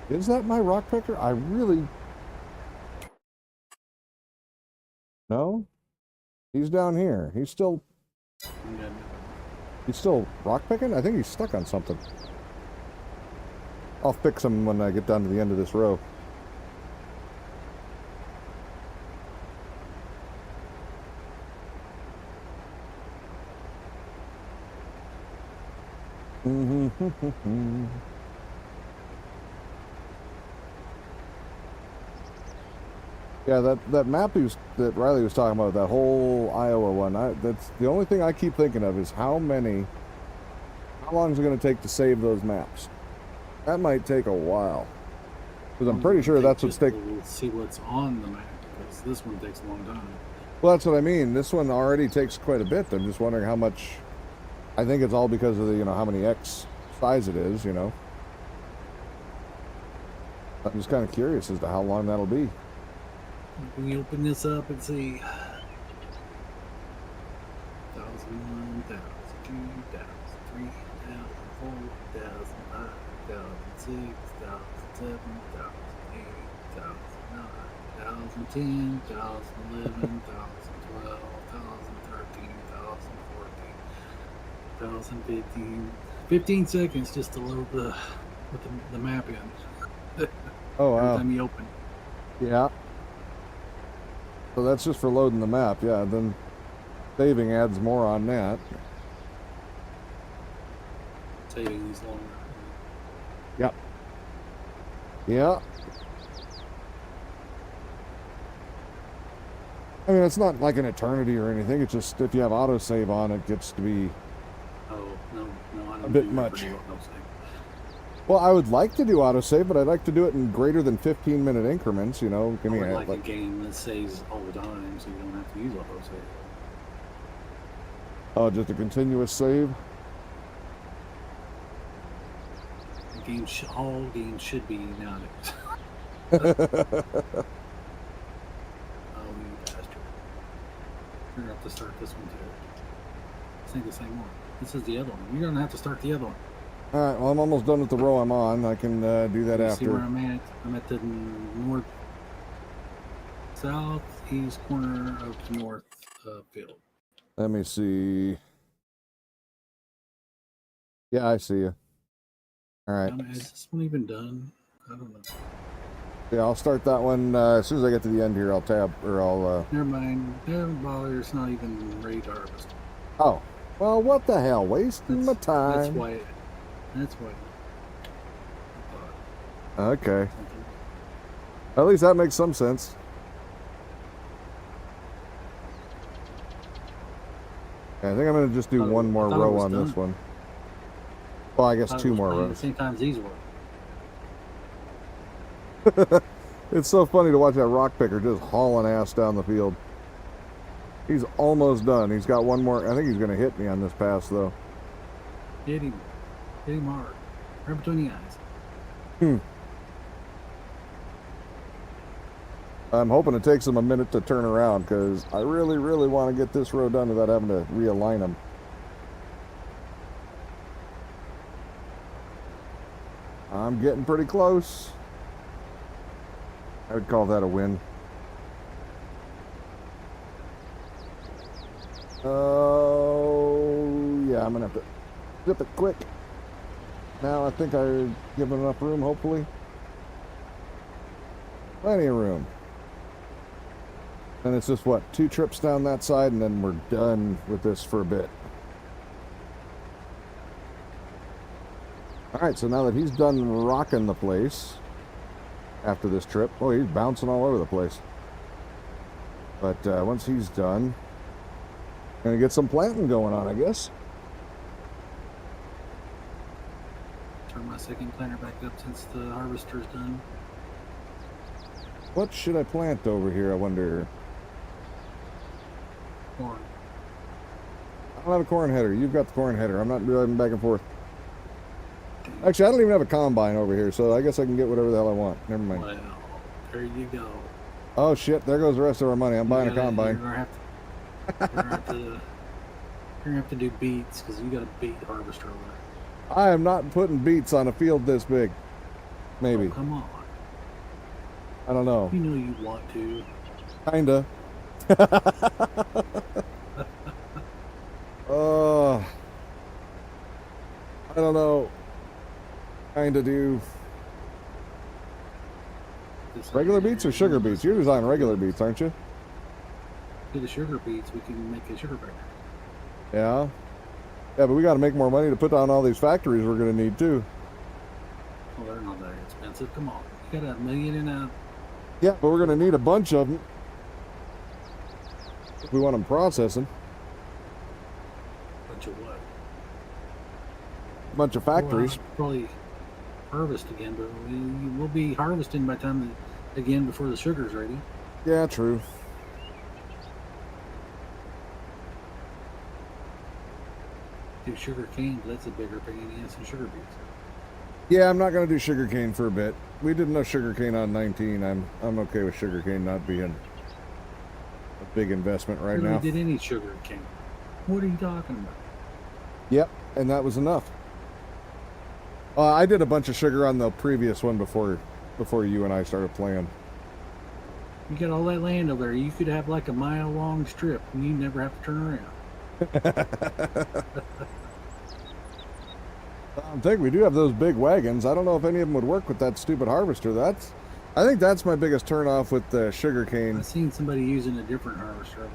Is that my rock picker? I really... No? He's down here. He's still rock picking? I think he's stuck on something. I'll fix him when I get down to the end of this row. Yeah, that map that Riley was talking about, that whole Iowa one, that's the only thing I keep thinking of is how long is it going to take to save those maps? That might take a while. Because I'm pretty sure that's what's taking... We'll see what's on the map, because this one takes a long time. Well, that's what I mean. This one already takes quite a bit. I'm just wondering how much... I think it's all because of the, how many X size it is, I'm just kind of curious as to how long that'll be. We open this up and see 1,001, 1,002, 1,003, 1,004, 1,005, 1,006, 1,007, 1,008, 1,009, 1,010, 1,011, 1,012, 1,013, 1,014, 1,015. 15 seconds just to load the map in. Oh, Every wow. time you open. Yeah. So that's just for loading the map. Yeah, then saving adds more on that. Saving these longer. Yep. Yeah. I mean, it's not like an eternity or anything. It's just if you have autosave on, it gets to be Oh, no, I don't a bit do much. no save. Well, I would like to do autosave, but I'd like to do it in greater than 15-minute increments, you know. Give I me would like a game that saves all the time so you don't have to use autosave. Oh, just a continuous save. All games should be nowadays. Oh, you bastard. You're gonna have to start this one too. I think the same one. This is the other one. You're gonna have to start the other one. All right, well, I'm almost done with the row I'm on. I can do that You see where after. I'm at? I'm at the southeast corner of the north field. Let me see. Yeah, I see you. All right. Is this one even done? I don't know. Yeah, I'll start that one as soon as I get to the end here. I'll tab, or I'll... Never mind. Don't bother. It's not even ready to harvest. Oh, well, what the hell? Wasting my time. That's why. That's why. Okay. At least that makes some sense. Yeah, I think I'm going to just do one more row on this one. Well, I guess two more rows. At the same time as these were. It's so funny to watch that rock picker just hauling ass down the field. He's almost done. He's got one more. I think he's going to hit me on this pass, though. Hit him. Hit him hard. Right between the eyes. I'm hoping it takes him a minute to turn around because I really, really want to get this row done without having to realign them. I'm getting pretty close. I would call that a win. Oh, yeah, I'm going to have to zip it quick. Now I think I've given enough room, hopefully. Plenty of room. And it's just, what, 2 trips down that side, and then we're done with this for a bit. Alright, so now that he's done rocking the place after this trip, oh, he's bouncing all over the place. But once he's done, gonna get some planting going on, I guess. Turn my second planter back up since the harvester's done. What should I plant over here, I wonder? Corn. I don't have a corn header. You've got the corn header. I'm not driving back and forth. Actually, I don't even have a combine over here, so I guess I can get whatever the hell I want. Never mind. Well, there you go. Oh, shit. There goes the rest of our money. I'm buying a combine. You're gonna have to do beets because you got a beet harvester over there. I am not putting beets on a field this big. Maybe. Oh, come on. I don't know. You know you want to. Kinda. I don't know. Kinda do. Regular beets or sugar beets? You're designing regular beets, aren't you? Do the sugar beets, we can make a sugar bear. Yeah. Yeah, but we got to make more money to put down all these factories we're going to need, too. Well, they're not that expensive. Come on. You got $1 million in a... Yeah, but we're going to need a bunch of them if we want them processing. Bunch of what? A bunch of factories. We'll probably harvest again, but we'll be harvesting by the time again before the sugar's ready. Yeah, true. Do sugar cane, but that's a bigger pain in the ass than sugar beets. Yeah, I'm not going to do sugarcane for a bit. We did enough sugarcane on 19. I'm okay with sugarcane not being a big investment right Really now. did any sugar cane. What are you talking about? Yep, and that was enough. I did a bunch of sugar on the previous one before you and I started playing. You got all that land over there. You could have like a mile-long strip, and you never have to turn around. I think we do have those big wagons. I don't know if any of them would work with that stupid harvester. I think that's my biggest turnoff with the sugar cane. I've seen somebody using a different harvester.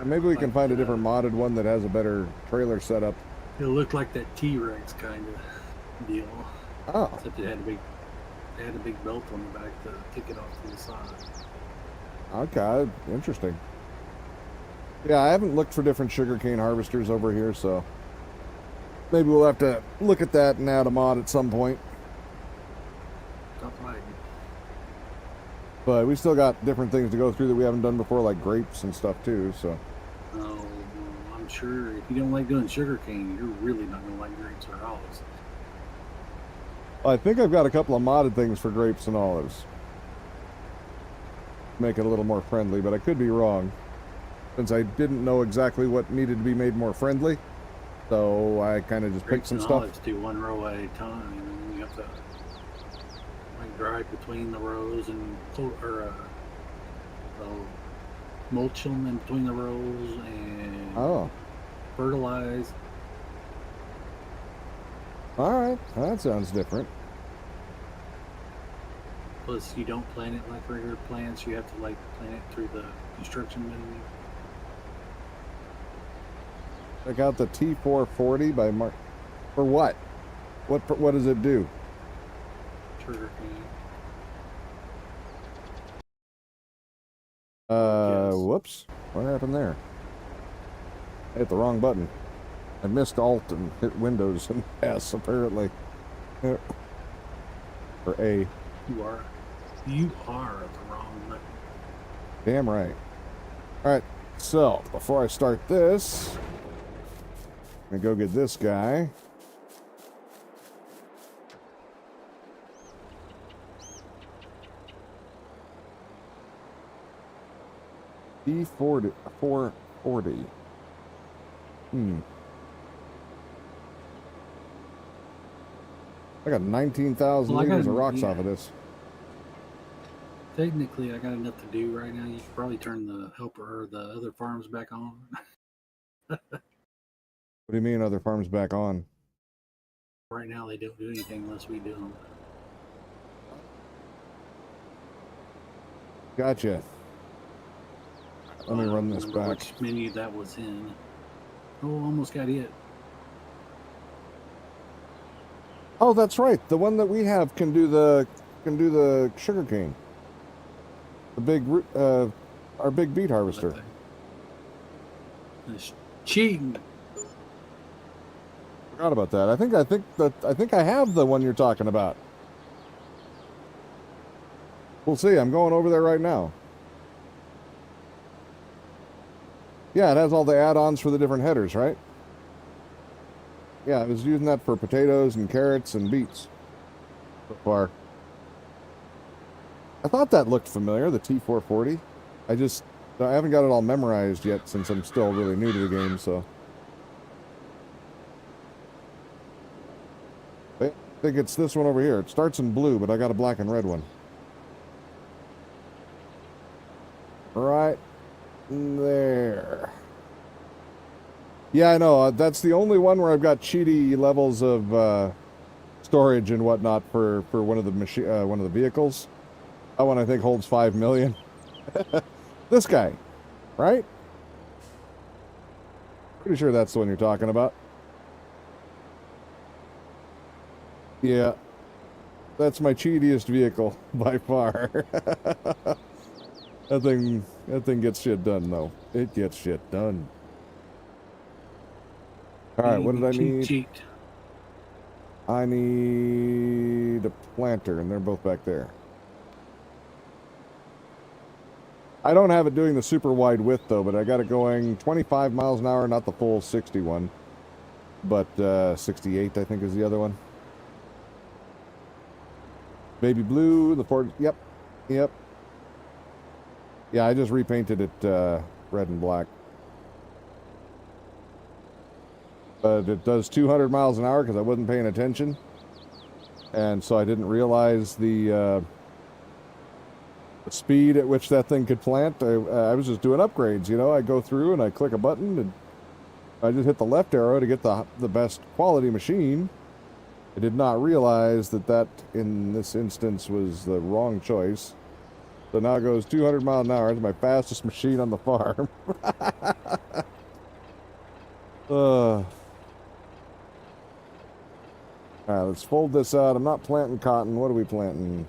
Maybe we can find a different modded one that has a better trailer setup. It looked like that T-Rex kind of deal. Oh. Except it had a big belt on the back to kick it off to the side. Okay, interesting. Yeah, I haven't looked for different sugarcane harvesters over here, so maybe we'll have to look at that and add a mod at some point. Stop fighting. But we still got different things to go through that we haven't done before, like grapes and stuff too, so. Oh, I'm sure if you don't like doing sugarcane, you're really not going to like grapes or olives. I think I've got a couple of modded things for grapes and olives. Make it a little more friendly, but I could be wrong. Since I didn't know exactly what needed to be made more friendly. So I kind of just picked some stuff. Olives do one row at a time, and you have to like drive between the rows and mulch them in between the rows and fertilize. Alright, that sounds different. Plus, you don't plant it like regular plants. You have to like plant it through the construction menu. Check out the T440 by Mark. For what? What does it do? Sugar cane. Whoops. What happened there? I hit the wrong button. I missed Alt and hit Windows and S, apparently. Or A. You are at the wrong button. Damn right. Alright, so, before I start this, I'm gonna go get this guy. T440. I got 19,000 liters of rocks off of this. Technically, I got enough to do right now. You could probably turn the helper or the other farms back on. What do you mean other farms back on? Right now, they don't do anything unless we do them. Gotcha. Let me run this back. Which menu that was in? Oh, almost got hit. Oh, that's right. The one that we have can do the sugarcane. The big our big beet harvester. It's cheating. Forgot about that. I think I have the one you're talking about. We'll see. I'm going over there right now. Yeah, it has all the add-ons for the different headers, right? Yeah, I was using that for potatoes and carrots and beets so far. I thought that looked familiar, the T440. I haven't got it all memorized yet since I'm still really new to the game, so. I think it's this one over here. It starts in blue, but I got a black and red one. Right there. Yeah, I know. That's the only one where I've got cheaty levels of storage and whatnot for one of the vehicles. That one I think holds 5 million. This guy, right? Pretty sure that's the one you're talking about. Yeah, that's my cheatiest vehicle by far. That thing gets shit done though. It gets shit done. All right, what did I need? I need a planter, and they're both back there. I don't have it doing the super wide width though, but I got it going 25 miles an hour, not the full 61, but 68 I think is the other one. Baby blue, the Ford. Yep. Yeah, I just repainted it red and black. But it does 200 miles an hour because I wasn't paying attention. And so I didn't realize the speed at which that thing could plant. I was just doing upgrades, you know. I go through and I click a button and I just hit the left arrow to get the best quality machine. I did not realize that in this instance was the wrong choice. So now it goes 200 miles an hour. It's my fastest machine on the farm. All right, let's fold this out. I'm not planting cotton. What are we planting?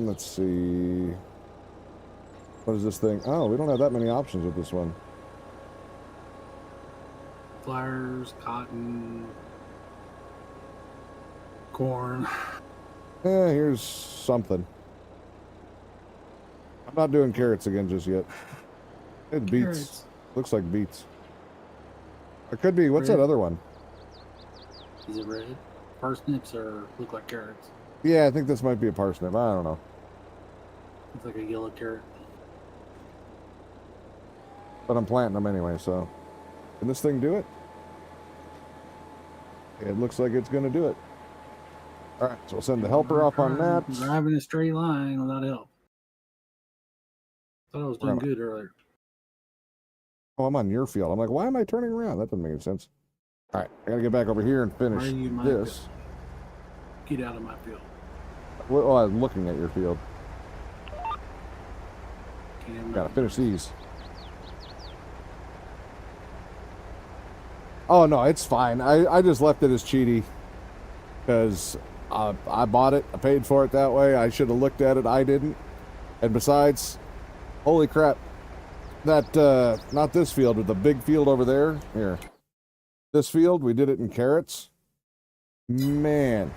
Let's see. What is this thing? Oh, we don't have that many options with this one. Flowers, cotton, corn. Here's something. I'm not doing carrots again just yet. It's beets. Carrots. Looks like beets. It could be. What's Red. that other one? Is it red? Parsnips or look like carrots? Yeah, I think this might be a parsnip. I don't know. It's like a yellow carrot. But I'm planting them anyway, so. Can this thing do it? It looks like it's going to do it. All right, so we'll send the helper off on that. Driving a straight line without help. Thought I was doing Right. good earlier. Oh, I'm on your field. I'm like, why am I turning around? That doesn't make any sense. All right, I got to get back over here and finish Why are you in my this. field? Get out of my field. Well, I was looking at your field. Got to finish these. Oh, no, it's fine. I just left it as cheaty because I bought it. I paid for it that way. I should have looked at it. I didn't. And besides, holy crap. That, not this field, but the big field over there. Here. This field, we did it in carrots. Man,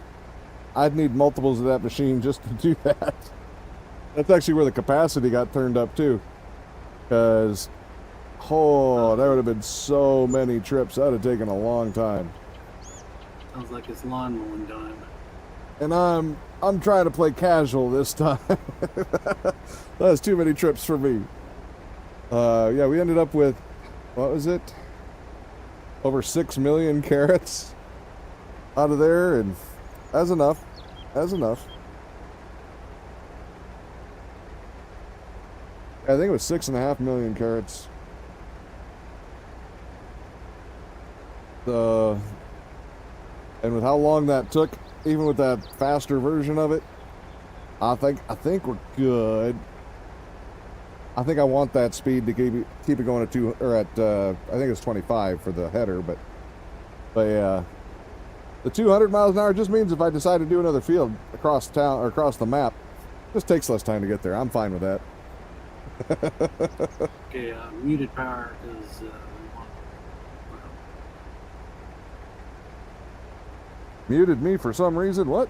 I'd need multiples of that machine just to do that. That's actually where the capacity got turned up too. Because, oh, there would have been so many trips. That would have taken a long time. Sounds like it's lawn mowing time. And I'm trying to play casual this time. That's too many trips for me. Yeah, we ended up with, what was it? Over 6 million carrots out of there, and that's enough. That's enough. I think it was 6.5 million carrots. And with how long that took, even with that faster version of it, I think we're good. I think I want that speed to keep it going at I think it's 25 for the header, but yeah, the 200 miles an hour just means if I decide to do another field across town or across the map, it just takes less time to get there. I'm fine with that. Okay, muted power because Muted me for some reason. What?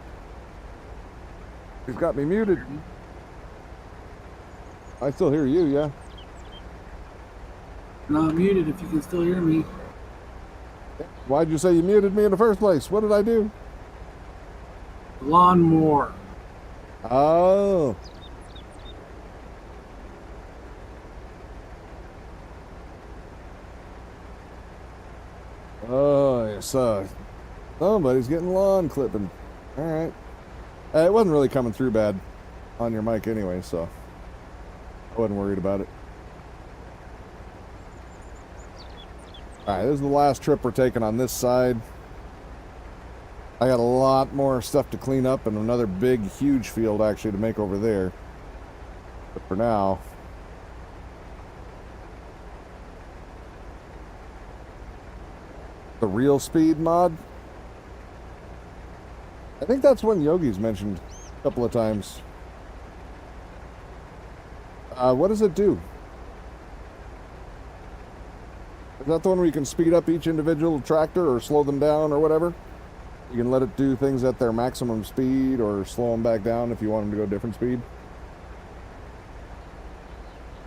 He's got me muted. I still hear you, yeah. not muted if you can still hear me. Why'd you say you muted me in the first place? What did I do? Lawnmower. Oh. Oh, yes. Somebody's getting lawn clipping. All right. It wasn't really coming through bad on your mic anyway, so I wasn't worried about it. All right, this is the last trip we're taking on this side. I got a lot more stuff to clean up and another big, huge field actually to make over there. But for now, the real speed mod. I think that's one Yogi's mentioned a couple of times. What does it do? Is that the one where you can speed up each individual tractor or slow them down or whatever? You can let it do things at their maximum speed or slow them back down if you want them to go different speed?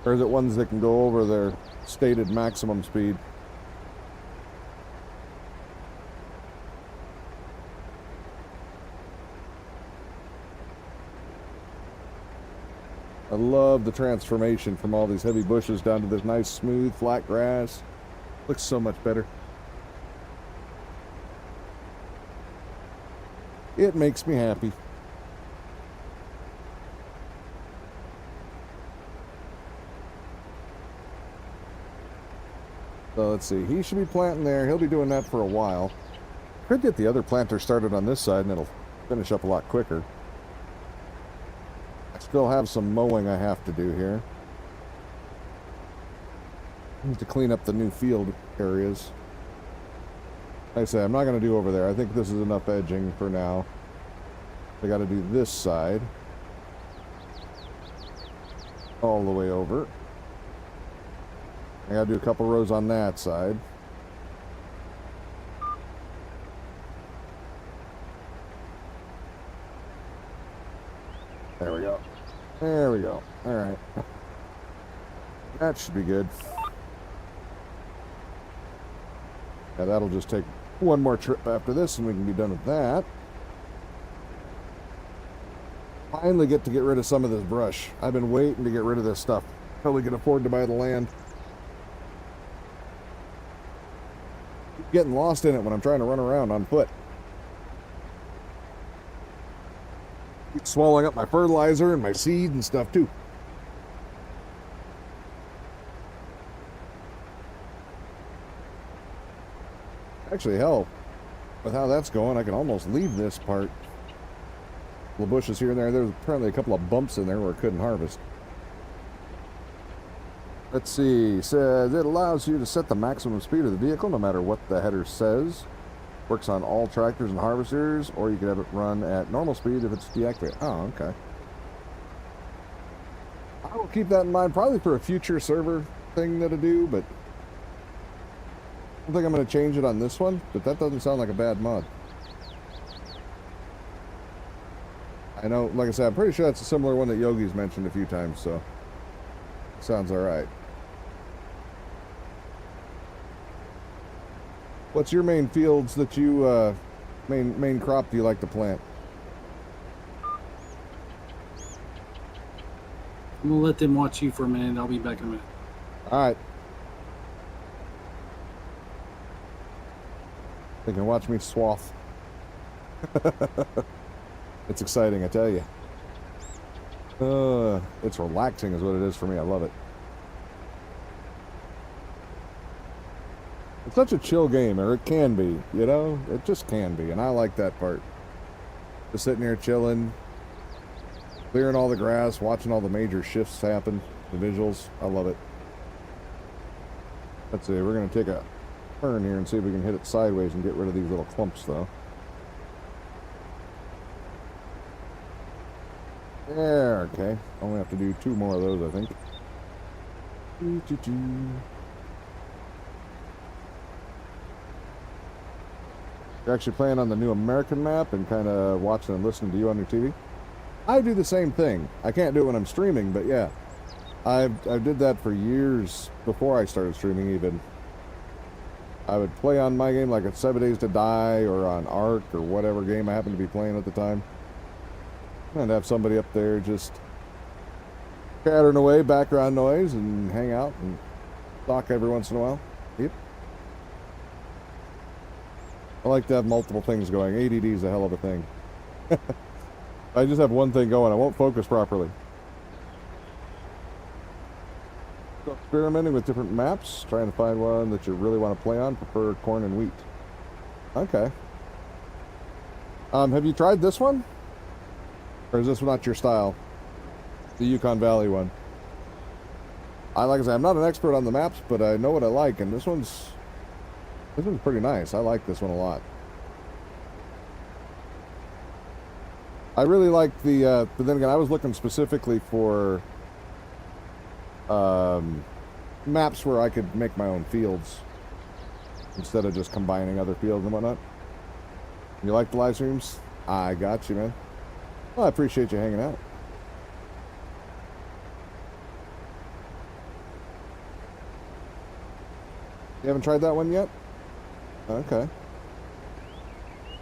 Or is it ones that can go over their stated maximum speed? I love the transformation from all these heavy bushes down to this nice, smooth, flat grass. Looks so much better. It makes me happy. So let's see. He should be planting there. He'll be doing that for a while. Could get the other planter started on this side and it'll finish up a lot quicker. I still have some mowing I have to do here. I need to clean up the new field areas. Like I say, I'm not going to do over there. I think this is enough edging for now. I got to do this side. All the way over. I got to do a couple rows on that side. There we go. There we go. All right. That should be good. Yeah, that'll just take one more trip after this and we can be done with that. Finally get to get rid of some of this brush. I've been waiting to get rid of this stuff until we can afford to buy the land. Keep getting lost in it when I'm trying to run around on foot. Keep swallowing up my fertilizer and my seed and stuff too. Actually, hell, with how that's going, I can almost leave this part. The bushes here and there. There's apparently a couple of bumps in there where I couldn't harvest. Let's see. Says it allows you to set the maximum speed of the vehicle no matter what the header says. Works on all tractors and harvesters, or you can have it run at normal speed if it's deactivated. Oh, okay. I will keep that in mind probably for a future server thing that I do, but I don't think I'm going to change it on this one, but that doesn't sound like a bad mod. I know, like I said, I'm pretty sure that's a similar one that Yogi's mentioned a few times, so sounds alright. What's your main fields that you, main crop do you like to plant? I'm gonna let them watch you for a minute. I'll be back in a minute. Alright. They can watch me swath. It's exciting, I tell you. It's relaxing is what it is for me. I love it. It's such a chill game, or it can be, you know? It just can be, and I like that part. Just sitting here chilling, clearing all the grass, watching all the major shifts happen, the visuals. I love it. Let's see, we're going to take a turn here and see if we can hit it sideways and get rid of these little clumps, though. There, okay. Only have to do 2 more of those, I think. You're actually playing on the new American map and kind of watching and listening to you on your TV? I do the same thing. I can't do it when I'm streaming, but yeah. I did that for years before I started streaming even. I would play on my game like at 7 Days to Die or on Ark or whatever game I happened to be playing at the time. And have somebody up there just chattering away, background noise, and hang out and talk every once in a while. Yep. I like to have multiple things going. ADD is a hell of a thing. I just have one thing going. I won't focus properly. So experimenting with different maps, trying to find one that you really want to play on. Prefer corn and wheat. Okay. Have you tried this one? Or is this not your style? The Yukon Valley one. Like I said, I'm not an expert on the maps, but I know what I like, and this one's pretty nice. I like this one a lot. I really like the, but then again, I was looking specifically for maps where I could make my own fields instead of just combining other fields and whatnot. You like the live streams? I got you, man. Well, I appreciate you hanging out. You haven't tried that one yet? Okay.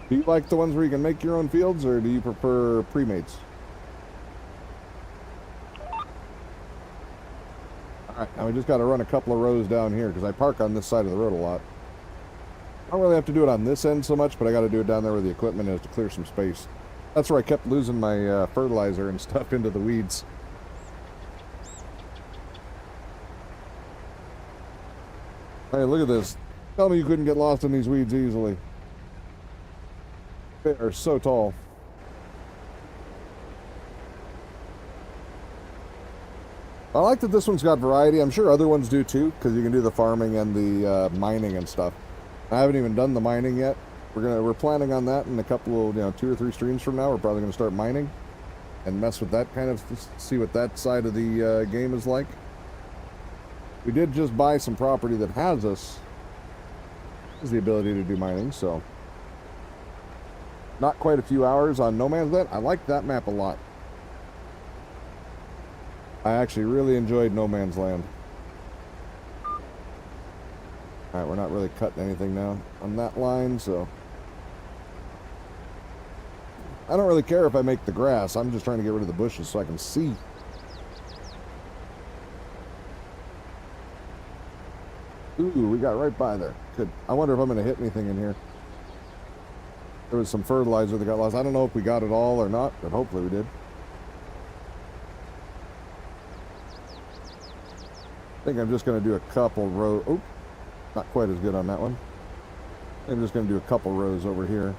Do you like the ones where you can make your own fields, or do you prefer pre-mates? All right, now we just got to run a couple of rows down here because I park on this side of the road a lot. I don't really have to do it on this end so much, but I got to do it down there where the equipment is to clear some space. That's where I kept losing my fertilizer and stuff into the weeds. Hey, look at this. Tell me you couldn't get lost in these weeds easily. They are so tall. I like that this one's got variety. I'm sure other ones do too, because you can do the farming and the mining and stuff. I haven't even done the mining yet. We're planning on that in a couple of 2 or 3 streams from now. We're probably gonna start mining and mess with that kind of, see what that side of the game is like. We did just buy some property that has the ability to do mining, so not quite a few hours on No Man's Land. I like that map a lot. I actually really enjoyed No Man's Land. Alright, we're not really cutting anything now on that line, so I don't really care if I make the grass. I'm just trying to get rid of the bushes so I can see. Ooh, we got right by there. Good. I wonder if I'm going to hit anything in here. There was some fertilizer that got lost. I don't know if we got it all or not, but hopefully we did. I think I'm just going to do a couple rows. Oh, not quite as good on that one. I'm just going to do a couple rows over here.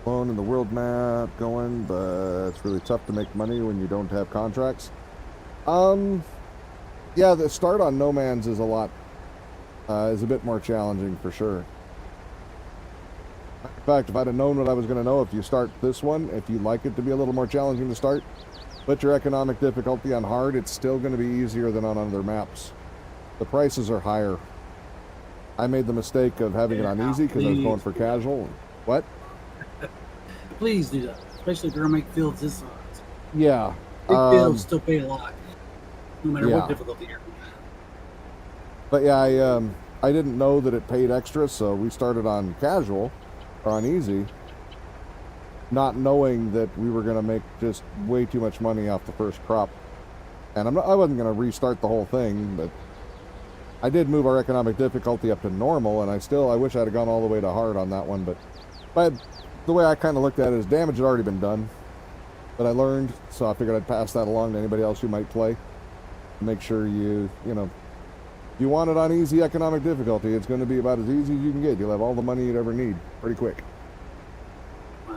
Alone in the world map going, but it's really tough to make money when you don't have contracts. Yeah, the start on No Man's is is a bit more challenging for sure. In fact, if I'd have known what I was going to know, if you start this one, if you like it to be a little more challenging to start, put your economic difficulty on hard, it's still going to be easier than on other maps. The prices are higher. I made the mistake of having it on easy because I was going for casual. What? Please do that, especially if you're going to make fields this size. Yeah. Big fields still pay a lot, no matter what difficulty you're in. But yeah, I didn't know that it paid extra, so we started on casual, or on easy, not knowing that we were going to make just way too much money off the first crop. And I wasn't going to restart the whole thing, but I did move our economic difficulty up to normal, and I wish I'd have gone all the way to hard on that one, but the way I kind of looked at it is damage had already been done. But I learned, so I figured I'd pass that along to anybody else who might play. Make sure you want it on easy economic difficulty, it's going to be about as easy as you can get. You'll have all the money you'd ever need pretty quick.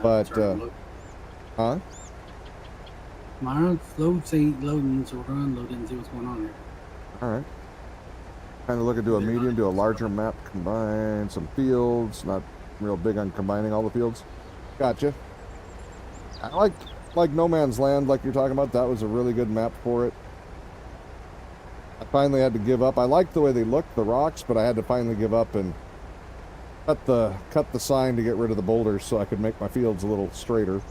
But, huh? My loads ain't loading, so we're going to unload it and see what's going on here. Alright. Kind of looking to a medium, do a larger map, combine some fields. Not real big on combining all the fields. Gotcha. I like No Man's Land, like you're talking about. That was a really good map for it. I finally had to give up. I liked the way they looked, the rocks, but I had to finally give up and cut the sign to get rid of the boulders so I could make my fields a little straighter.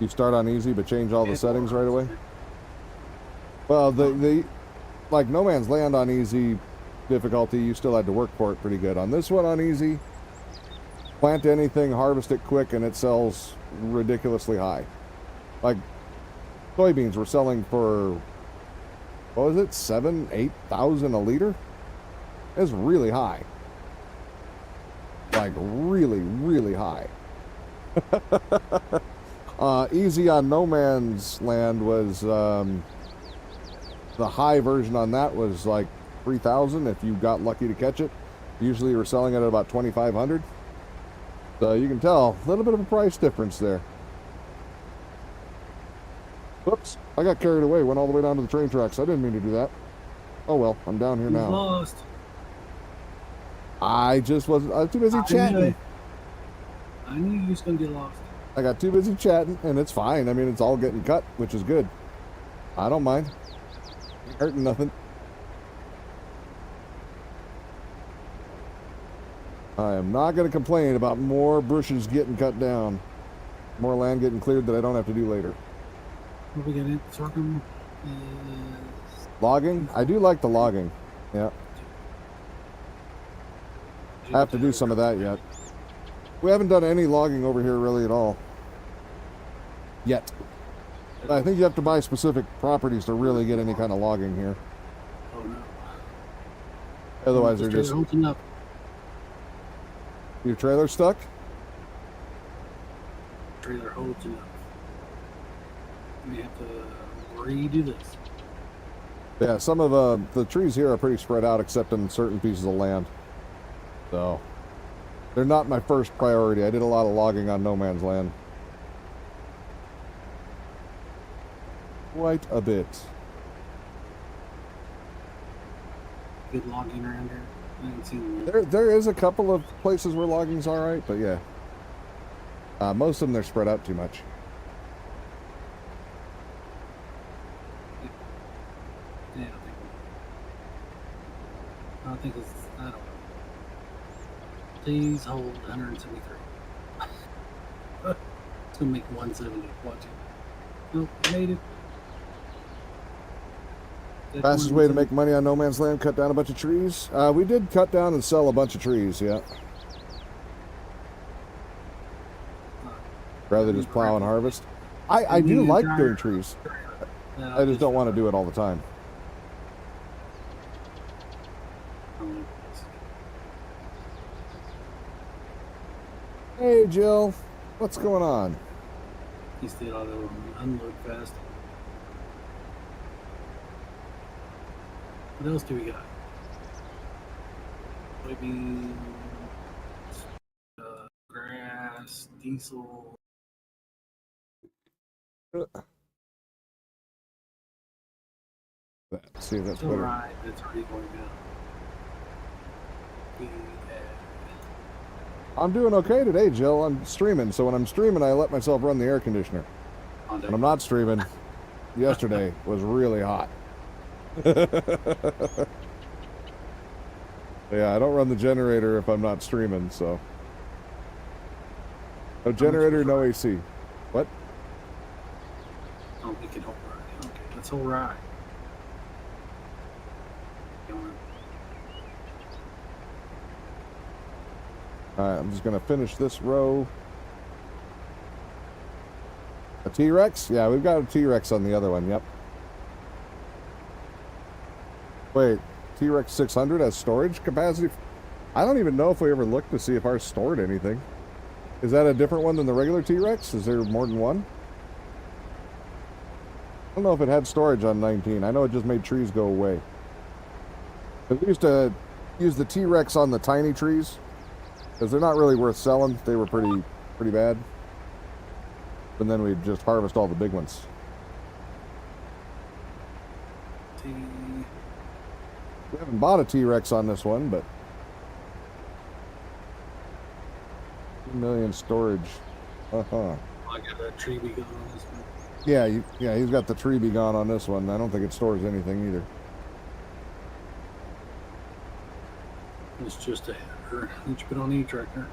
You start on easy but change all the settings right away? Well, like No Man's Land on easy difficulty, you still had to work for it pretty good. On this one on easy, plant anything, harvest it quick, and it sells ridiculously high. Like, soybeans were selling for, what was it, 7,000-8,000 a liter? It's really high. Like, really, really high. Easy on No Man's Land was, the high version on that was like 3,000 if you got lucky to catch it. Usually you were selling it at about 2,500. So you can tell, a little bit of a price difference there. Oops, I got carried away, went all the way down to the train tracks. I didn't mean to do that. Oh well, I'm down here now. Lost. I was too busy chatting. I knew you was going to get lost. I got too busy chatting, and it's fine. I mean, it's all getting cut, which is good. I don't mind. Ain't hurting nothing. I am not going to complain about more bushes getting cut down. More land getting cleared that I don't have to do later. What we got in sorghum? Logging? I do like the logging. Yeah. I have to do some of that yet. We haven't done any logging over here really at all. Yet. I think you have to buy specific properties to really get any kind of logging here. Oh no. Otherwise, they're This just... trailer holding up. Your trailer stuck? Trailer holds enough. We have to redo this. Yeah, some of the trees here are pretty spread out except in certain pieces of land. So, they're not my first priority. I did a lot of logging on no man's land. Quite a bit. Good logging around here. I haven't seen one. There is a couple of places where logging's alright, but yeah. Most of them, they're spread out too much. Yeah, I don't think it's, I don't know. Please hold 173. It's gonna make 170. Watch it. Nope, made it. That's Fastest way to 170. make money on no man's land, cut down a bunch of trees. We did cut down and sell a bunch of trees, yeah. Rather than just plow and harvest. I do like doing trees. I just don't want to do it all the time. Hey, Jill. What's going on? He stayed auto unload fast. What else do we got? Soybeans, grass, diesel. Let's see if that's It's better. alright, but it's already going down. I'm doing okay today, Jill. I'm streaming, so when I'm streaming, I let myself run the air conditioner. When I'm not streaming, yesterday was really hot. Yeah, I don't run the generator if I'm not streaming, so. No generator, no AC. What? Oh, we can hold right. Okay, that's alright. Alright, I'm just gonna finish this row. A T-Rex? Yeah, we've got a T-Rex on the other one, yep. Wait, T-Rex 600 has storage capacity? I don't even know if we ever looked to see if ours stored anything. Is that a different one than the regular T-Rex? Is there more than one? I don't know if it had storage on 19. I know it just made trees go away. We used to use the T-Rex on the tiny trees, because they're not really worth selling. They were pretty bad. And then we'd just harvest all the big ones. We haven't bought a T-Rex on this one, but 2 million storage. Uh-huh. I got a tree we got on this one. Yeah, he's got the tree be gone on this one. I don't think it stores anything either. It's just a header that you put on each tractor.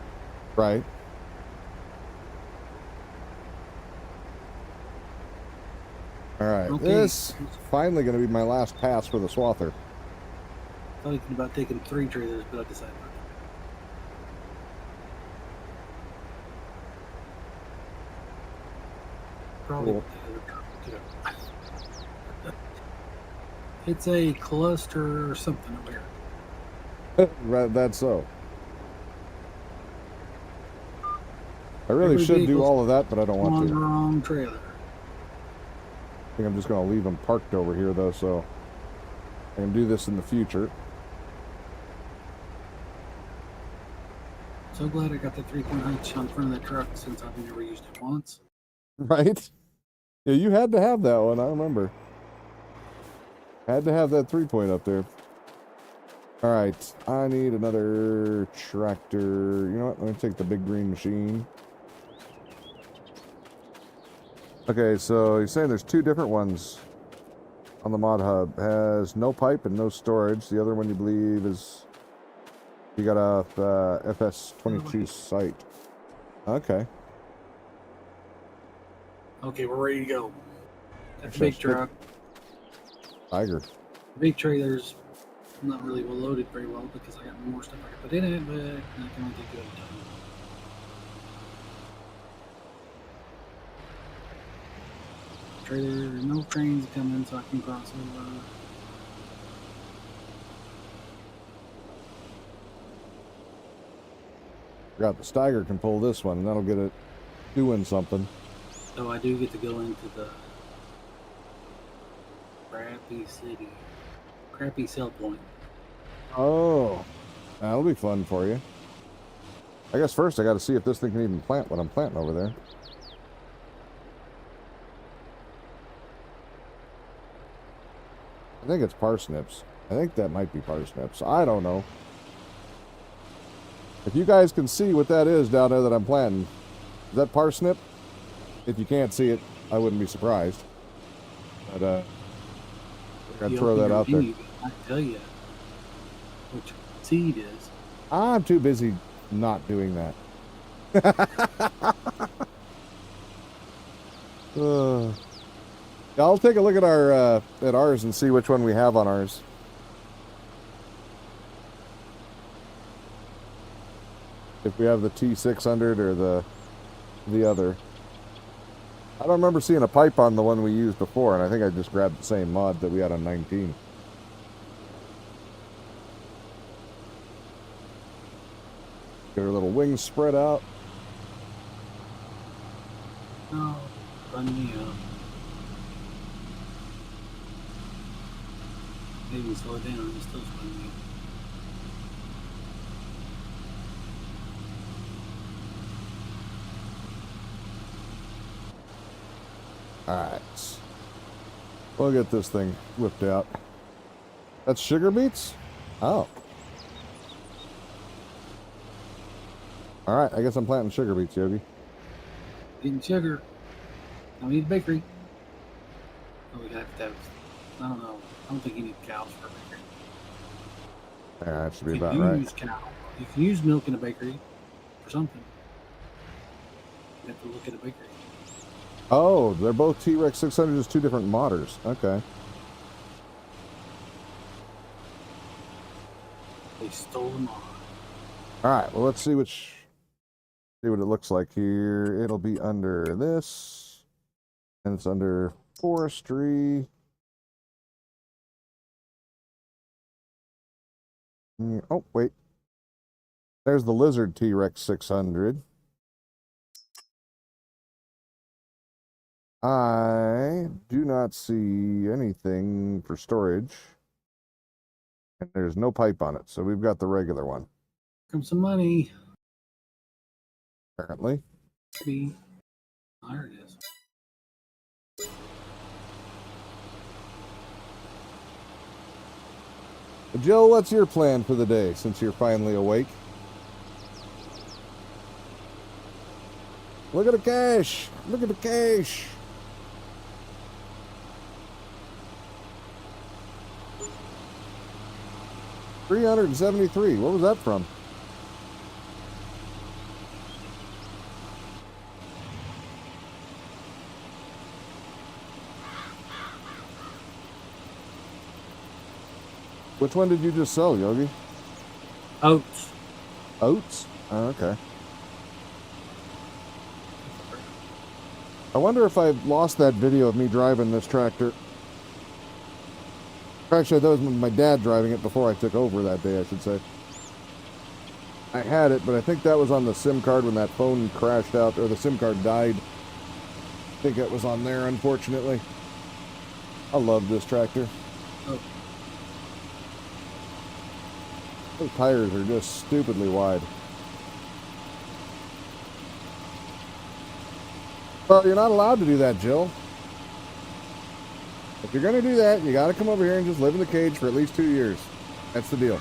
Right. Alright, Okay. this is finally going to be my last pass for the swather. I was thinking about taking 3 trailers, but I decided not to. Probably Cool. the other truck, too. It's a cluster or something over here. Right, that's so. I really Every should do vehicle's all of that, but I don't want on to. the wrong trailer. I think I'm just going to leave them parked over here, though, so I can do this in the future. So glad I got the 3-point hitch on front of the truck since I've never used it once. Right? Yeah, you had to have that one, I remember. Had to have that 3-point up there. Alright, I need another tractor. You know what? Let me take the big green machine. Okay, so you're saying there's 2 different ones on the mod hub. Has no pipe and no storage. The other one you believe is you got a FS22 site. Okay. Okay, we're ready to go. That's a Sure, big sure. truck. Tiger. The big trailer's not really well loaded very well because I got more stuff I can put in it, but I can only take it at a time. trailer. No trains coming, so I can cross over. Forgot the Steiger can pull this one, and that'll get it doing something. So I do get to go into the crappy city, crappy sell point. Oh, that'll be fun for you. I guess first I got to see if this thing can even plant what I'm planting over there. I think it's parsnips. I think that might be parsnips. I don't know. If you guys can see what that is down there that I'm planting, is that parsnip? If you can't see it, I wouldn't be surprised. But I gotta throw that out there. I tell you which seed is. I'm too busy not doing that. I'll take a look at our at ours and see which one we have on ours. If we have the T600 or the other. I don't remember seeing a pipe on the one we used before, and I think I just grabbed the same mod that we had on 19. Get her little wings spread out. Oh, run me up. Maybe slow down, it's still spinning me. Alright. We'll get this thing whipped out. That's sugar beets? Oh. Alright, I guess I'm planting sugar beets, Yogi. Eating sugar. I need a bakery. Oh, we have to have, I don't know. I don't think you need cows for a bakery. Yeah, that should be You about can right. use cow. You can use milk in a bakery for something. You have to look at a bakery. Oh, they're both T-Rex 600, just two different modders. Okay. They stole them all. Alright, well let's see what it looks like here. It'll be under this. And it's under forestry. Oh, wait. There's the lizard T-Rex 600. I do not see anything for storage. And there's no pipe on it, so we've got the regular one. Come some money. Apparently. See? There it is. Jill, what's your plan for the day since you're finally awake? Look at the cash! Look at the cash! $373. What was that from? Which one did you just sell, Yogi? Oats. Oats? Oh, okay. I wonder if I lost that video of me driving this tractor. Actually, that was my dad driving it before I took over that day, I should say. I had it, but I think that was on the SIM card when that phone crashed out, or the SIM card died. I think that was on there, unfortunately. I love this tractor. Oh. Those tires are just stupidly wide. Well, you're not allowed to do that, Jill. If you're going to do that, you got to come over here and just live in the cage for at least 2 years. That's the deal.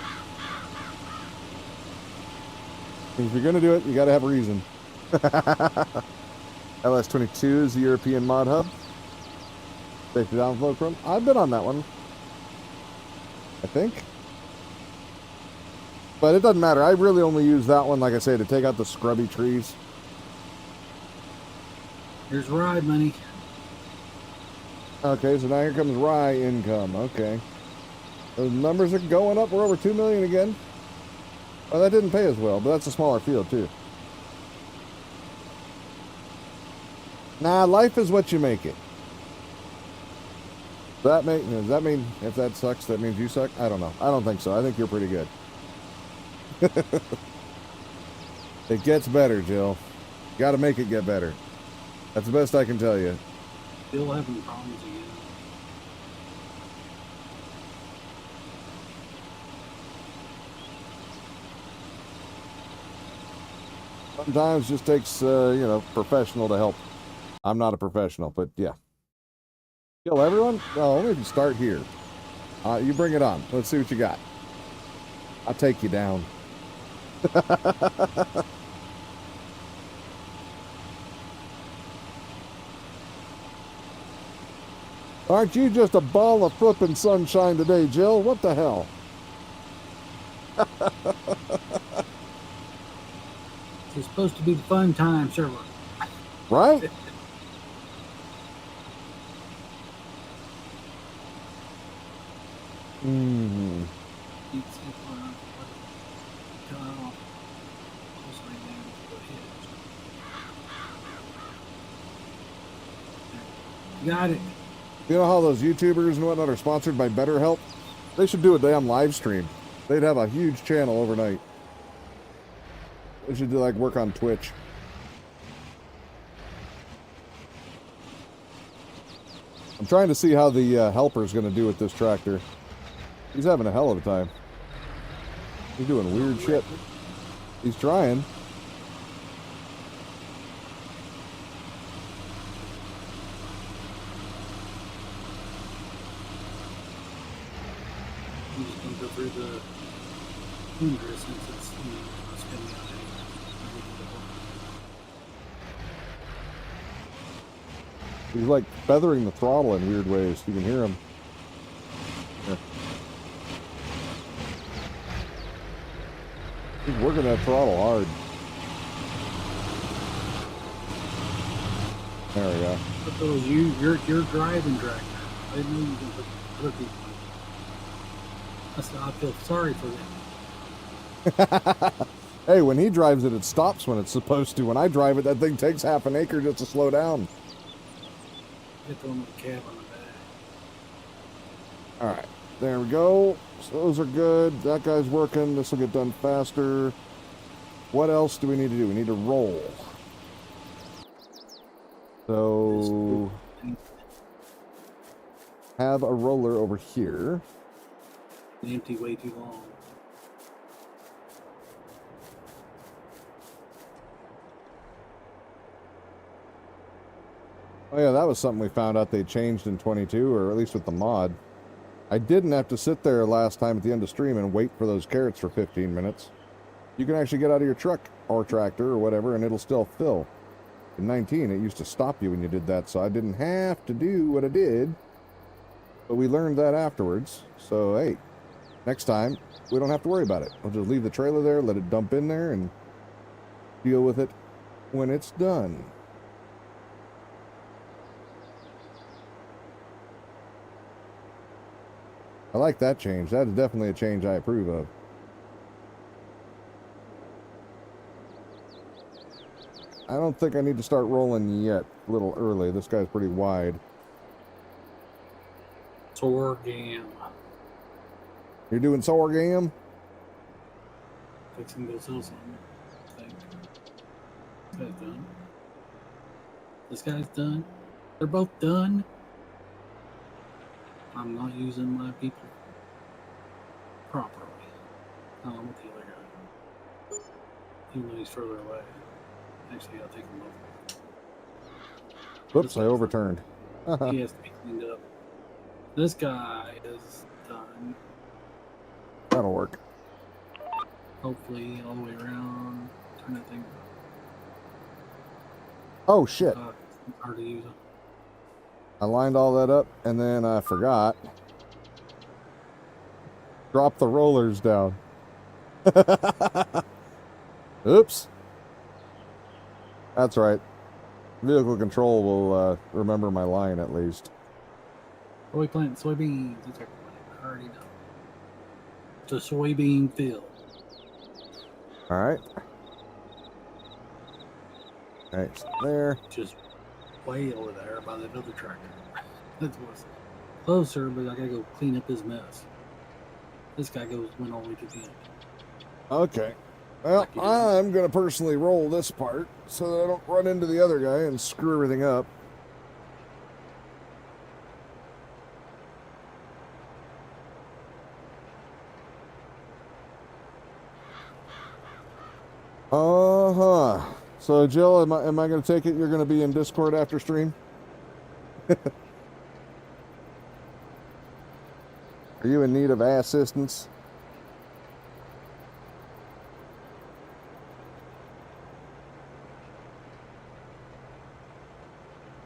If you're going to do it, you got to have a reason. LS22 is the European Mod Hub. Safety downflow Chrome. I've been on that one. I think. But it doesn't matter. I really only use that one, like I say, to take out the scrubby trees. Here's ride money. Okay, so now here comes rye income. Okay. Those numbers are going up. We're over 2 million again. Well, that didn't pay as well, but that's a smaller field, too. Nah, life is what you make it. Does that mean if that sucks, that means you suck? I don't know. I don't think so. I think you're pretty good. It gets better, Jill. Got to make it get better. That's the best I can tell you. Still having problems again. Sometimes it just takes, you know, professional to help. I'm not a professional, but yeah. Kill everyone? Well, only if you start here. You bring it on. Let's see what you got. I'll take you down. Aren't you just a ball of flippin' sunshine today, Jill? What the hell? It's supposed to be the fun time server. Right? Mm-hmm. Got it. You know how those YouTubers and whatnot are sponsored by BetterHelp? They should do a damn live stream. They'd have a huge channel overnight. They should do like work on Twitch. I'm trying to see how the helper's going to do with this tractor. He's having a hell of a time. He's doing weird shit. He's trying. I'm just going to go through the window since it's spinning out anyway. He's like feathering the throttle in weird ways. You can hear him. Yeah. He's working that throttle hard. There we go. But those you're driving tractor. I didn't know you could put other people on it. I feel sorry for them. Hey, when he drives it, it stops when it's supposed to. When I drive it, that thing takes half an acre just to slow down. Hit the one with the cab on the back. All right, there we go. So those are good. That guy's working. This will get done faster. What else do we need to do? We need to roll. So have a roller over here. Empty way too long. Oh yeah, that was something we found out they changed in 22, or at least with the mod. I didn't have to sit there last time at the end of stream and wait for those carrots for 15 minutes. You can actually get out of your truck or tractor or whatever and it'll still fill. In 19, it used to stop you when you did that, so I didn't have to do what I did. But we learned that afterwards, so hey, next time, we don't have to worry about it. We'll just leave the trailer there, let it dump in there, and deal with it when it's done. I like that change. That is definitely a change I approve of. I don't think I need to start rolling yet. A little early. This guy's pretty wide. Sorghum. You're doing sorghum? Fixing to go sell something. This guy's done. This guy's done. They're both done. I'm not using my people properly. Oh, I'm with the other guy. Even though he's further away. Actually, I'll take him over. Oops, I overturned. He has to be cleaned up. This guy is done. That'll work. Hopefully, all the way around. Turn that thing. Oh, shit. Hard to use it. I lined all that up, and then I forgot. Drop the rollers down. Oops. That's right. Vehicle control will remember my line at least. Soy plant, soybeans. It's I already know. It's a soybean field. All right. Right there. Just way over there by the other tractor. That's what's closer, but I gotta go clean up his mess. This guy went all the way to the end. Okay. Well, Like you did. I'm going to personally roll this part so that I don't run into the other guy and screw everything up. Uh-huh. So, Jill, am I going to take it you're going to be in Discord after stream? Are you in need of assistance?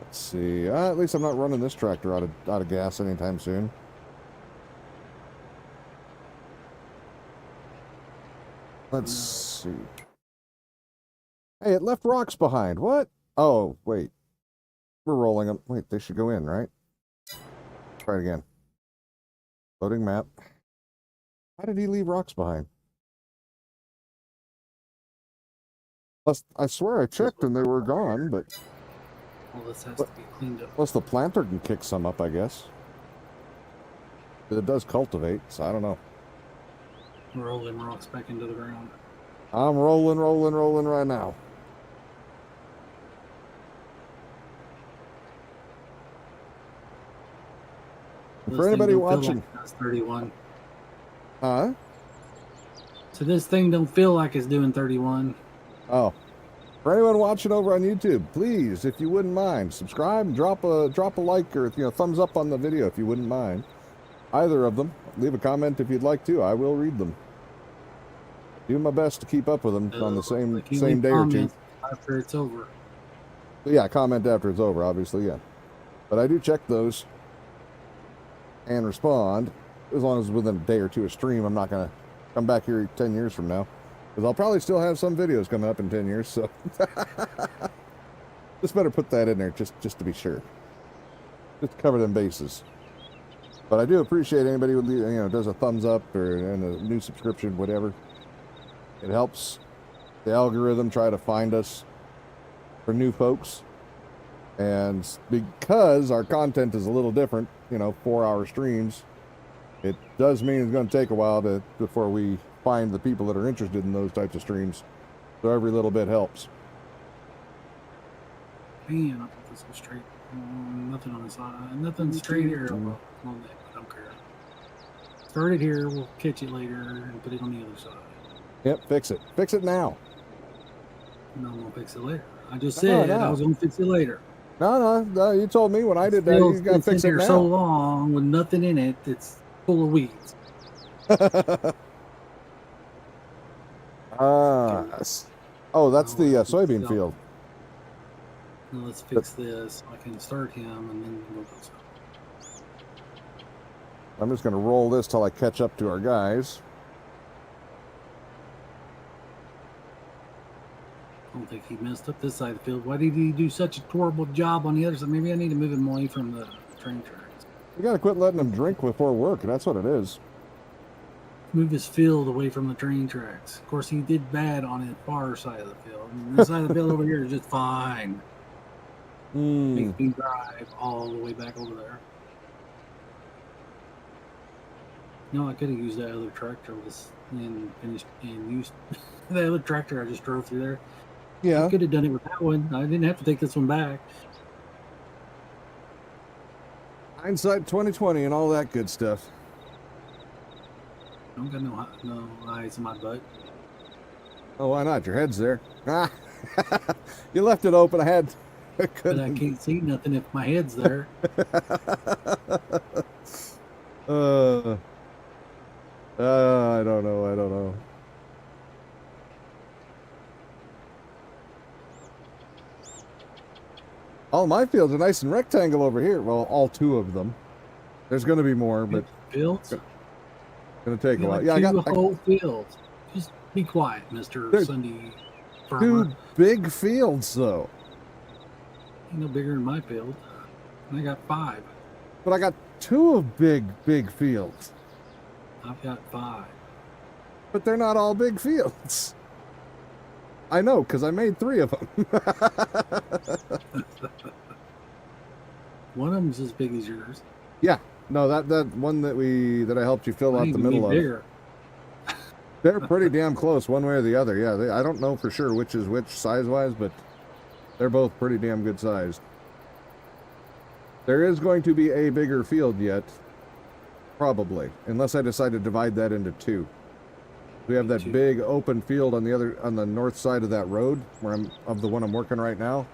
Let's see. At least I'm not running this tractor out of gas anytime soon. Let's see. Hey, it left rocks behind. What? Oh, wait. We're rolling them. Wait, they should go in, right? Try it again. Loading map. Why did he leave rocks behind? Plus, I swear I checked and they were gone, but... All this has to be cleaned up. Plus the planter can kick some up, I guess. But it does cultivate, so I don't know. Rolling rocks back into the ground. I'm rolling right now. For anybody watching... Like that's 31. Huh? So this thing don't feel like it's doing 31. Oh. For anyone watching over on YouTube, please, if you wouldn't mind, subscribe and drop a like or thumbs up on the video if you wouldn't mind. Either of them. Leave a comment if you'd like to. I will read them. Do my best to keep up with them on the same day or two. After it's over. Yeah, comment after it's over, obviously, yeah. But I do check those and respond as long as within a day or two of stream. I'm not going to come back here 10 years from now because I'll probably still have some videos coming up in 10 years, so just better put that in there just to be sure. Just to cover them bases. But I do appreciate anybody who does a thumbs up or and a new subscription, whatever. It helps the algorithm try to find us for new folks. And because our content is a little different, 4-hour streams, it does mean it's going to take a while before we find the people that are interested in those types of streams. So every little bit helps. Man, I thought this was straight. Nothing on the side. Nothing straight here. I don't care. Start it here. We'll catch it later and put it on the other side. Yep, fix it. Fix it now. No, I'm going to fix it later. I just said I was going to fix it later. No, you told me when I did that, you got to fix it now. So long with nothing in it, it's full of weeds. Oh, that's the soybean field. Now let's fix this. I can start him and then we'll go. I'm just going to roll this till I catch up to our guys. I don't think he messed up this side of the field. Why did he do such a horrible job on the other side? Maybe I need to move him away from the train tracks. You got to quit letting them drink before work. That's what it is. Move his field away from the train tracks. Of course, he did bad on the far side of the field. And this side of the field over here is just fine. Makes me drive all the way back over there. No, I could have used that other tractor and finished and used the other tractor I just drove through there. Yeah. I could have done it with that one. I didn't have to take this one back. Hindsight 2020 and all that good stuff. I don't got no eyes in my butt. Oh, why not? Your head's there. Ah, you left it open. I But I can't see nothing if my head's there. I don't know. All my fields are nice and rectangle over here. Well, all two of them. There's going to be more, but fields. Going to take a while. Like yeah, I got whole fields. Just be quiet, Mr. Sunday Farmer. 2 big fields, though. Ain't no bigger than my field. And I got 5. But I got 2 of big fields. I've got 5. But they're not all big fields. I know, because I made 3 of them. One of them's as big as yours. Yeah, No, that one that I helped you fill out Mine the can be middle of. bigger. They're pretty damn close, one way or the other. Yeah, I don't know for sure which is which size-wise, but they're both pretty damn good sized. There is going to be a bigger field yet, probably, unless I decide to divide that into two. We have that big open field on the north side of that road of the one I'm working right now,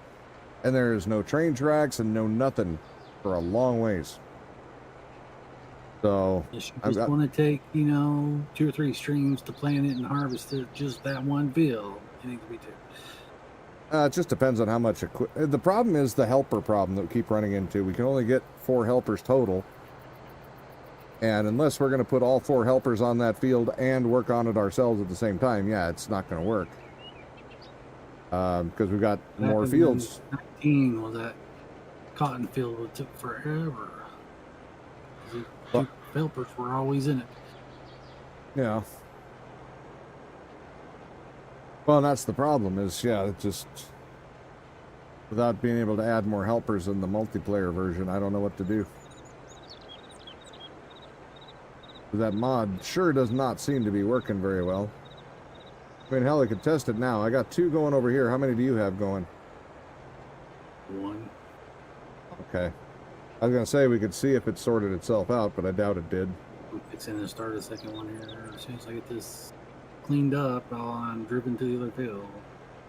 and there is no train tracks and no nothing for a long ways. So Unless you just want to take, 2 or 3 streams to plant it and harvest it, just that one field. It needs to be 2. It just depends on how much the problem is the helper problem that we keep running into. We can only get 4 helpers total. And unless we're going to put all 4 helpers on that field and work on it ourselves at the same time, yeah, it's not going to work. Because we've got more fields. 19 was that cotton field that took forever. The helpers were always in it. Yeah. Well, and that's the problem is, yeah, it just, without being able to add more helpers in the multiplayer version, I don't know what to do. That mod sure does not seem to be working very well. I mean, hell, I could test it now. I got 2 going over here. How many do you have going? 1. Okay. I was going to say we could see if it sorted itself out, but I doubt it did. I'm fixing to start a second one here. As soon as I get this cleaned up, I'm driven to the other field.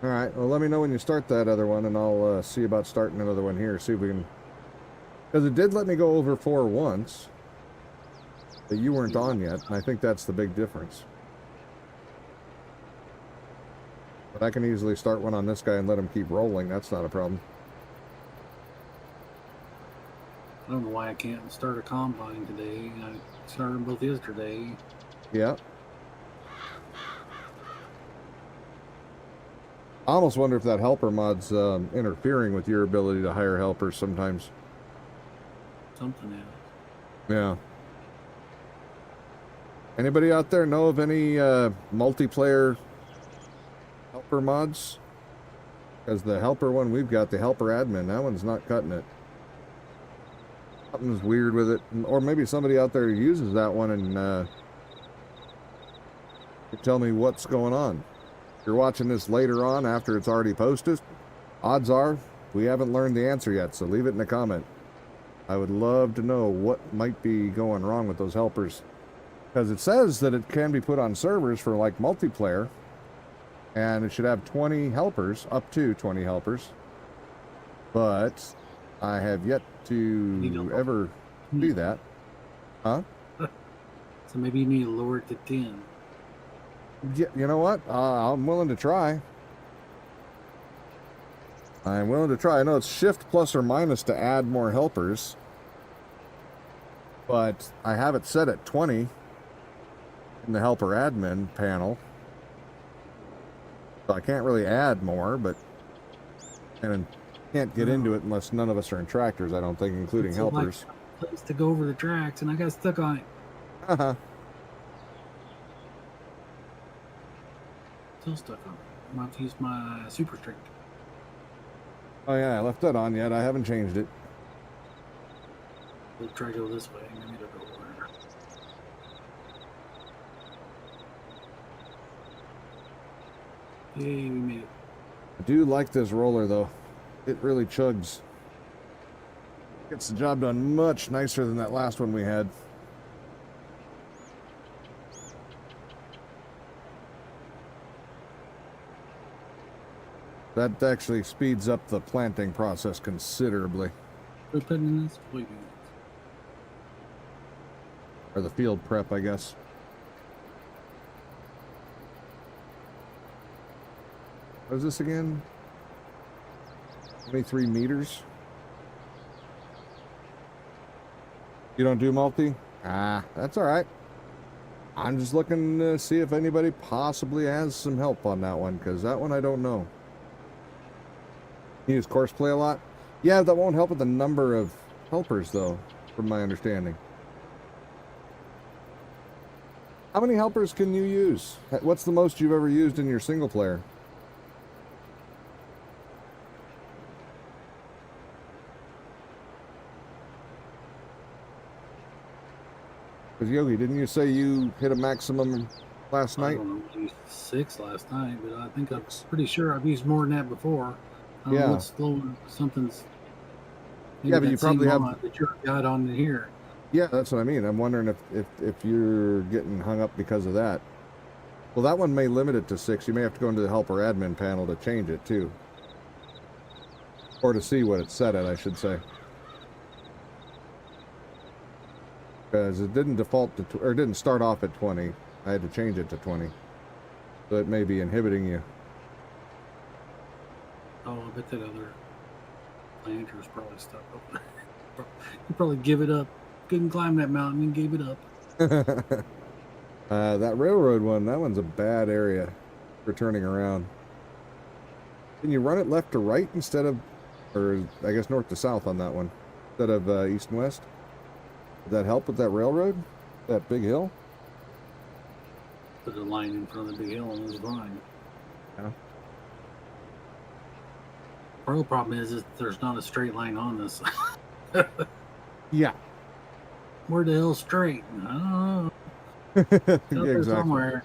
All right. Well, let me know when you start that other one, and I'll see about starting another one here. See if we can... Because it did let me go over 4 once. But you weren't on yet, and I think that's the big difference. But I can easily start one on this guy and let him keep rolling. That's not a problem. I don't know why I can't start a combine today. I started them both yesterday. Yeah. I almost wonder if that helper mod's interfering with your ability to hire helpers sometimes. Something else. Yeah. Anybody out there know of any multiplayer helper mods? Because the helper one we've got, the helper admin, that one's not cutting it. Something's weird with it. Or maybe somebody out there uses that one and can tell me what's going on. If you're watching this later on after it's already posted, odds are we haven't learned the answer yet, so leave it in a comment. I would love to know what might be going wrong with those helpers. Because it says that it can be put on servers for like multiplayer, and it should have 20 helpers, up to 20 helpers. But I have yet to ever do that. Huh? So maybe you need to lower it to 10. Yeah, you know what? I'm willing to try. I'm willing to try. I know it's shift plus or minus to add more helpers. But I have it set at 20 in the helper admin panel. So I can't really add more, but... And can't get into it unless none of us are in tractors, I don't think, including helpers. Like place to go over the tracks, and I got stuck on it. Uh-huh. Still stuck on it. I'm going to have to use my super strength. Oh yeah, I left that on yet. I haven't changed it. We'll try to go this way. Maybe it'll go over. Yay, we made it. I do like this roller, though. It really chugs. Gets the job done much nicer than that last one we had. That actually speeds up the planting process considerably. We're putting in this waiting. Or the field prep, I guess. What is this again? 23 meters? You don't do multi? Ah, that's alright. I'm just looking to see if anybody possibly has some help on that one, because that one I don't know. You use courseplay a lot? Yeah, that won't help with the number of helpers, though, from my understanding. How many helpers can you use? What's the most you've ever used in your single player? Because Yogi, didn't you say you hit a maximum last I night? don't know, I used 6 last night, but I think I'm pretty sure I've used more than that before. I don't know Yeah. what's slower. Something's maybe Yeah, but you that same probably have. mod that you got on here. Yeah, that's what I mean. I'm wondering if you're getting hung up because of that. Well, that one may limit it to 6. You may have to go into the helper admin panel to change it too, or to see what it's set at, I should say. Because it didn't default to, or it didn't start off at 20. I had to change it to 20. So it may be inhibiting you. Oh, I bet that other planter's probably stuck up there. You probably give it up. Couldn't climb that mountain and gave it up. That railroad one, that one's a bad area for turning around. Can you run it left to right instead of, or I guess north to south on that one, instead of east and west? Would that help with that railroad? That big hill? Put a line in front of the big hill and it was fine. Yeah. Part of the problem is there's not a straight line on this. Yeah. Where the hell's straight? I don't know. Yeah, exactly. Somewhere.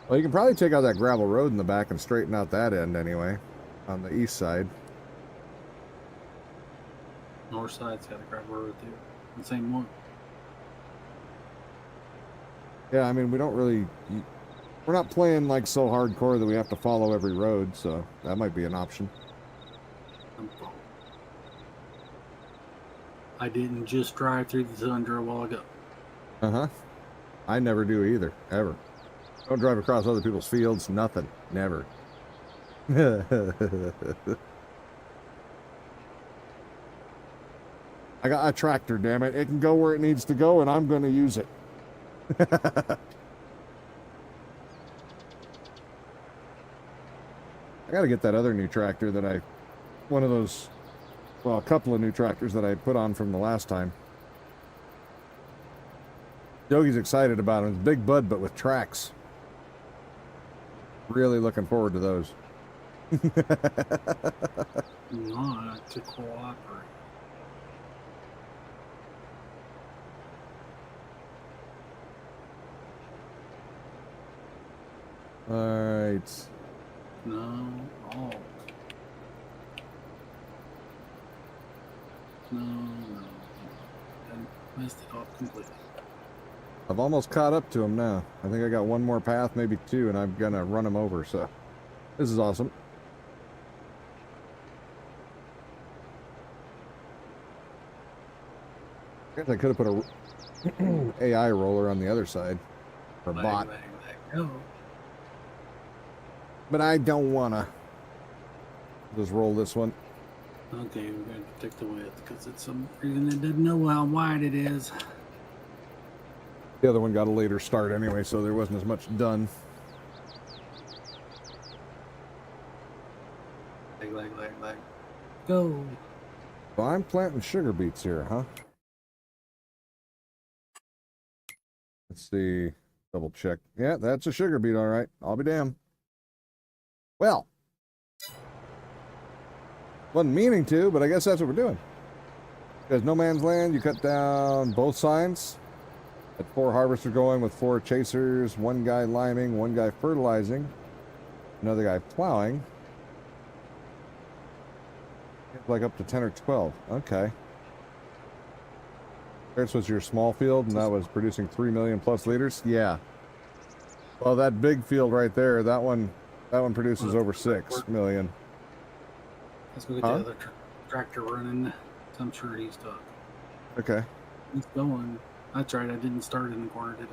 Well, you can probably take out that gravel road in the back and straighten out that end anyway, on the east side. North side's got a gravel road too. The same one. Yeah, I mean, we don't really... We're not playing like so hardcore that we have to follow every road, so that might be an option. I didn't just drive through the tundra a while ago. Uh-huh. I never do either, ever. Don't drive across other people's fields, nothing. Never. I got a tractor, damn it. It can go where it needs to go, and I'm going to use it. I got to get that other new tractor that I... One of those... Well, a couple of new tractors that I put on from the last time. Yogi's excited about them. It's Big Bud, but with tracks. Really looking forward to those. Not to cooperate. Alright. No. Oh. No. I messed it up completely. I've almost caught up to him now. I think I got one more path, maybe 2, and I'm gonna run him over, so... This is awesome. I guess I could have put a AI roller on the other side. Or bot. Go. But I don't wanna. Just roll this one. Okay, we're going to protect the width because it's some reason it doesn't know how wide it is. The other one got a later start anyway, so there wasn't as much done. Leg. Go. So I'm planting sugar beets here, huh? Let's see. Double check. Yeah, that's a sugar beet, all right. I'll be damned. Well. Wasn't meaning to, but I guess that's what we're doing. There's no man's land. You cut down both signs. Had 4 harvesters going with 4 chasers. 1 guy liming, 1 guy fertilizing. Another guy plowing. Like up to 10 or 12. Okay. This was your small field, and that was producing 3 million plus liters. Yeah. Well, that big field right there, that one produces over 6 million. Let's go get the other tractor running. I'm sure he's stuck. Okay. He's going. That's right. I didn't start in the corner, did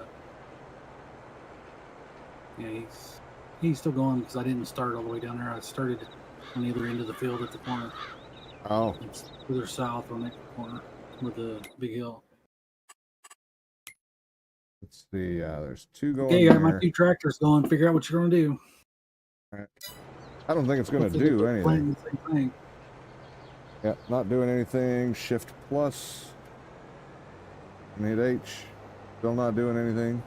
I? Yeah, he's still going because I didn't start all the way down there. I started on the other end of the field at the corner. Oh. It's further south on that corner with the big hill. Let's see. There's 2 going. Okay, I got my 2 tractors going. Figure out what you're going to do. All right. I don't think it's going to do anything. The same thing. Yeah, not doing anything. Shift plus. Hit H. Still not doing anything.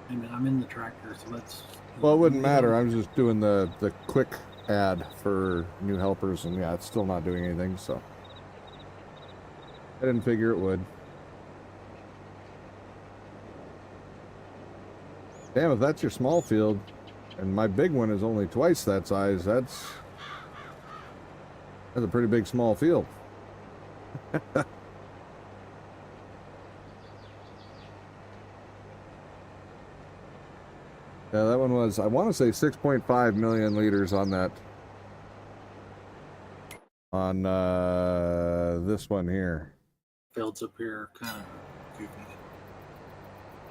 I'm in the tractor, so that's... Well, it wouldn't matter. I was just doing the quick ad for new helpers, and yeah, it's still not doing anything, so. I didn't figure it would. Damn, if that's your small field, and my big one is only twice that size, that's a pretty big small field. Yeah, that one was, I want to say 6.5 million liters on that. On this one here. Fields up here kind of goofy.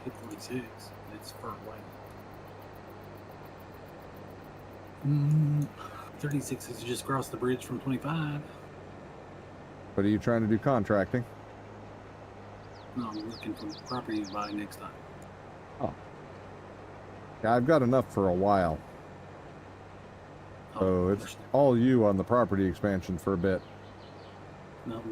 246. It's far away. 36 is just across the bridge from 25. What are you trying to do contracting? No, I'm looking for property to buy next time. Oh. Yeah, I've got enough for a while. So it's all you on the property expansion for a bit. No.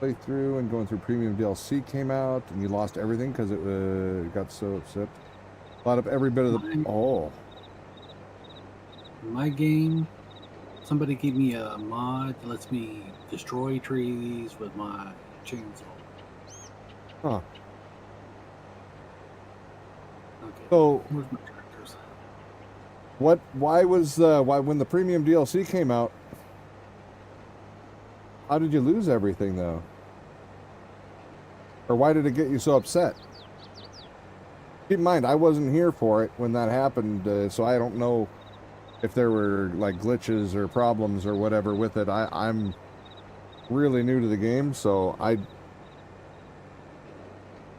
Playthrough and going through premium DLC came out, and you lost everything because it got so upset. Bought up every bit of the. Oh. My game, somebody gave me a mod that lets me destroy trees with my chainsaw. Huh. Okay. So Where's my tractors? why when the premium DLC came out, how did you lose everything though? Or why did it get you so upset? Keep in mind, I wasn't here for it when that happened, so I don't know if there were like glitches or problems or whatever with it. I'm really new to the game, so I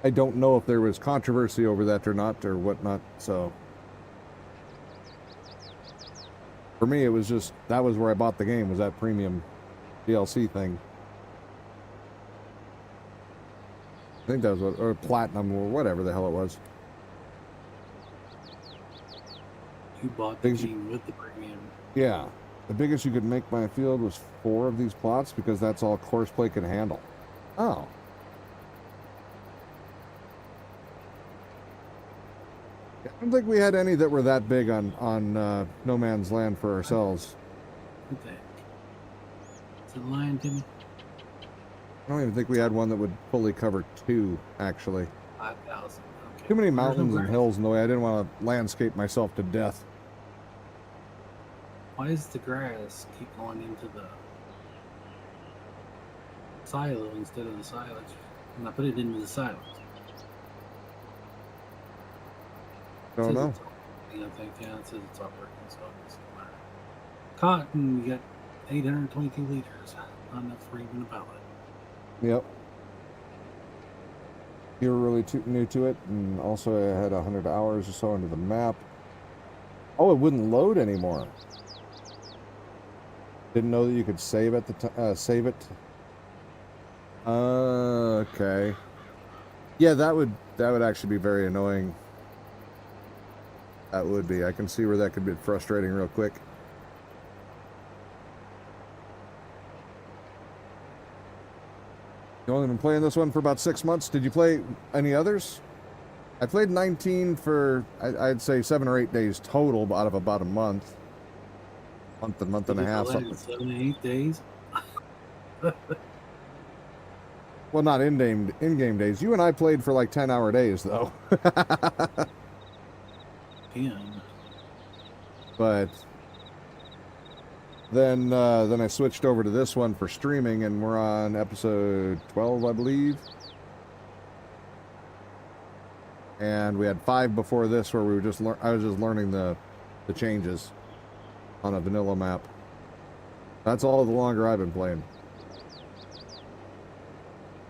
don't know if there was controversy over that or not or whatnot. So for me, it was just, that was where I bought the game, was that premium DLC thing. I think that was what, or platinum or whatever the hell it was. You bought the game with the premium. Yeah. The biggest you could make my field was 4 of these plots because that's all course play can handle. Oh. I don't think we had any that were that big on No Man's Land for ourselves. What the heck? Is it lying to me? I don't even think we had one that would fully cover 2, actually. 5,000. Okay. Too many mountains and hills in the way. I didn't want to landscape myself to death. Why does the grass keep going into the silo instead of the silage? And I put it into the silage. Don't know. I think, yeah, it says it's operating, so it doesn't matter. Cotton, you got 822 liters. Not enough for even a pallet. Yep. You were really new to it, and also I had 100 hours or so into the map. Oh, it wouldn't load anymore. Didn't know that you could save at the save it. Okay. Yeah, that would actually be very annoying. That would be. I can see where that could be frustrating real quick. You've only been playing this one for about 6 months. Did you play any others? I played 19 for, I'd say 7 or 8 days total out of about a month. Month and a half. 7 to 8 days? Well, not in-game days. You and I played for like 10-hour days, though. 10. But then I switched over to this one for streaming, and we're on episode 12, I believe. And we had 5 before this, where we were I was just learning the changes on a vanilla map. That's all the longer I've been playing.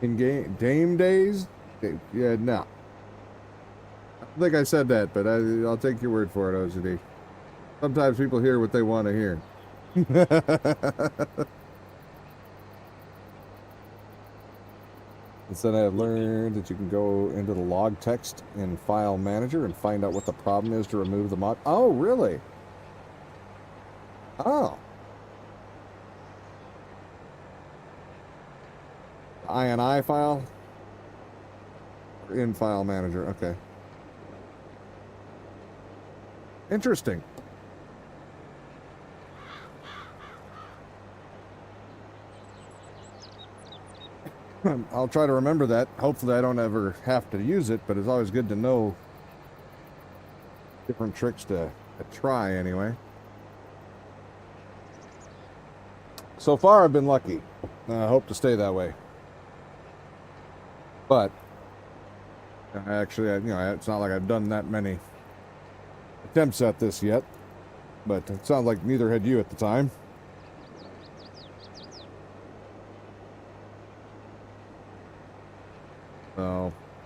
In game days? Yeah, no. I don't think I said that, but I'll take your word for it, OCD. Sometimes people hear what they want to hear. Instead, I have learned that you can go into the log text in File Manager and find out what the problem is to remove the mod. Oh, really? Oh. INI file? Or in File Manager, okay. Interesting. I'll try to remember that. Hopefully I don't ever have to use it, but it's always good to know different tricks to try anyway. So far I've been lucky. I hope to stay that way. But actually, it's not like I've done that many attempts at this yet. But it sounds like neither had you at the time.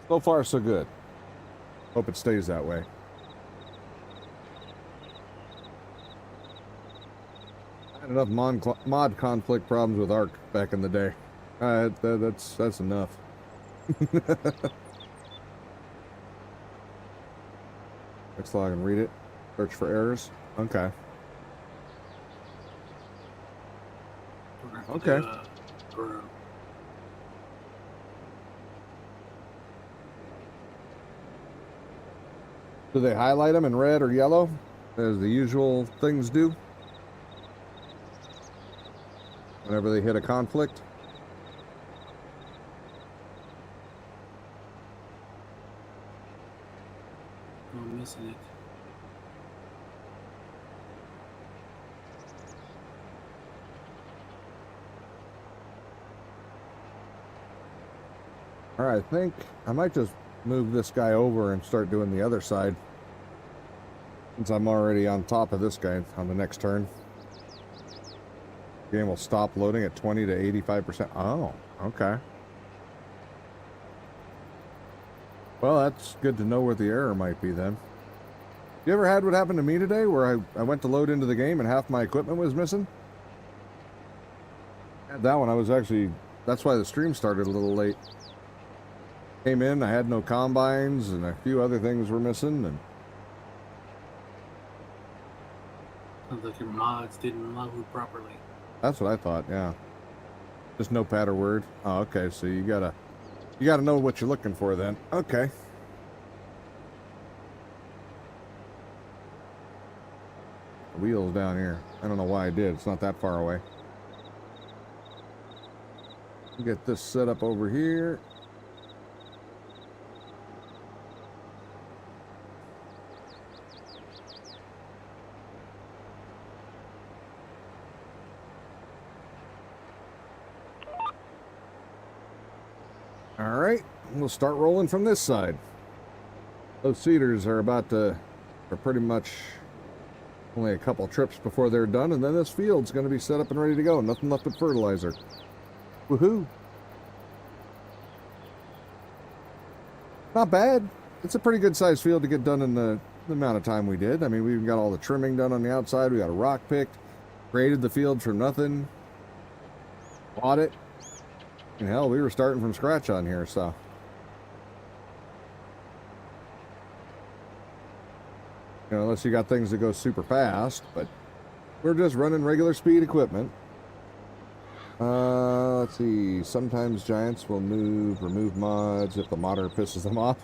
So far so good. Hope it stays that way. I had enough mod conflict problems with Ark back in the day. That's enough. Next log and read it. Search for errors. Okay. Okay. Do they highlight them in red or yellow, as the usual things do, whenever they hit a conflict? I'm missing it. All right, I think I might just move this guy over and start doing the other side, since I'm already on top of this guy on the next turn. The game will stop loading at 20 to 85%. Oh, okay. Well, that's good to know where the error might be then. You ever had what happened to me today, where I went to load into the game and half my equipment was missing? That one, I was actually, that's why the stream started a little late. Came in, I had no combines, and a few other things were missing, and Sounds like your mods didn't load properly. that's what I thought, yeah. Just no pad or word. Oh, okay, so you gotta know what you're looking for then. Okay. The wheel's down here. I don't know why I did. It's not that far away. Get this set up over here. All right, we'll start rolling from this side. Those cedars are pretty much only a couple trips before they're done, and then this field's going to be set up and ready to go. Nothing left but fertilizer. Woohoo! Not bad. It's a pretty good sized field to get done in the amount of time we did. I mean, we even got all the trimming done on the outside. We got a rock picked, graded the field for nothing, bought it. And hell, we were starting from scratch on here, so. Unless you got things that go super fast, but we're just running regular speed equipment. Let's see. Sometimes giants will remove mods if the modder pisses them off.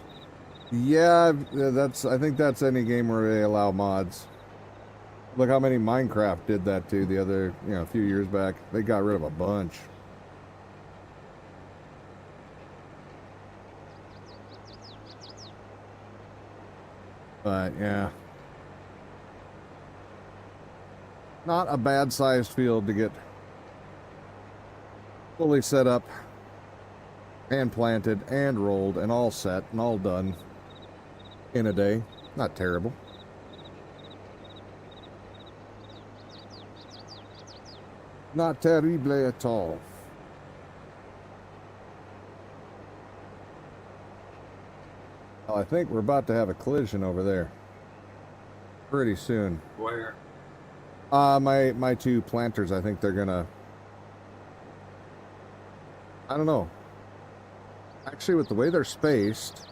Yeah, I think that's any game where they allow mods. Look how many Minecraft did that too a few years back. They got rid of a bunch. But yeah, not a bad sized field to get fully set up and planted and rolled and all set and all done in a day. Not terrible. Not terrible at all. Well, I think we're about to have a collision over there pretty soon. Where? My two planters, I think they're gonna, I don't know. Actually, with the way they're spaced,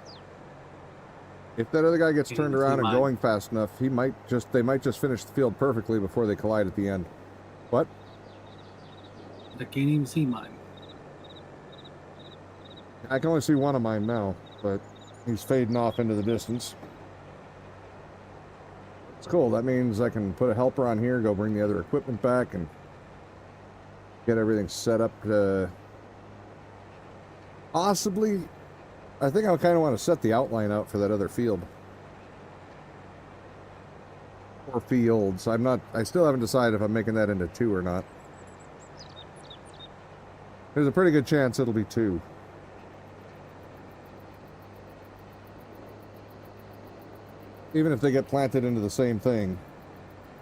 if that other guy gets turned around and going fast enough, they might just finish the field perfectly before they collide at the end. What? I can't even see mine. I can only see one of mine now, but he's fading off into the distance. It's cool. That means I can put a helper on here, go bring the other equipment back, and get everything set up to Possibly. I think I kind of want to set the outline out for that other field. Or fields. I still haven't decided if I'm making that into 2 or not. There's a pretty good chance it'll be 2. Even if they get planted into the same thing,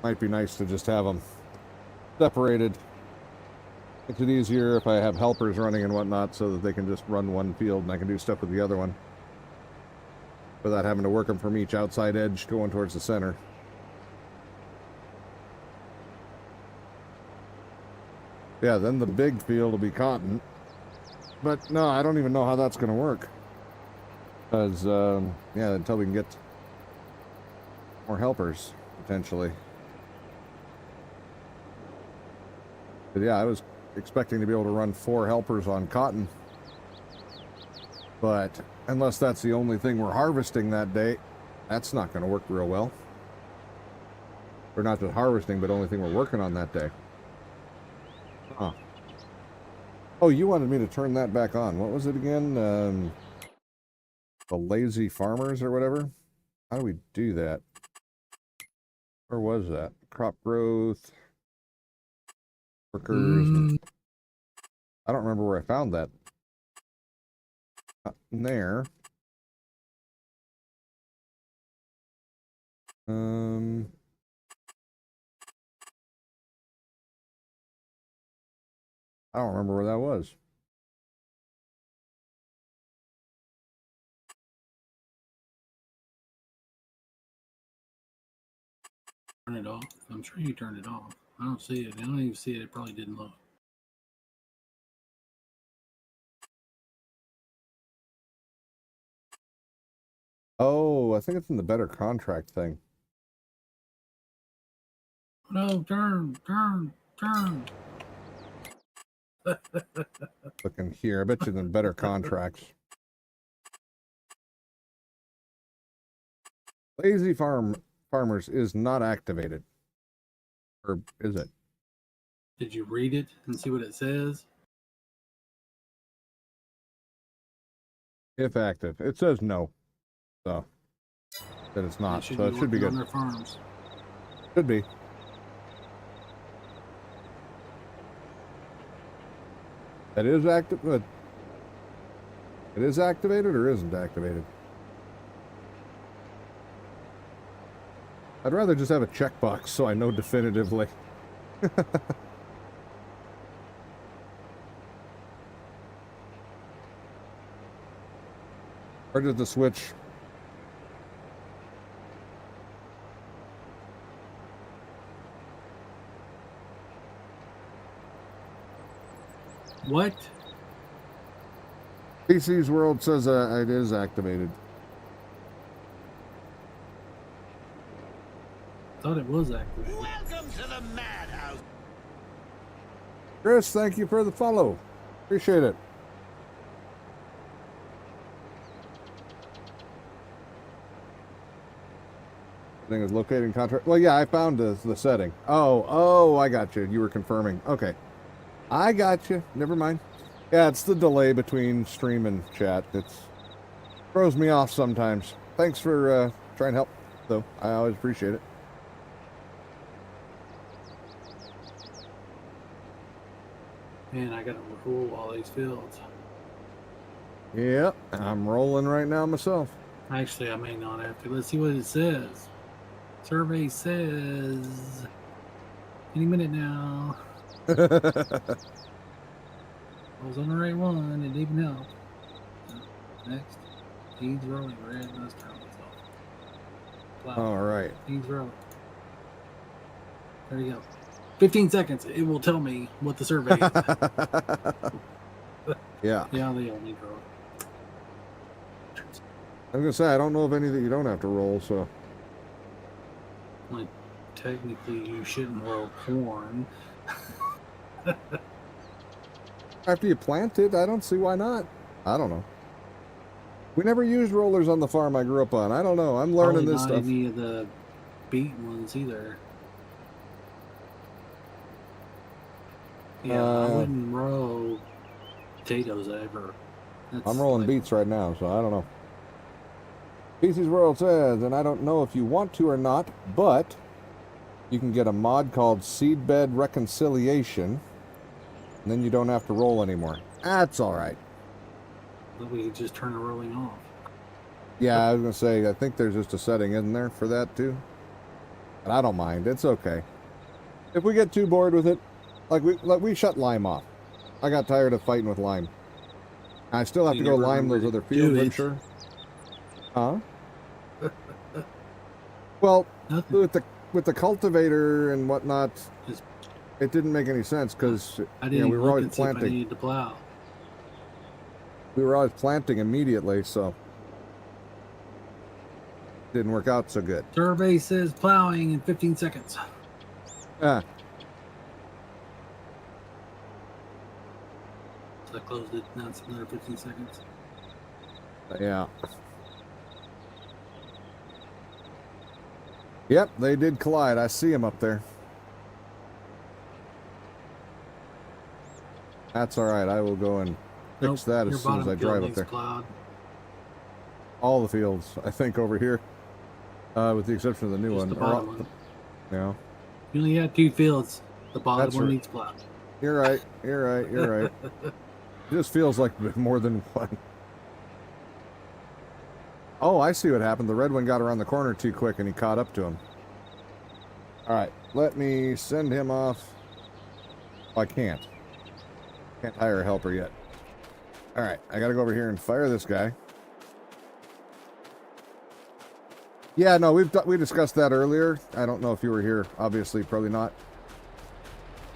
might be nice to just have them separated. Makes it easier if I have helpers running and whatnot so that they can just run one field and I can do stuff with the other one without having to work them from each outside edge going towards the center. Yeah, then the big field will be cotton. But no, I don't even know how that's going to work. Because, yeah, until we can get more helpers, potentially. But yeah, I was expecting to be able to run 4 helpers on cotton. But unless that's the only thing we're harvesting that day, that's not going to work real well. Or not just harvesting, but only thing we're working on that day. Huh. Oh, you wanted me to turn that back on. What was it again? The lazy farmers or whatever? How do we do that? Where was that? Crop growth. Workers. I don't remember where I found that. Not in there. I don't remember where that was. Turn it off. I'm sure you turned it off. I don't see it. I don't even see it. It probably didn't load. Oh, I think it's in the better contract thing. No, turn. Looking here. I bet you in better contracts. Lazy farmers is not activated. Or is it? Did you read it and see what it says? If active. It says no. So that it's not. So it should be good. On their farms. Should be. That is active. Good. It is activated or isn't activated? I'd rather just have a checkbox so I know definitively. Or just the switch. What? PC's World says it is activated. Thought it was activated. Welcome to the madhouse. Chris, thank you for the follow. Appreciate it. I think it's locating contract. Well, yeah, I found the setting. Oh, I got you. You were confirming. Okay. I got you. Never mind. Yeah, it's the delay between stream and chat. It throws me off sometimes. Thanks for trying to help, though. I always appreciate it. Man, I gotta rule all these fields. Yep, I'm rolling right now myself. Actually, I may not have to. Let's see what it says. Survey says any minute now. I was on the right one. It didn't even help. Next. Feeds rolling. Red. Let's turn this off. All right. Feeds rolling. There we go. 15 seconds. It will tell me what the survey is. Yeah. Yeah, they only grow. I was gonna say I don't know of any that you don't have to roll. So. Like, technically, you shouldn't roll corn. After you plant it, I don't see why not. I don't know. We never used rollers on the farm I grew up on. I don't know. I'm learning Probably this not stuff. Any of the beet ones either. Yeah, I wouldn't roll potatoes ever. I'm rolling beets right now, so I don't know. Species World says, and I don't know if you want to or not, but you can get a mod called Seedbed Reconciliation, and then you don't have to roll anymore. That's all right. But we could just turn the rolling off. Yeah, I was gonna say, I think there's just a setting in there for that too. And I don't mind. It's okay. If we get too bored with it, like we shut Lime off. I got tired of fighting with Lime. I still have to go lime those other fields, I'm sure. Huh? Well, with the cultivator and whatnot, it didn't make any sense because we were always planting. I needed to plow. We were always planting immediately, so it didn't work out so good. Survey says plowing in 15 seconds. Ah. So I closed it. Now it's another 15 seconds. Yeah. Yep, they did collide. I see them up there. That's all right. I will go and fix that as soon as I drive up there. Plowed. All the fields, I think, over here, with the exception of the new one. The bottom one. Yeah. You only had 2 fields. The bottom one needs plowed. You're right. You're right. You're right. It just feels like more than one. Oh, I see what happened. The red one got around the corner too quick and he caught up to him. All right, let me send him off. Oh, I can't. Can't hire a helper yet. All right, I got to go over here and fire this guy. Yeah, no, we discussed that earlier. I don't know if you were here. Obviously, probably not.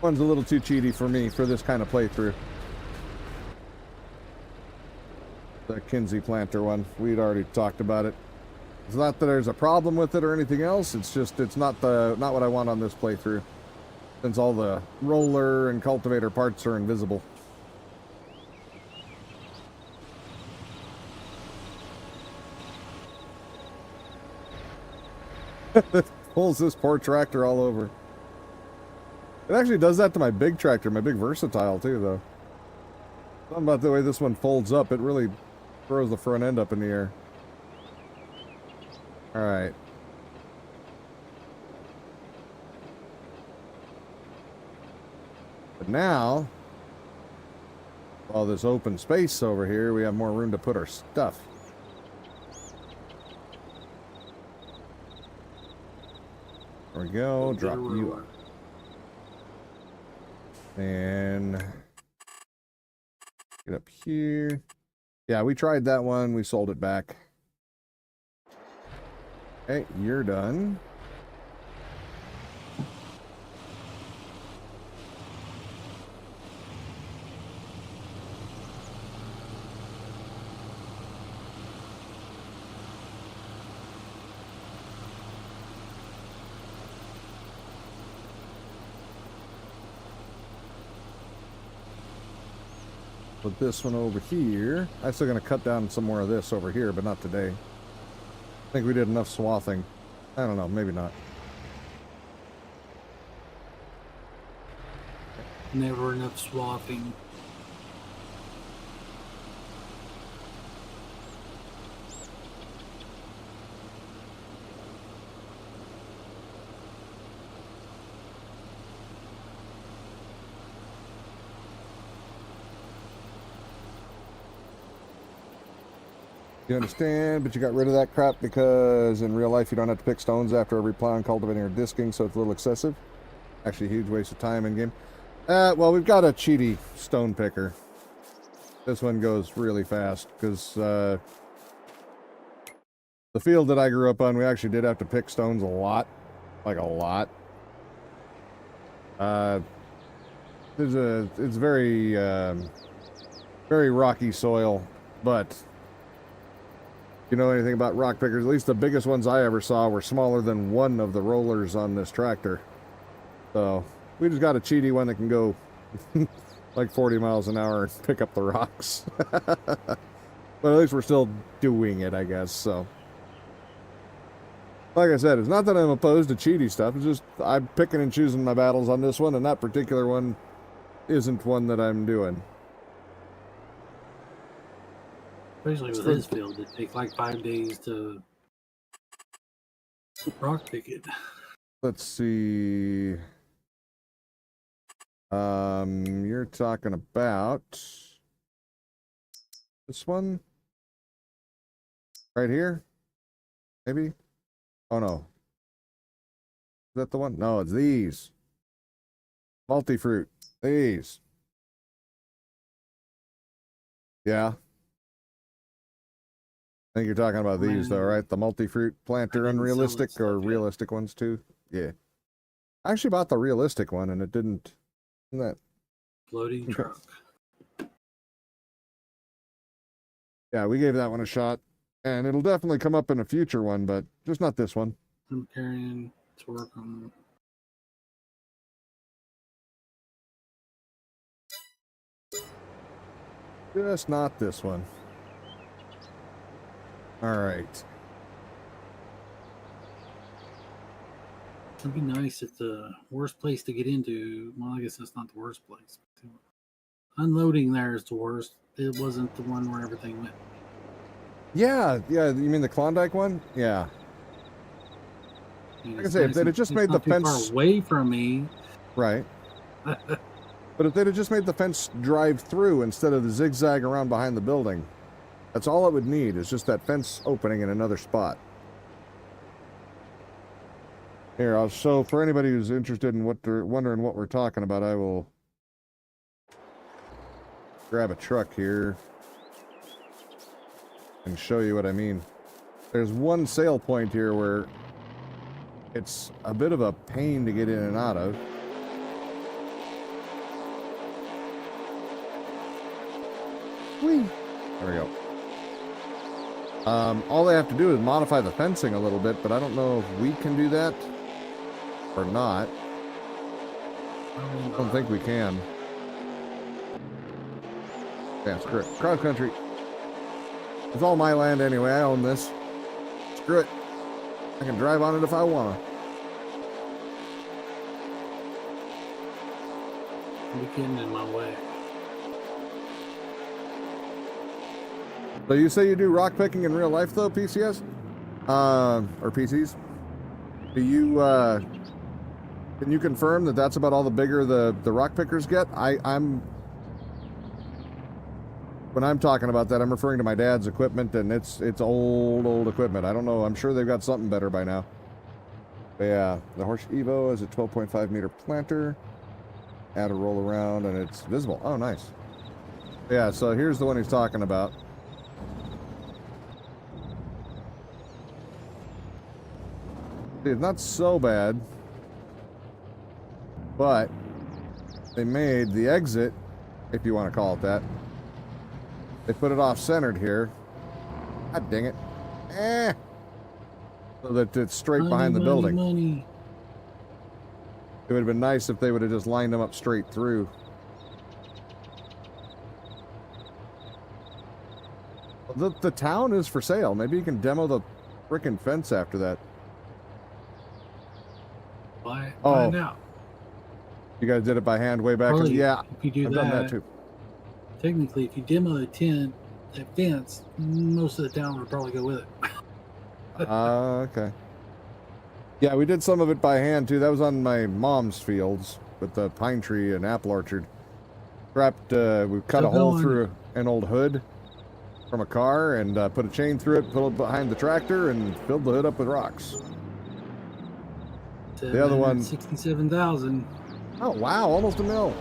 One's a little too cheaty for me for this kind of playthrough. The Kinsey planter one. We'd already talked about it. It's not that there's a problem with it or anything else. It's just it's not what I want on this playthrough. Since all the roller and cultivator parts are invisible. Pulls this poor tractor all over. It actually does that to my big tractor, my big Versatile too, though. Something about the way this one folds up, it really throws the front end up in the air. Alright. But now, all this open space over here, we have more room to put our stuff. There we go, drop you up. And get up here. Yeah, we tried that one. We sold it back. Okay, you're done. Put this one over here. I'm still going to cut down some more of this over here, but not today. I think we did enough swathing. I don't know, maybe not. Never enough swathing. You understand, but you got rid of that crap because in real life you don't have to pick stones after every plowing, cultivating, or disking, so it's a little excessive. Actually, a huge waste of time in game. Well, we've got a cheaty stone picker. This one goes really fast because the field that I grew up on, we actually did have to pick stones a lot, like a lot. It's very very rocky soil, but you know anything about rock pickers, at least the biggest ones I ever saw were smaller than one of the rollers on this tractor. So we just got a cheaty one that can go like 40 miles an hour and pick up the rocks. But at least we're still doing it, I guess. So like I said, it's not that I'm opposed to cheaty stuff. It's just I'm picking and choosing my battles on this one, and that particular one isn't one that I'm doing. Especially with his field, it takes like 5 days to rock pick it. Let's see. You're talking about this one right here, maybe? Oh no, is that the one? No, it's these multi-fruit. These, yeah. I think you're talking about these though, right? The multi-fruit planter, unrealistic or realistic ones too. Yeah, I actually bought the realistic one and it didn't. That Floating okay. truck. Yeah, we gave that one a shot, and it'll definitely come up in a future one, but just not this one. I'm carrying to work on. Just not this one. All right. It'd be nice if the worst place to get into. Well, I guess that's not the worst place. Unloading there is the worst. It wasn't the one where everything went. Yeah, yeah. You mean the Klondike one? Yeah. Like I say, if they'd have just made the fence far away from me, right? But if they'd have just made the fence drive through instead of the zigzag around behind the building, that's all it would need is just that fence opening in another spot. Here, I'll show for anybody who's interested in what they're wondering what we're talking about. I will grab a truck here and show you what I mean. There's one sale point here where it's a bit of a pain to get in and out of. Whee! There we go. All they have to do is modify the fencing a little bit, but I don't know if we can do that or not. I don't think we can. Yeah, screw it. Cross country. It's all my land anyway. I own this. Screw it. I can drive on it if I want to. you're getting in my way. So you say you do rock picking in real life though, PCS? Or PCs? Do you, can you confirm that that's about all the bigger the rock pickers get? When I'm talking about that, I'm referring to my dad's equipment, and it's old equipment. I don't know. I'm sure they've got something better by now. But yeah, the Horse Evo is a 12.5 meter planter. Add a roll around, and it's visible. Oh, nice. Yeah, so here's the one he's talking about. It's not so bad, but they made the exit, if you want to call it that. They put it off-centered here. God dang it. So that it's straight behind the building. Money. It would have been nice if they would have just lined them up straight through. The town is for sale. Maybe you can demo the frickin' fence after that. Buy it Oh. now. You guys did it by hand way back. Probably, Yeah, if you do I've done that too. Technically, if you demo the tent, that fence, most of the town would probably go with it. Okay. Yeah, we did some of it by hand too. That was on my mom's fields with the pine tree and apple orchard. We cut a hole through an old hood from a car and put a chain through it, put it behind the tractor, and filled the hood up with rocks. The other one, 67,000. oh wow, almost a mil,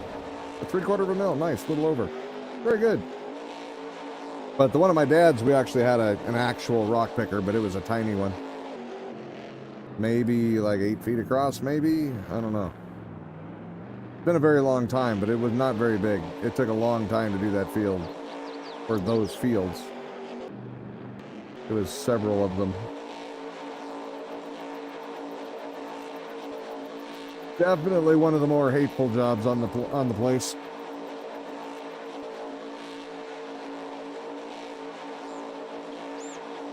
a 3/4 of a mil. Nice, a little over. Very good. But the one of my dad's, we actually had an actual rock picker, but it was a tiny one. Maybe like 8 feet across, maybe? I don't know. It's been a very long time, but it was not very big. It took a long time to do that field, or those fields. It was several of them. Definitely one of the more hateful jobs on the place.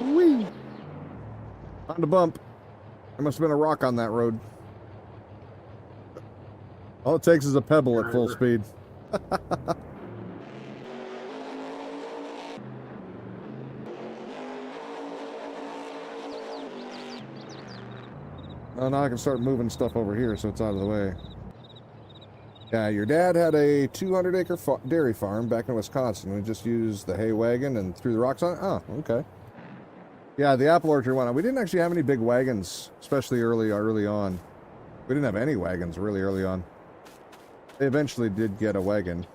Whee! On the bump. There must have been a rock on that road. All it takes is a pebble at full speed. Oh, now I can start moving stuff over here so it's out of the way. Yeah, your dad had a 200-acre dairy farm back in Wisconsin. We just used the hay wagon and threw the rocks on it. Oh, okay. Yeah, the apple orchard one. We didn't actually have any big wagons, especially early on. We didn't have any wagons really early on. They eventually did get a wagon.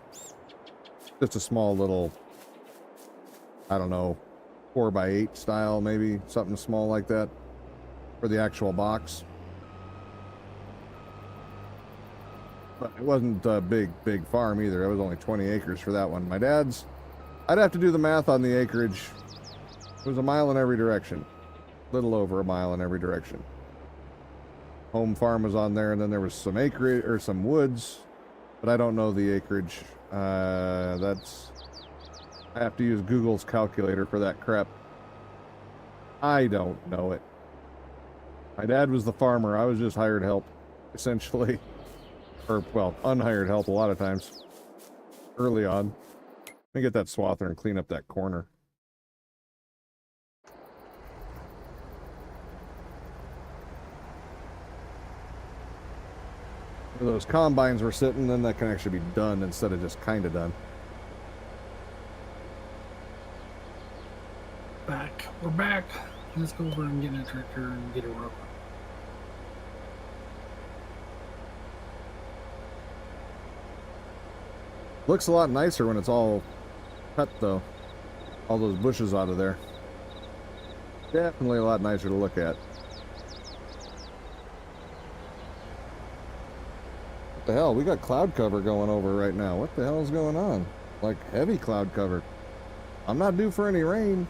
Just a small little, I don't know, 4x8 style, maybe something small like that for the actual box. But it wasn't a big farm either. It was only 20 acres for that one. My dad's, I'd have to do the math on the acreage. It was a mile in every direction. A little over a mile in every direction. Home farm was on there, and then there was some acreage or some woods, but I don't know the acreage. I have to use Google's calculator for that crap. I don't know it. My dad was the farmer. I was just hired help, essentially. Or, well, unhired help a lot of times. Early on. Let me get that swather and clean up that corner. Where those combines were sitting, then that can actually be done instead of just kind of done. Back. We're back. Let's go over and get in a tractor and get a rope. Looks a lot nicer when it's all cut, though. All those bushes out of there. Definitely a lot nicer to look at. What the hell? We got cloud cover going over right now. What the hell is going on? Like heavy cloud cover. I'm not due for any rain,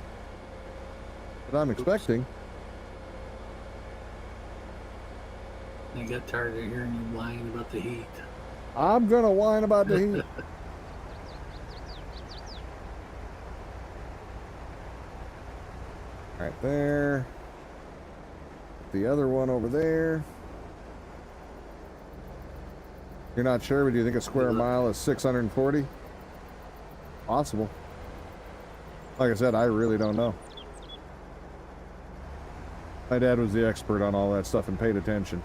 but I'm expecting. I got tired of hearing you whining about the heat. I'm gonna whine about the heat. Right there. The other one over there. You're not sure, but do you think a square mile is 640? Possible. Like I said, I really don't know. My dad was the expert on all that stuff and paid attention.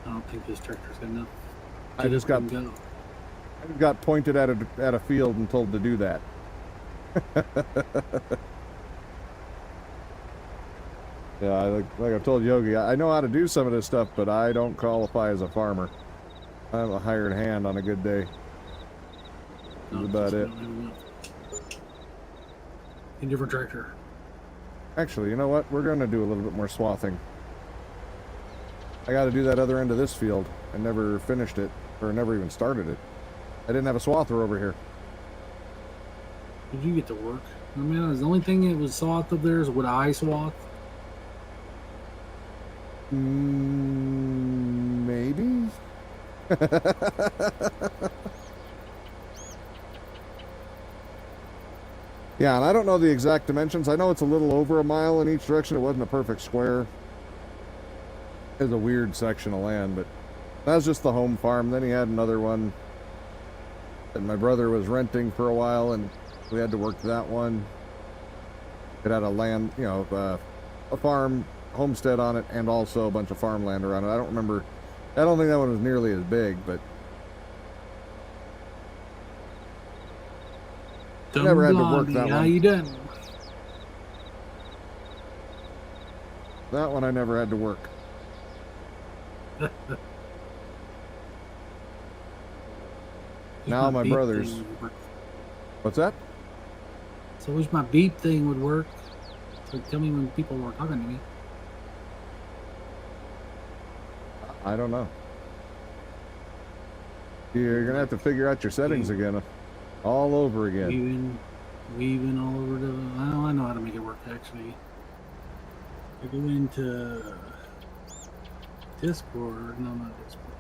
I don't think this tractor's got enough. I just got pointed at a field and told to do that. Yeah, like I've told Yogi, I know how to do some of this stuff, but I don't qualify as a farmer. I'm a hired hand on a good day. That's about it. A different tractor. Actually, you know what? We're going to do a little bit more swathing. I got to do that other end of this field. I never finished it, or never even started it. I didn't have a swather over here. Did you get to work? I mean, the only thing that was swath up there is would I swath? Maybe. Yeah, and I don't know the exact dimensions. I know it's a little over a mile in each direction. It wasn't a perfect square. It's a weird section of land, but that was just the home farm. Then he had another one that my brother was renting for a while, and we had to work that one. It had a land, you know, a farm homestead on it, and also a bunch of farmland around it. I don't remember. I don't think that one was nearly as big, but never had to work that How one. you done? That one I never had to work. Now my brother's. What's that? So wish my beep thing would work. So tell me when people were talking to me. I don't know. You're gonna have to figure out your settings again, all over again. Weaving all over the. I know how to make it work actually. I go into Discord. No, not Discord.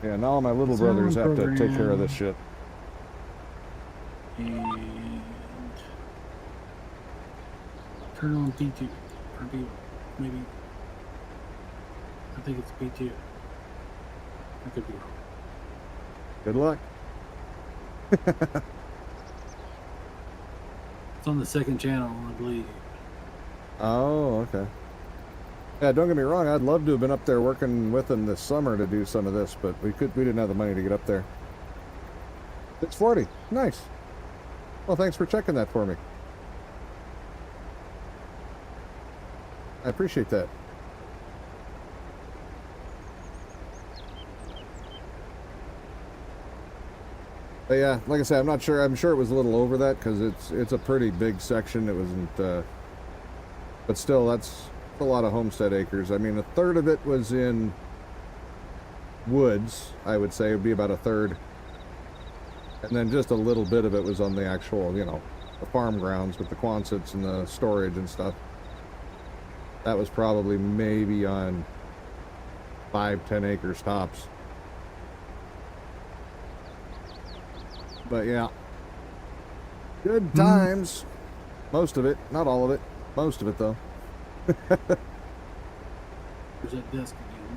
Yeah, now my little brothers have to take care of this shit. And turn on P2 or B, maybe. I think it's P2. I could be wrong. Good luck. It's on the second channel, I believe. Oh, okay. Yeah, don't get me wrong. I'd love to have been up there working with them this summer to do some of this, but we didn't have the money to get up there. 640. Nice. Well, thanks for checking that for me. I appreciate that. But yeah, like I said, I'm not sure. I'm sure it was a little over that because it's a pretty big section. It wasn't, but still, that's a lot of homestead acres. I mean, a third of it was in woods. I would say it would be about a third, and then just a little bit of it was on the actual, you know, the farm grounds with the Quonsets and the storage and stuff. That was probably maybe on 5-10 acres tops. But yeah, good times. Most of it, not all of it. Most of it, though. There's that desk again.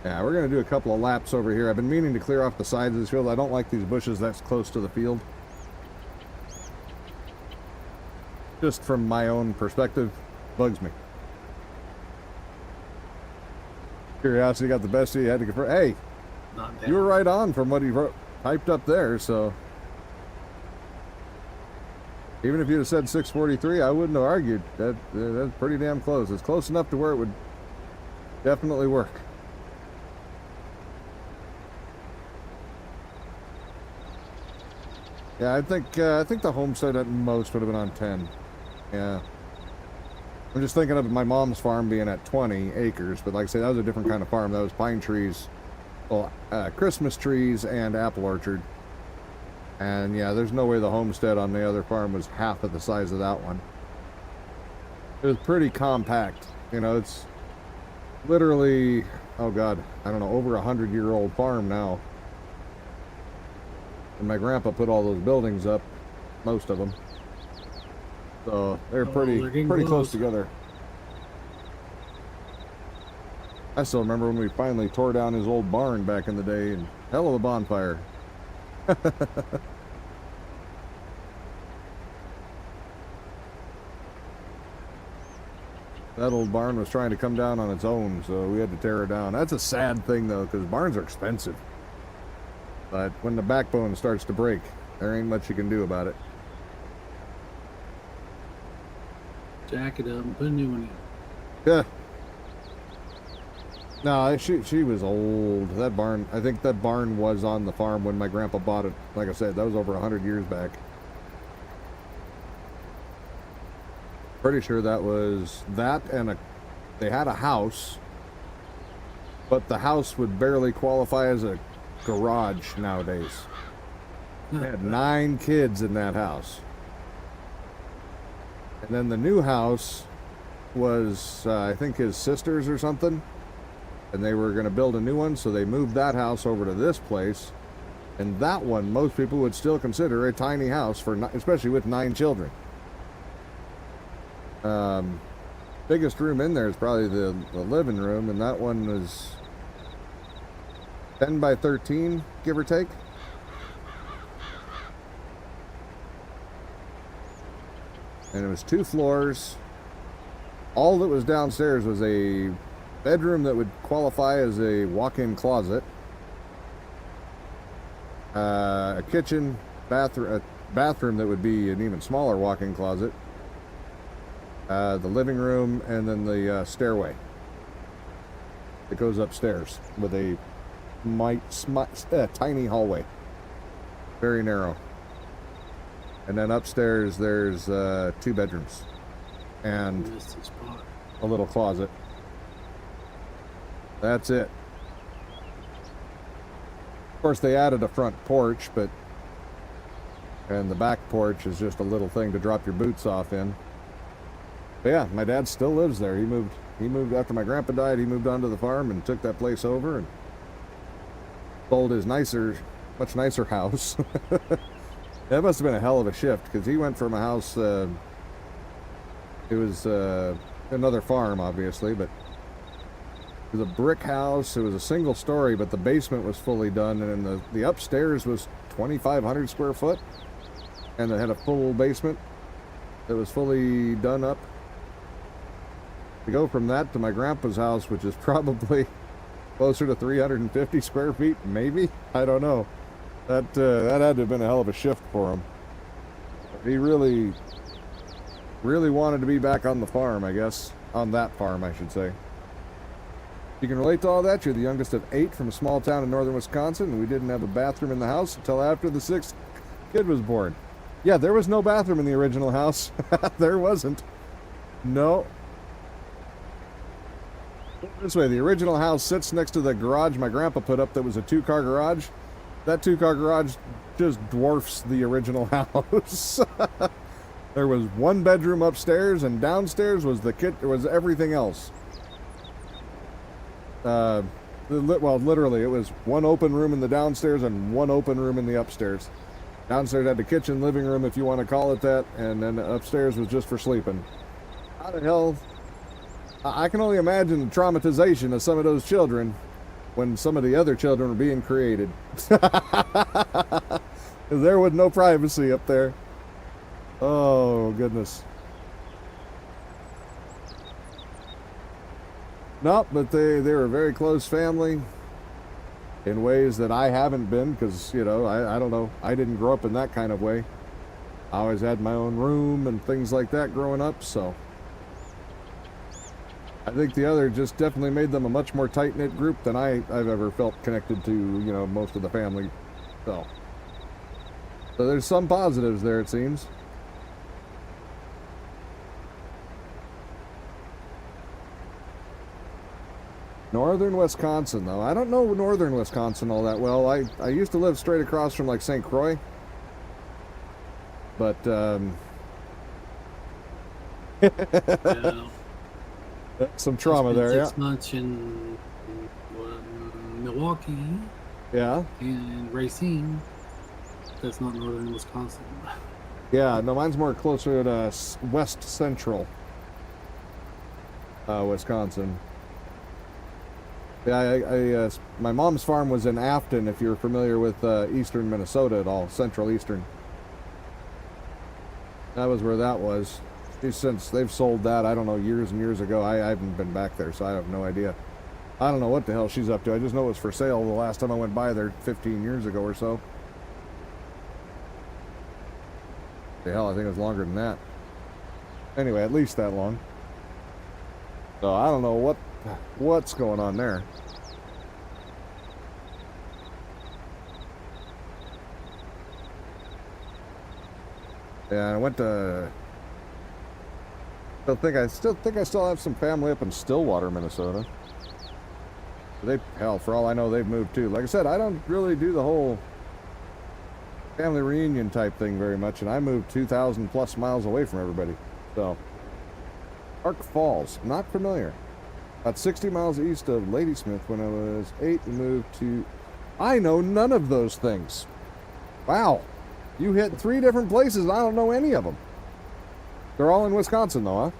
Yeah, we're going to do a couple of laps over here. I've been meaning to clear off the sides of this field. I don't like these bushes that's close to the field. Just from my own perspective, bugs me. Curiosity got the best of you. Had to confirm. Hey, Not down. you were right on from what he wrote, typed up there, so... Even if you'd have said 643, I wouldn't have argued. That's pretty damn close. It's close enough to where it would definitely work. Yeah, I think the homestead at most would have been on 10. Yeah. I'm just thinking of my mom's farm being at 20 acres, but like I say, that was a different kind of farm. That was pine trees, well, Christmas trees and apple orchard. And yeah, there's no way the homestead on the other farm was half of the size of that one. It was pretty compact. You know, it's literally, oh God, I don't know, over 100-year-old farm now. And my grandpa put all those buildings up, most of them. So they're pretty close together. I still remember when we finally tore down his old barn back in the day, and hell of a bonfire. That old barn was trying to come down on its own, so we had to tear it down. That's a sad thing, though, because barns are expensive. But when the backbone starts to break, there ain't much you can do about it. Jack it up and put a new one in. Yeah. No, she was old. That barn, I think that barn was on the farm when my grandpa bought it. Like I said, that was over 100 years back. Pretty sure that was that, and they had a house, but the house would barely qualify as a garage nowadays. They had 9 kids in that house. And then the new house was, I think, his sister's or something. And they were going to build a new one, so they moved that house over to this place. And that one, most people would still consider a tiny house, especially with 9 children. Biggest room in there is probably the living room, and that one was 10 by 13, give or take. And it was 2 floors. All that was downstairs was a bedroom that would qualify as a walk-in closet, a kitchen, a bathroom that would be an even smaller walk-in closet, the living room, and then the stairway that goes upstairs with a tiny hallway, very narrow. And then upstairs there's 2 bedrooms and a little closet. That's it. Of course, they added a front porch, and the back porch is just a little thing to drop your boots off in. But yeah, my dad still lives there. He moved after my grandpa died. He moved onto the farm and took that place over and sold his much nicer house. That must have been a hell of a shift, because he went from a house, it was another farm, obviously, but it was a brick house. It was a single story, but the basement was fully done, and then the upstairs was 2,500 square foot, and it had a full basement that was fully done up. To go from that to my grandpa's house, which is probably closer to 350 square feet, maybe? I don't know. That had to have been a hell of a shift for him. He really wanted to be back on the farm, I guess. On that farm, I should say. You can relate to all that. You're the youngest of 8 from a small town in northern Wisconsin, and we didn't have a bathroom in the house until after the 6th kid was born. Yeah, there was no bathroom in the original house. There wasn't. No. This way, the original house sits next to the garage my grandpa put up that was a 2-car garage. That 2-car garage just dwarfs the original house. There was 1 bedroom upstairs, and downstairs was was everything else. Well, literally, it was 1 open room in the downstairs and 1 open room in the upstairs. Downstairs had the kitchen, living room, if you want to call it that, and then upstairs was just for sleeping. How the hell? I can only imagine the traumatization of some of those children when some of the other children were being created. There was no privacy up there. Oh, goodness. No, but they were a very close family in ways that I haven't been because, you know, I don't know. I didn't grow up in that kind of way. I always had my own room and things like that growing up, so I think the other just definitely made them a much more tight-knit group than I've ever felt connected to, you know, most of the family. So there's some positives there, it seems. Northern Wisconsin, though. I don't know northern Wisconsin all that well. I used to live straight across from, like, St. Croix. But, Yeah. some trauma there, yeah. 6 months in Milwaukee Yeah. and Racine. That's not northern Wisconsin. Yeah, no, mine's more closer to west central Wisconsin. Yeah, my mom's farm was in Afton, if you're familiar with eastern Minnesota at all, central eastern. That was where that was. Since they've sold that, I don't know, years and years ago. I haven't been back there, so I have no idea. I don't know what the hell she's up to. I just know it was for sale the last time I went by there 15 years ago or so. The hell, I think it was longer than that. Anyway, at least that long. So I don't know what's going on there. Yeah, I went to. I still think I still have some family up in Stillwater, Minnesota. Hell, for all I know, they've moved too. Like I said, I don't really do the whole family reunion type thing very much, and I moved 2,000 plus miles away from everybody. So, Park Falls, not familiar. About 60 miles east of Ladysmith. When I was 8, we moved to. I know none of those things. Wow, you hit 3 different places, and I don't know any of them. They're all in Wisconsin, though, huh?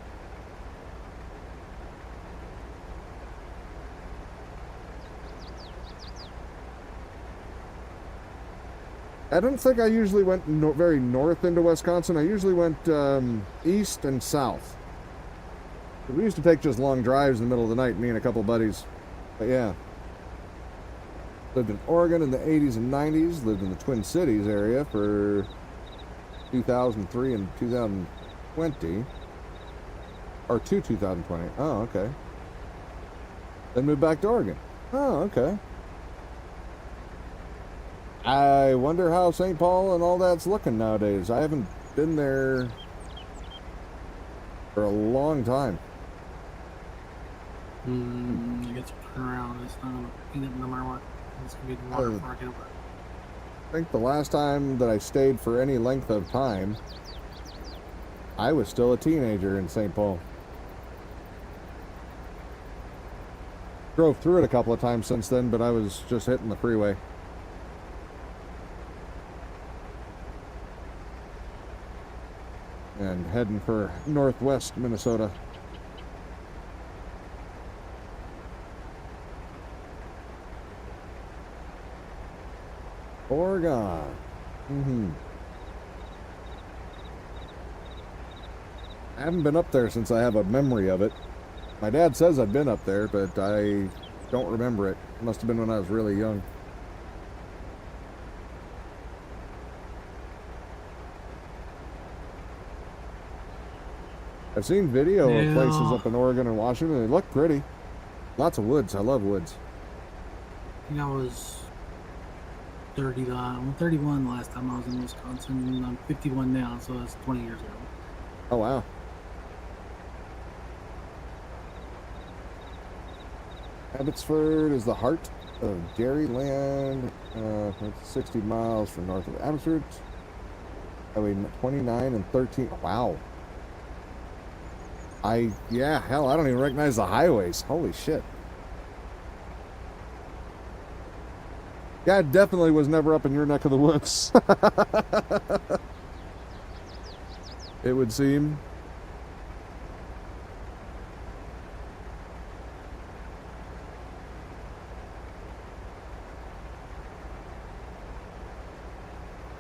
I don't think I usually went very north into Wisconsin. I usually went east and south. We used to take just long drives in the middle of the night, me and a couple buddies. But yeah. Lived in Oregon in the 80s and 90s. Lived in the Twin Cities area for 2003 and 2020. Or 2020. Oh, okay. Then moved back to Oregon. Oh, okay. I wonder how St. Paul and all that's looking nowadays. I haven't been there for a long time. I get to turn around. It's not going to heat up no matter what. It's going to be the water before I get over. I think the last time that I stayed for any length of time, I was still a teenager in St. Paul. Drove through it a couple of times since then, but I was just hitting the freeway. And heading for northwest Minnesota. Oregon. I haven't been up there since I have a memory of it. My dad says I've been up there, but I don't remember it. It must have been when I was really young. I've seen video of places up in Oregon and Washington. They look pretty. Lots of woods. I love woods. I think I was 31 last time I was in Wisconsin. I'm 51 now, so that's 20 years ago. Oh, wow. Abbotsford is the heart of Dairyland. It's 60 miles from north of Abbotsford. Highway 29 and 13. Wow. Yeah, hell, I don't even recognize the highways. Holy shit. Yeah, I definitely was never up in your neck of the woods. It would seem.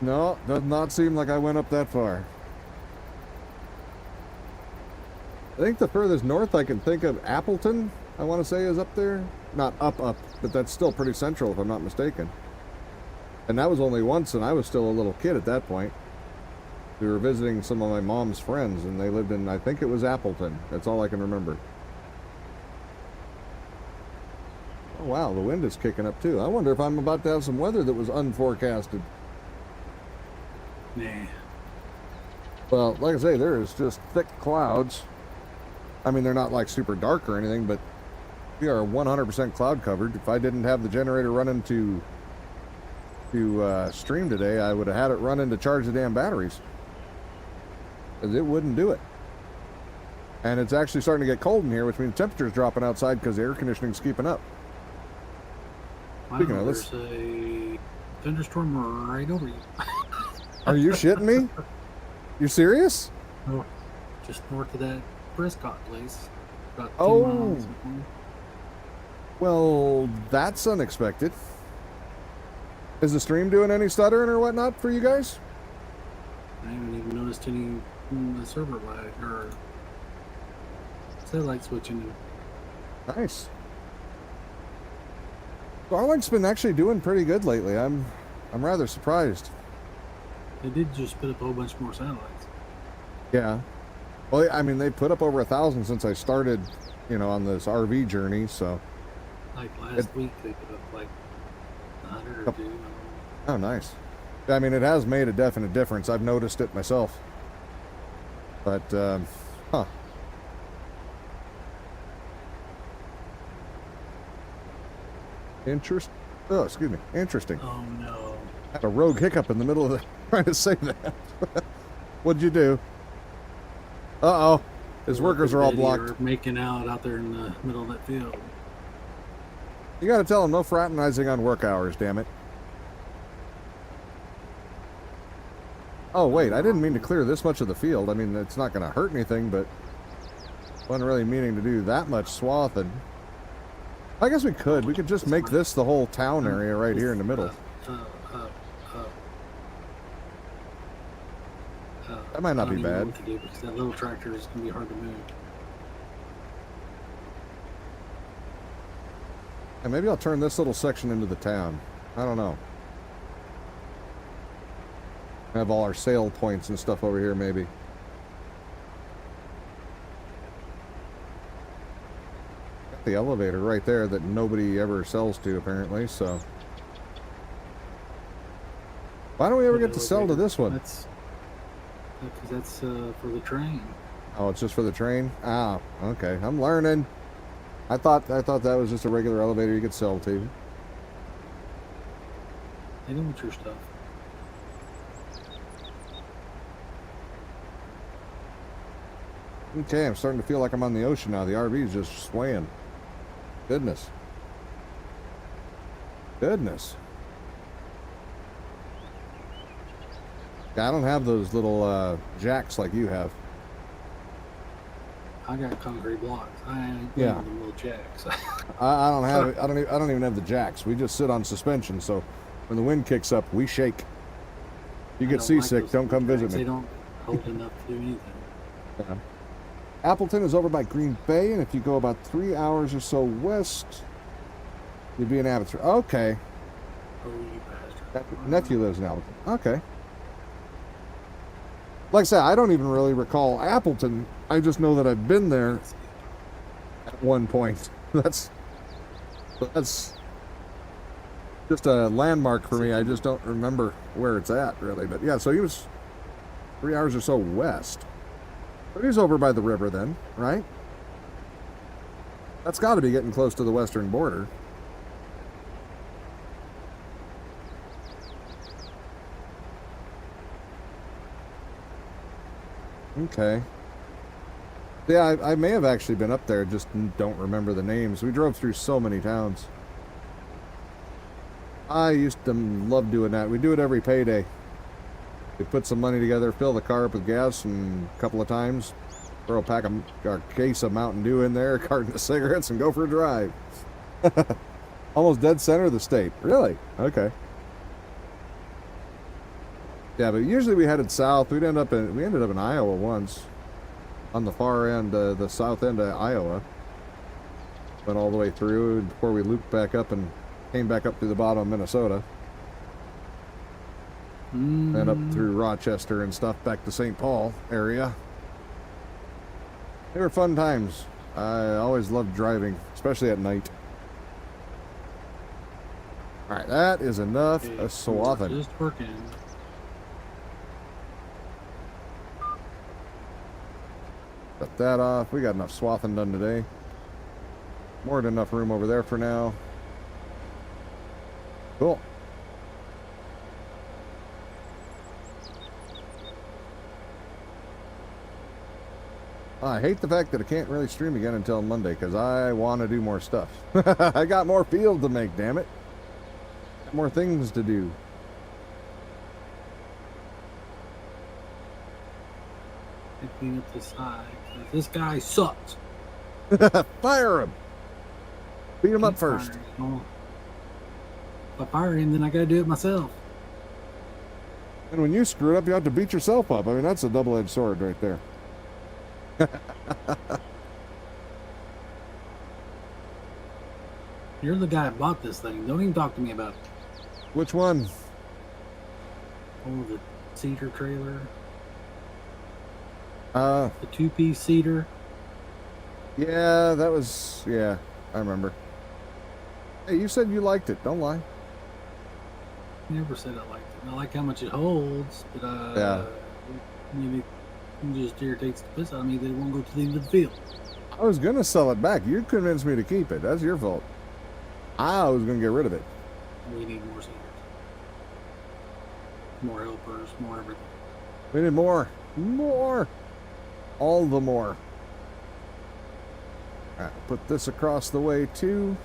No, does not seem like I went up that far. I think the furthest north I can think of, Appleton, I want to say, is up there. Not up, but that's still pretty central if I'm not mistaken. And that was only once, and I was still a little kid at that point. We were visiting some of my mom's friends, and they lived in, I think it was Appleton. That's all I can remember. Oh, wow, the wind is kicking up, too. I wonder if I'm about to have some weather that was unforecasted. Nah. Well, like I say, there is just thick clouds. I mean, they're not like super dark or anything, but we are 100% cloud covered. If I didn't have the generator running to stream today, I would have had it running to charge the damn batteries. Because it wouldn't do it. And it's actually starting to get cold in here, which means temperature's dropping outside because the air conditioning's keeping up. Wow, Speaking of, there's a thunderstorm right over you. Are you shitting me? You serious? Oh, just north of that Prescott place. About 10 Oh. miles. Well, that's unexpected. Is the stream doing any stuttering or whatnot for you guys? I haven't even noticed any server lag or satellite switching. Nice. Starlink's been actually doing pretty good lately. I'm rather surprised. They did just put up a whole bunch more satellites. Yeah. Well, I mean, they put up over 1,000 since I started, on this RV journey, so. Like last week, they put up like 100 or 2. Oh, nice. I mean, it has made a definite difference. I've noticed it myself. But, huh. Oh, excuse me. Interesting. Oh no. I had a rogue hiccup in the middle of the trying to say that. What'd you do? Uh-oh. His workers are all blocked. Are making out there in the middle of that field. You gotta tell them no fraternizing on work hours, damn it. Oh, wait, I didn't mean to clear this much of the field. I mean, it's not gonna hurt anything, but wasn't really meaning to do that much swathing. I guess we could. We could just make this the whole town area right here in the middle. That might not be bad. I don't even know what to do because that little tractor is going to be hard to move. And maybe I'll turn this little section into the town. I don't know. Have all our sale points and stuff over here, maybe. Got the elevator right there that nobody ever sells to, apparently, so. Why don't we ever get to sell to this one? Because that's for the train. Oh, it's just for the train? Ah, okay. I'm learning. I thought that was just a regular elevator you could sell to. They know what your stuff. Okay, I'm starting to feel like I'm on the ocean now. The RV is just swaying. Goodness. Goodness. I don't have those little jacks like you have. I got concrete blocks. I ain't Yeah. the little jacks. I don't have it. I don't even have the jacks. We just sit on suspension, so when the wind kicks up, we shake. You get seasick, don't come visit me. They don't hold enough to do anything. Yeah. Appleton is over by Green Bay, and if you go about 3 hours or so west, you'd be in Abbotsford. Okay. Oh, you bastard. Nephew lives in Appleton. Okay. Like I said, I don't even really recall Appleton. I just know that I've been there at one point. That's just a landmark for me. I just don't remember where it's at, really. But yeah, so he was 3 hours or so west. But he's over by the river then, right? That's got to be getting close to the western border. Okay. Yeah, I may have actually been up there, just don't remember the names. We drove through so many towns. I used to love doing that. We do it every payday. We put some money together, fill the car up with gas, and a couple of times throw a case of Mountain Dew in there, a carton of cigarettes, and go for a drive. Almost dead center of the state. Really? Okay. Yeah, but usually we headed south. We ended up in Iowa once, on the far end, the south end of Iowa. Went all the way through before we looped back up and came back up through the bottom of Minnesota. And up through Rochester and stuff back to St. Paul area. They were fun times. I always loved driving, especially at night. All right, that is enough of swathing. Just working. Cut that off. We got enough swathing done today. More than enough room over there for now. Cool. I hate the fact that I can't really stream again until Monday because I want to do more stuff. I got more field to make, damn it. Got more things to do. Clean up this side. This guy sucks. Fire him. Beat him up first. If I fire him, then I gotta do it myself. And when you screw it up, you have to beat yourself up. I mean, that's a double-edged sword right there. You're the guy that bought this thing. Don't even talk to me about it. Which one? Oh, the cedar trailer. The The two-piece cedar. Yeah, that was, yeah, I remember. Hey, you said you liked it. Don't lie. Never said I liked it. I like how much it holds, but Yeah. maybe it just irritates the piss out of me that it won't go to the end of the field. I was going to sell it back. You convinced me to keep it. That's your fault. I was going to get rid of it. We need more cedars. More helpers, more everything. We need more. More. All the more. All right, put this across the way, too.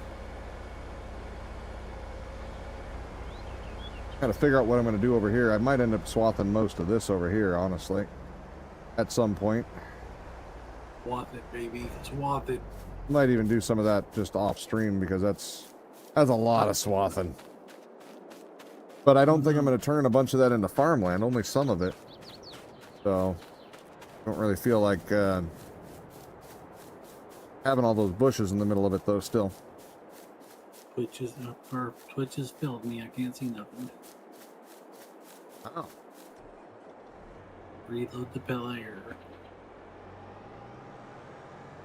Got to figure out what I'm going to do over here. I might end up swathing most of this over here, honestly. At some point. Swath it, baby. Swath it. Might even do some of that just off stream because that's a lot of swathing. But I don't think I'm going to turn a bunch of that into farmland, only some of it. So, don't really feel like having all those bushes in the middle of it, though, still. Twitch has filled me. I can't see nothing. Oh. Reload the player.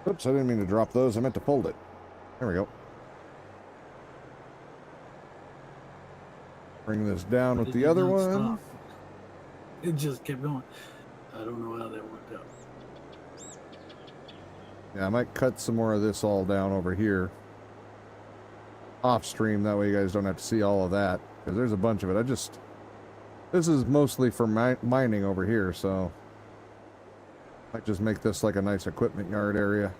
Oops, I didn't mean to drop those. I meant to fold it. There we go. Bring this down with the other one. Stop. It just kept going. I don't know how that worked out. Yeah, I might cut some more of this all down over here. Off stream, that way you guys don't have to see all of that. Because there's a bunch of it. This is mostly for mining over here, so might just make this like a nice equipment yard area.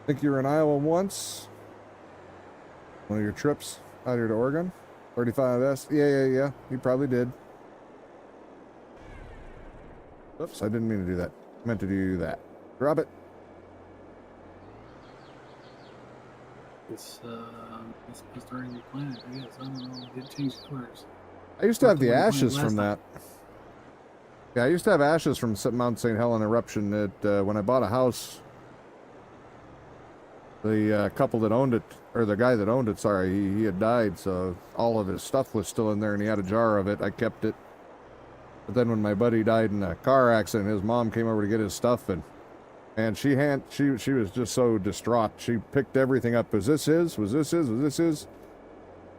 Think you were in Iowa once? One of your trips out here to Oregon? 35S? Yeah. You probably did. Oops, I didn't mean to do that. I meant to do that. Drop it. It's supposed to already be planted, I guess. I don't know. It changed colors. I used to have the What you ashes pointed from last that. Yeah, I used to have ashes from Mount St. Helen eruption. That when I bought a house, the couple that owned it, or the guy that owned it, sorry, he had died, so all of his stuff was still in there, and he had a jar of it. I kept it. But then when my buddy died in a car accident, his mom came over to get his stuff, and she was just so distraught. She picked everything up. Was this his? Was this his? Was this his?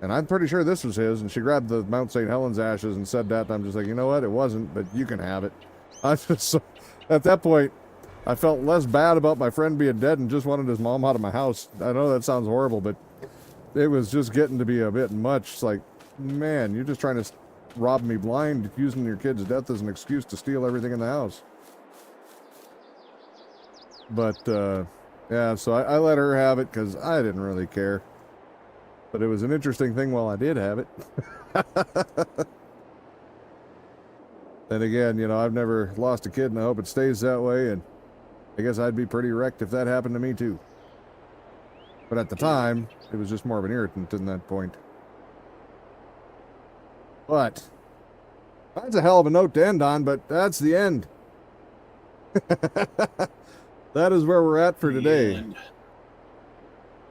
And I'm pretty sure this was his. And she grabbed the Mount St. Helens ashes and said that. And I'm just like, you know what? It wasn't, but you can have it. I just, at that point, I felt less bad about my friend being dead and just wanted his mom out of my house. I know that sounds horrible, but it was just getting to be a bit much. It's like, man, you're just trying to rob me blind, using your kid's death as an excuse to steal everything in the house. But, yeah, so I let her have it because I didn't really care. But it was an interesting thing while I did have it. And again, you know, I've never lost a kid, and I hope it stays that way. And I guess I'd be pretty wrecked if that happened to me, too. But at the time, it was just more of an irritant in that point. But that's a hell of a note to end on, but that's the end. That is where we're at for today. And,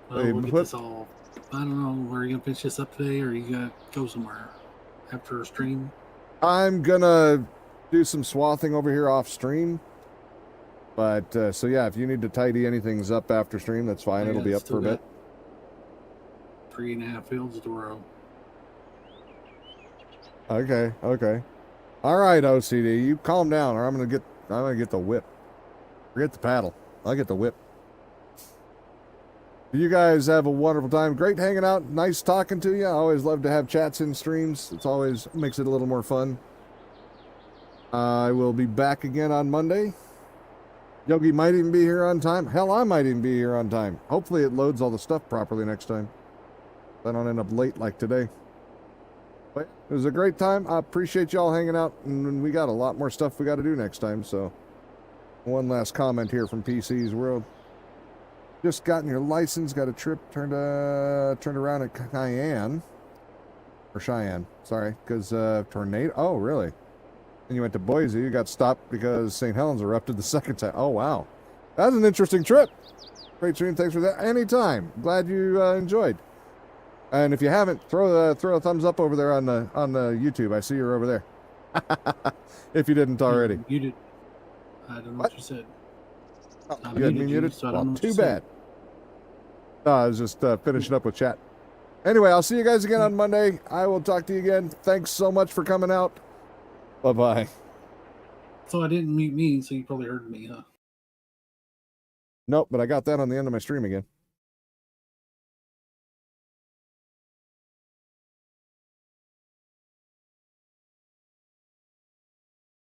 well, Hey, we'll get put- this all. I don't know. Are you gonna finish this up today, or are you gonna go somewhere after a stream? I'm gonna do some swathing over here off stream. But, so yeah, if you need to tidy anything's up after stream, that's fine. It'll be up for a bit. 3.5 fields to row. Okay, okay. All right, OCD, you calm down, or I'm gonna get the whip. Forget the paddle. I'll get the whip. You guys have a wonderful time. Great hanging out. Nice talking to you. I always love to have chats in streams. It's always makes it a little more fun. I will be back again on Monday. Yogi might even be here on time. Hell, I might even be here on time. Hopefully it loads all the stuff properly next time. I don't end up late like today. But it was a great time. I appreciate y'all hanging out, and we got a lot more stuff we got to do next time. So one last comment here from PC's World. Just gotten your license, got a trip turned around at Cheyenne, sorry, because tornado. Oh, really? And you went to Boise. You got stopped because St. Helens erupted the second time. Oh, wow, that's an interesting trip. Great stream, thanks for that. Anytime. Glad you enjoyed. And if you haven't, throw a thumbs up over there on the YouTube. I see you're over there. If you didn't already. You did. I don't know what you said. I You had me muted? so I don't Well, know what too you bad. said. I was just finishing up with chat. Anyway, I'll see you guys again on Monday. I will talk to you again. Thanks so much for coming out. Bye-bye. So I didn't mute me, so you probably heard me, huh? Nope, but I got that on the end of my stream again.